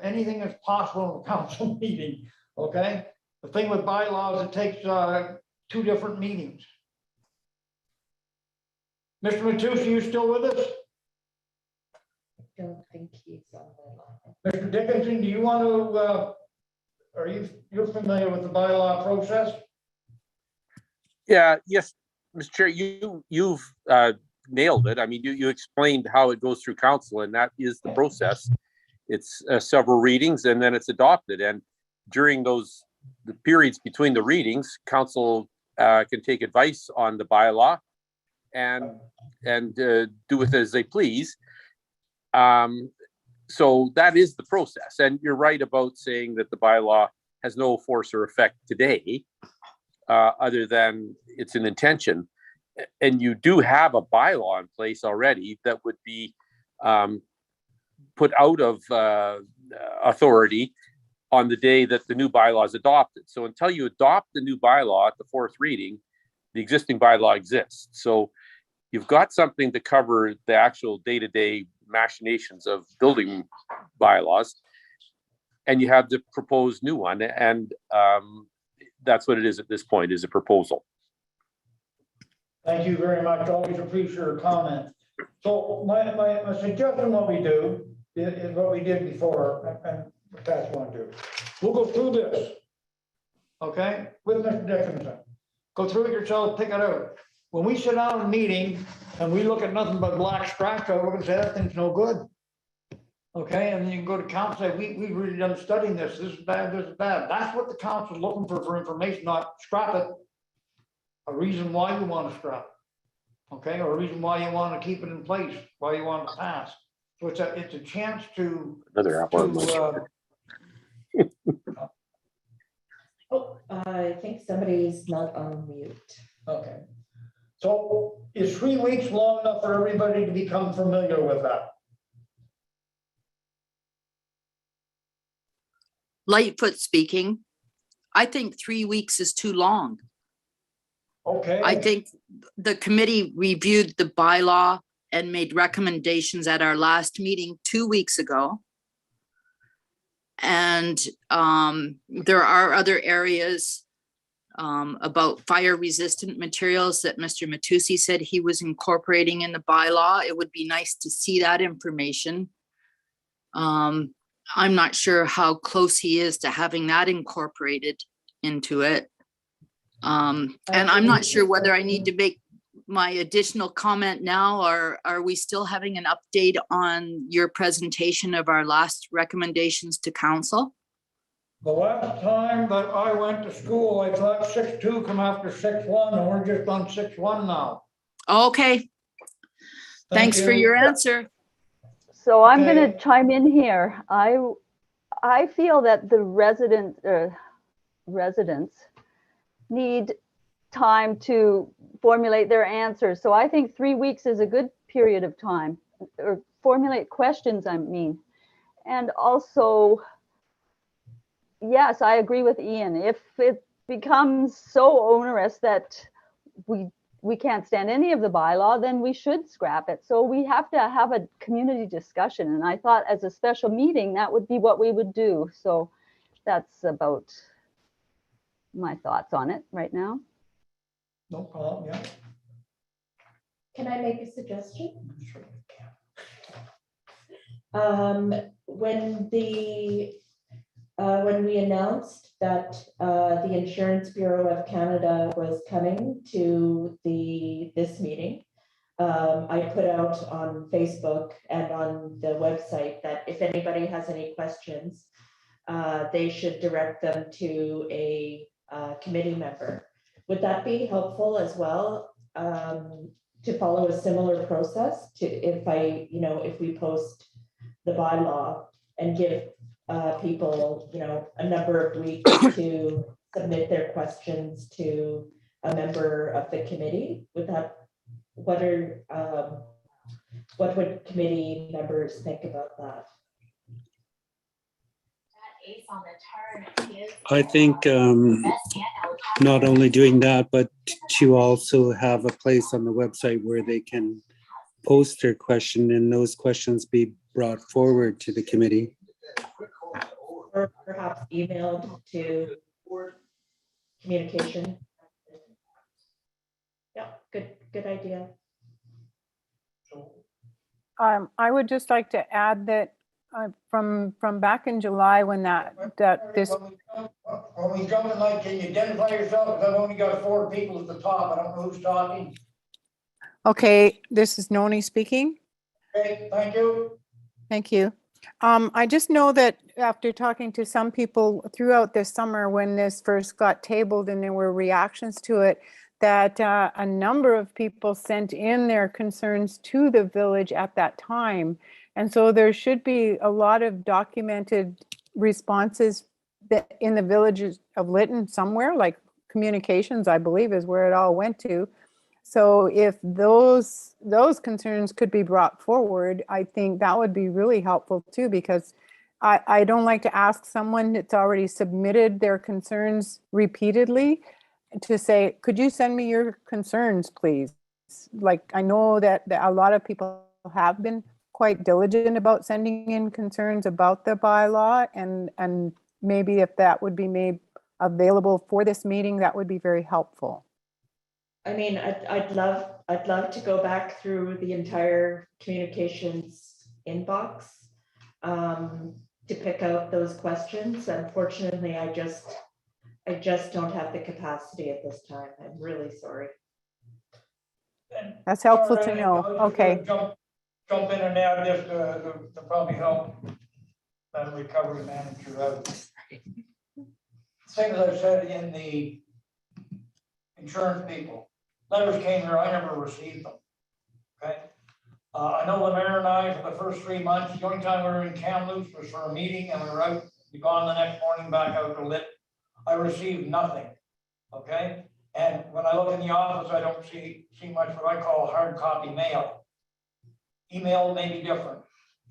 Anything is possible in a council meeting. Okay, the thing with bylaws, it takes 2 different meetings. Mr. Matucci, you still with us? I don't think he's on the line. Mr. Dickinson, do you want to, you're familiar with the bylaw process? Yeah, yes, Mr. Chair, you've nailed it. I mean, you explained how it goes through council, and that is the process. it's several readings, and then it's adopted. And during the periods between the readings, council can take advice on the bylaw and do with it as they please. So that is the process. And you're right about saying that the bylaw has no force or effect today, other than it's an intention. And you do have a bylaw in place already that would be put out of authority on the day that the new bylaw is adopted. So until you adopt the new bylaw at the fourth reading, the existing bylaw exists. So you've got something to cover the actual day-to-day machinations of building bylaws, and you have the proposed new one. And that's what it is at this point, is a proposal. Thank you very much. Always appreciate your comment. So my suggestion, what we do is what we did before, and that's what I do. We'll go through this, okay, with Mr. Dickinson. Go through it yourself, pick it out. When we sit down in a meeting and we look at nothing but black scratch, we're gonna say that thing's no good. Okay, and then you can go to council and say, we really done studying this. This is bad, this is bad. That's what the council's looking for information, not scrap it. A reason why you want to scrap it, okay, or a reason why you want to keep it in place, why you want to pass. So it's a chance to. Another hour. Oh, I think somebody's not on mute. Okay. So is 3 weeks long enough for everybody to become familiar with that? Lightfoot speaking. I think 3 weeks is too long. Okay. I think the committee reviewed the bylaw and made recommendations at our last meeting 2 weeks ago. And there are other areas about fire resistant materials that Mr. Matusi said he was incorporating in the bylaw. It would be nice to see that information. I'm not sure how close he is to having that incorporated into it. And I'm not sure whether I need to make my additional comment now, or are we still having an update on your presentation of our last recommendations to council? The last time that I went to school, I thought 6.2 come after 6.1, and we're just on 6.1 now. Okay. Thanks for your answer. So I'm going to chime in here. I feel that the residents need time to formulate their answers. So I think 3 weeks is a good period of time, or formulate questions, I mean. And also, yes, I agree with Ian. If it becomes so onerous that we can't stand any of the bylaw, then we should scrap it. So we have to have a community discussion. And I thought as a special meeting, that would be what we would do. So that's about my thoughts on it right now. No problem, yeah. Can I make a suggestion? When we announced that the Insurance Bureau of Canada was coming to this meeting, I put out on Facebook and on the website that if anybody has any questions, they should direct them to a committee member. Would that be helpful as well, to follow a similar process to if we post the bylaw and give people, a number of weeks to submit their questions to a member of the committee? What would committee members think about that? I think not only doing that, but to also have a place on the website where they can post their question and those questions be brought forward to the committee. Or perhaps emailed to communication. Yeah, good idea. I would just like to add that from back in July when this. Are we jumping, like, can you identify yourself? Because I've only got 4 people at the top. I don't know who's talking. Okay, this is Noni speaking. Okay, thank you. Thank you. I just know that after talking to some people throughout this summer, when this first got tabled and there were reactions to it, that a number of people sent in their concerns to the village at that time. And so there should be a lot of documented responses that in the villages of Lytton somewhere, like communications, I believe, is where it all went to. So if those concerns could be brought forward, I think that would be really helpful too, because I don't like to ask someone that's already submitted their concerns repeatedly to say, could you send me your concerns, please? Like, I know that a lot of people have been quite diligent about sending in concerns about the bylaw, and maybe if that would be made available for this meeting, that would be very helpful. I mean, I'd love to go back through the entire communications inbox to pick out those questions. Unfortunately, I just don't have the capacity at this time. I'm really sorry. That's helpful to Alright, know. I'll just Okay. Jump in and add this to probably help that recovery manager out. Same as I said in the insurance people, letters came here, I never received them. Okay. I know the mayor and I, for the first 3 months, the only time we were in Kamloops was for a meeting and we were out, we gone the next morning back out to Lytton. I received nothing. Okay. And when I look in the office, I don't see much what I call hard copy mail. Email may be different.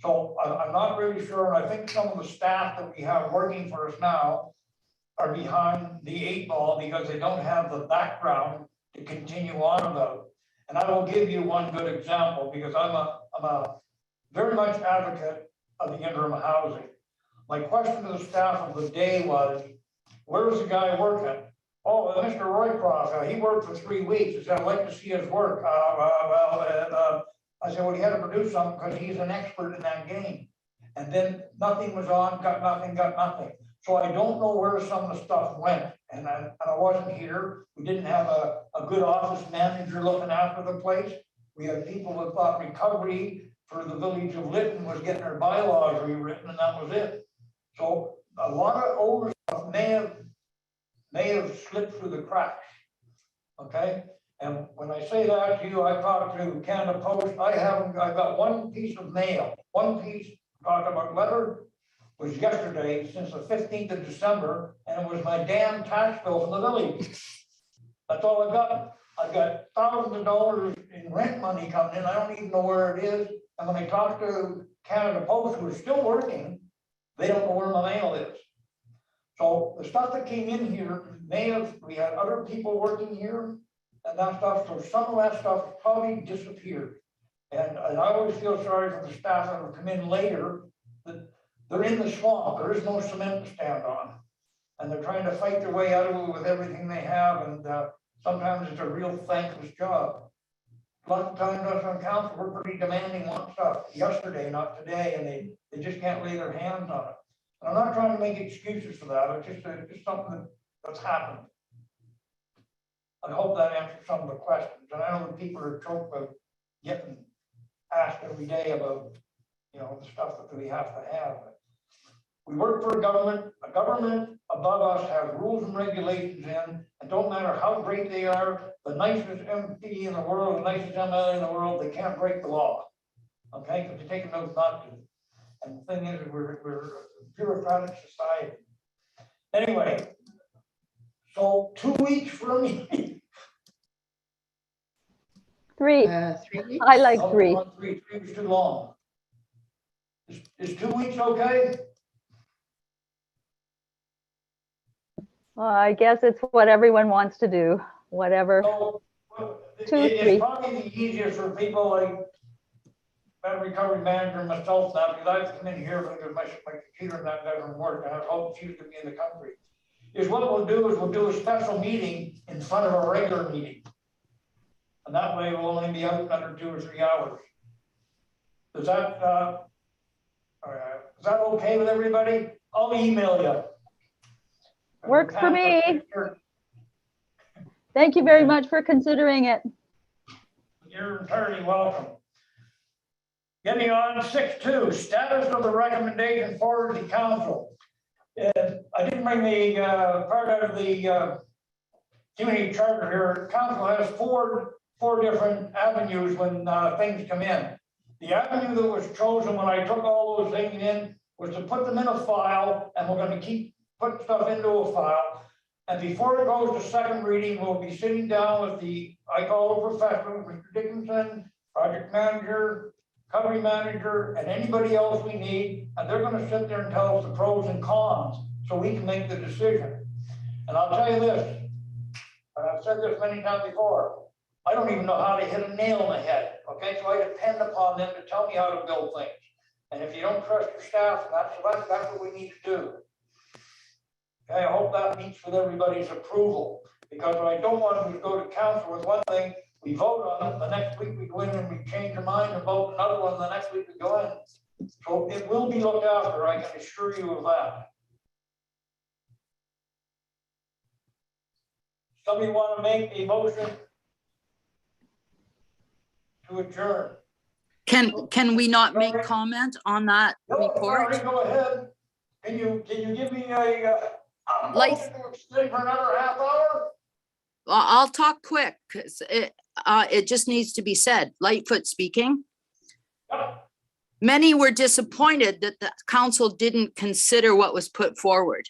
So I'm not really sure. And I think some of the staff that we have working for us now are behind the 8 ball because they don't have the background to continue on about. And I will give you one good example because I'm a very much advocate of the interim housing. My question to the staff of the day was, where's the guy working? Oh, Mr. Roycroft, he worked for 3 weeks. I said, I'd like to see his work. I said, well, he had to produce something because he's an expert in that game. And then nothing was on, got nothing. So I don't know where some of the stuff went. And I wasn't here. We didn't have a good office manager looking after the place. We had people that thought recovery for the village of Lytton was getting their bylaws rewritten, and that was it. So a lot of older stuff may have slipped through the cracks. Okay. And when I say that to you, I talked to Canada Post. I've got one piece of mail, talking about letter was yesterday since the 15th of December, and it was my damn tax bill from the village. That's all I got. I've got thousands of dollars in rent money coming in. I don't even know where it is. And when I talk to Canada Post, who is still working, they don't know where my mail is. So the stuff that came in here we had other people working here and that stuff. So some of that stuff probably disappeared. And I always feel sorry for the staff that have come in later, that they're in the swamp. There is no cement to stand on. And they're trying to fight their way out of it with everything they have. And sometimes it's a real thankless job. A lot of times us on council, we're pretty demanding on stuff yesterday, not today, and they just can't lay their hands on it. And I'm not trying to make excuses for that. It's just something that's happened. I hope that answers some of the questions. And I know that people are choked about getting asked every day about, the stuff that we have to have. We work for a government above us has rules and regulations in, and don't matter how great they are, the nicest MP in the world, the nicest MLA in the world, they can't break the law. Okay, because they take an oath not to. And the thing is, we're a bureaucratic society. Anyway, so 2 weeks for me. 3. 3 weeks? I like 3. 3 was too long. Is 2 weeks okay? Well, I guess it's what everyone wants to do, whatever. So, 2, 3. it's probably the easiest for people like my recovery manager and myself now, because I have to come in here because my computer and that doesn't work. I hope she's going to be in the country. Is what we'll do is we'll do a special meeting in front of a regular meeting. And that way we'll only be out under 2 or 3 hours. Is that okay with everybody? I'll email you. Works for me. Thank you very much for considering it. You're entirely welcome. Getting on 6.2, status of the recommendation forward to council. I didn't bring the part out of the community charter here. Council has four different avenues when things come in. The avenue that was chosen when I took all those things in was to put them in a file, and we're going to keep putting stuff into a file. And before it goes to second reading, we'll be sitting down with I call the professional, Mr. Dickinson, project manager, recovery manager, and anybody else we need, and they're going to sit there and tell us the pros and cons so we can make the decision. And I'll tell you this, and I've said this many times before, I don't even know how to hit a nail in the head, okay? So I depend upon them to tell me how to build things. And if you don't trust your staff, that's what we need to do. Okay, I hope that meets with everybody's approval, because what I don't want to go to council with one thing, we vote on it, the next week we go in and we change our mind and vote another one, the next week we go in. So it will be looked after, I can assure you of that. Somebody want to make a motion to adjourn? Can we not make comment on that report? Sorry, go ahead. Can you give me a Like, motion to extend for another half hour? I'll talk quick because it just needs to be said. Lightfoot speaking. Many were disappointed that the council didn't consider what was put forward.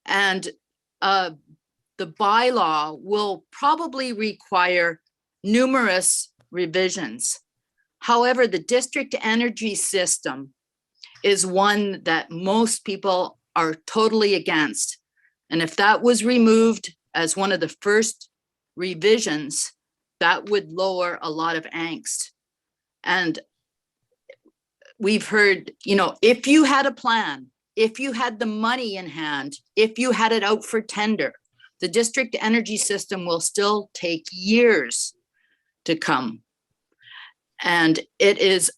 And the bylaw will probably require numerous revisions. However, the district energy system is one that most people are totally against. And if that was removed as one of the first revisions, that would lower a lot of angst. And we've heard, if you had a plan, if you had the money in hand, if you had it out for tender, the district energy system will still take years to come. And it is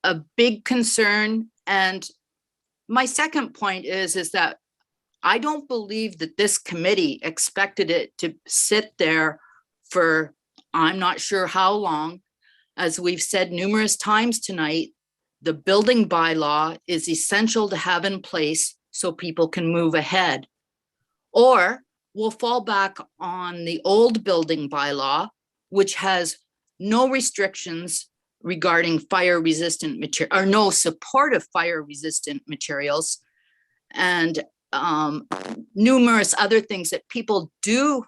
a big concern. And my second point is that I don't believe that this committee expected it to sit there for, I'm not sure how long. As we've said numerous times tonight, the building bylaw is essential to have in place so people can move ahead. Or we'll fall back on the old building bylaw, which has no restrictions regarding fire resistant material, or no support of fire resistant materials, and numerous other things that people do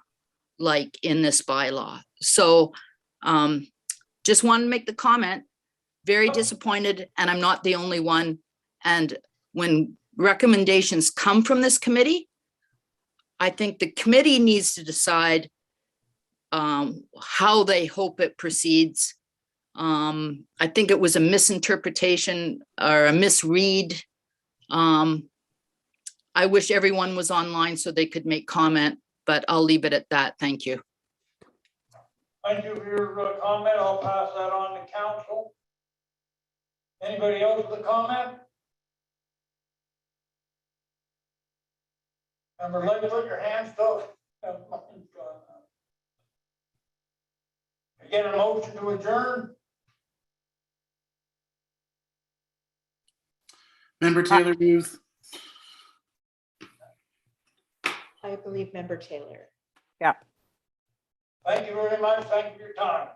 like in this bylaw. So just want to make the comment, very disappointed, and I'm not the only one. And when recommendations come from this committee, I think the committee needs to decide how they hope it proceeds. I think it was a misinterpretation or a misread. I wish everyone was online so they could make comment, but I'll leave it at that. Thank you. Thank you for your comment. I'll pass that on to council. Anybody else with a comment? Remember, let me put your hands up. Get a motion to adjourn. Member Taylor moves. I believe Member Taylor. Yeah. Thank you very much. Thank you for your time.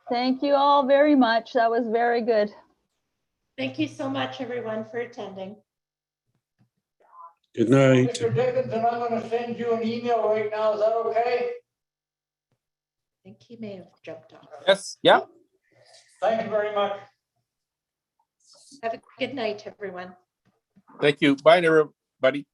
Thank you all very much. That was very good. Thank you so much, everyone, for attending. Good night. Mr. Dickinson, I'm going to send you an email right now. Is that okay? I think he may have jumped off. Yes, yeah. Thank you very much. Have a good night, everyone. Thank you. Bye, everybody.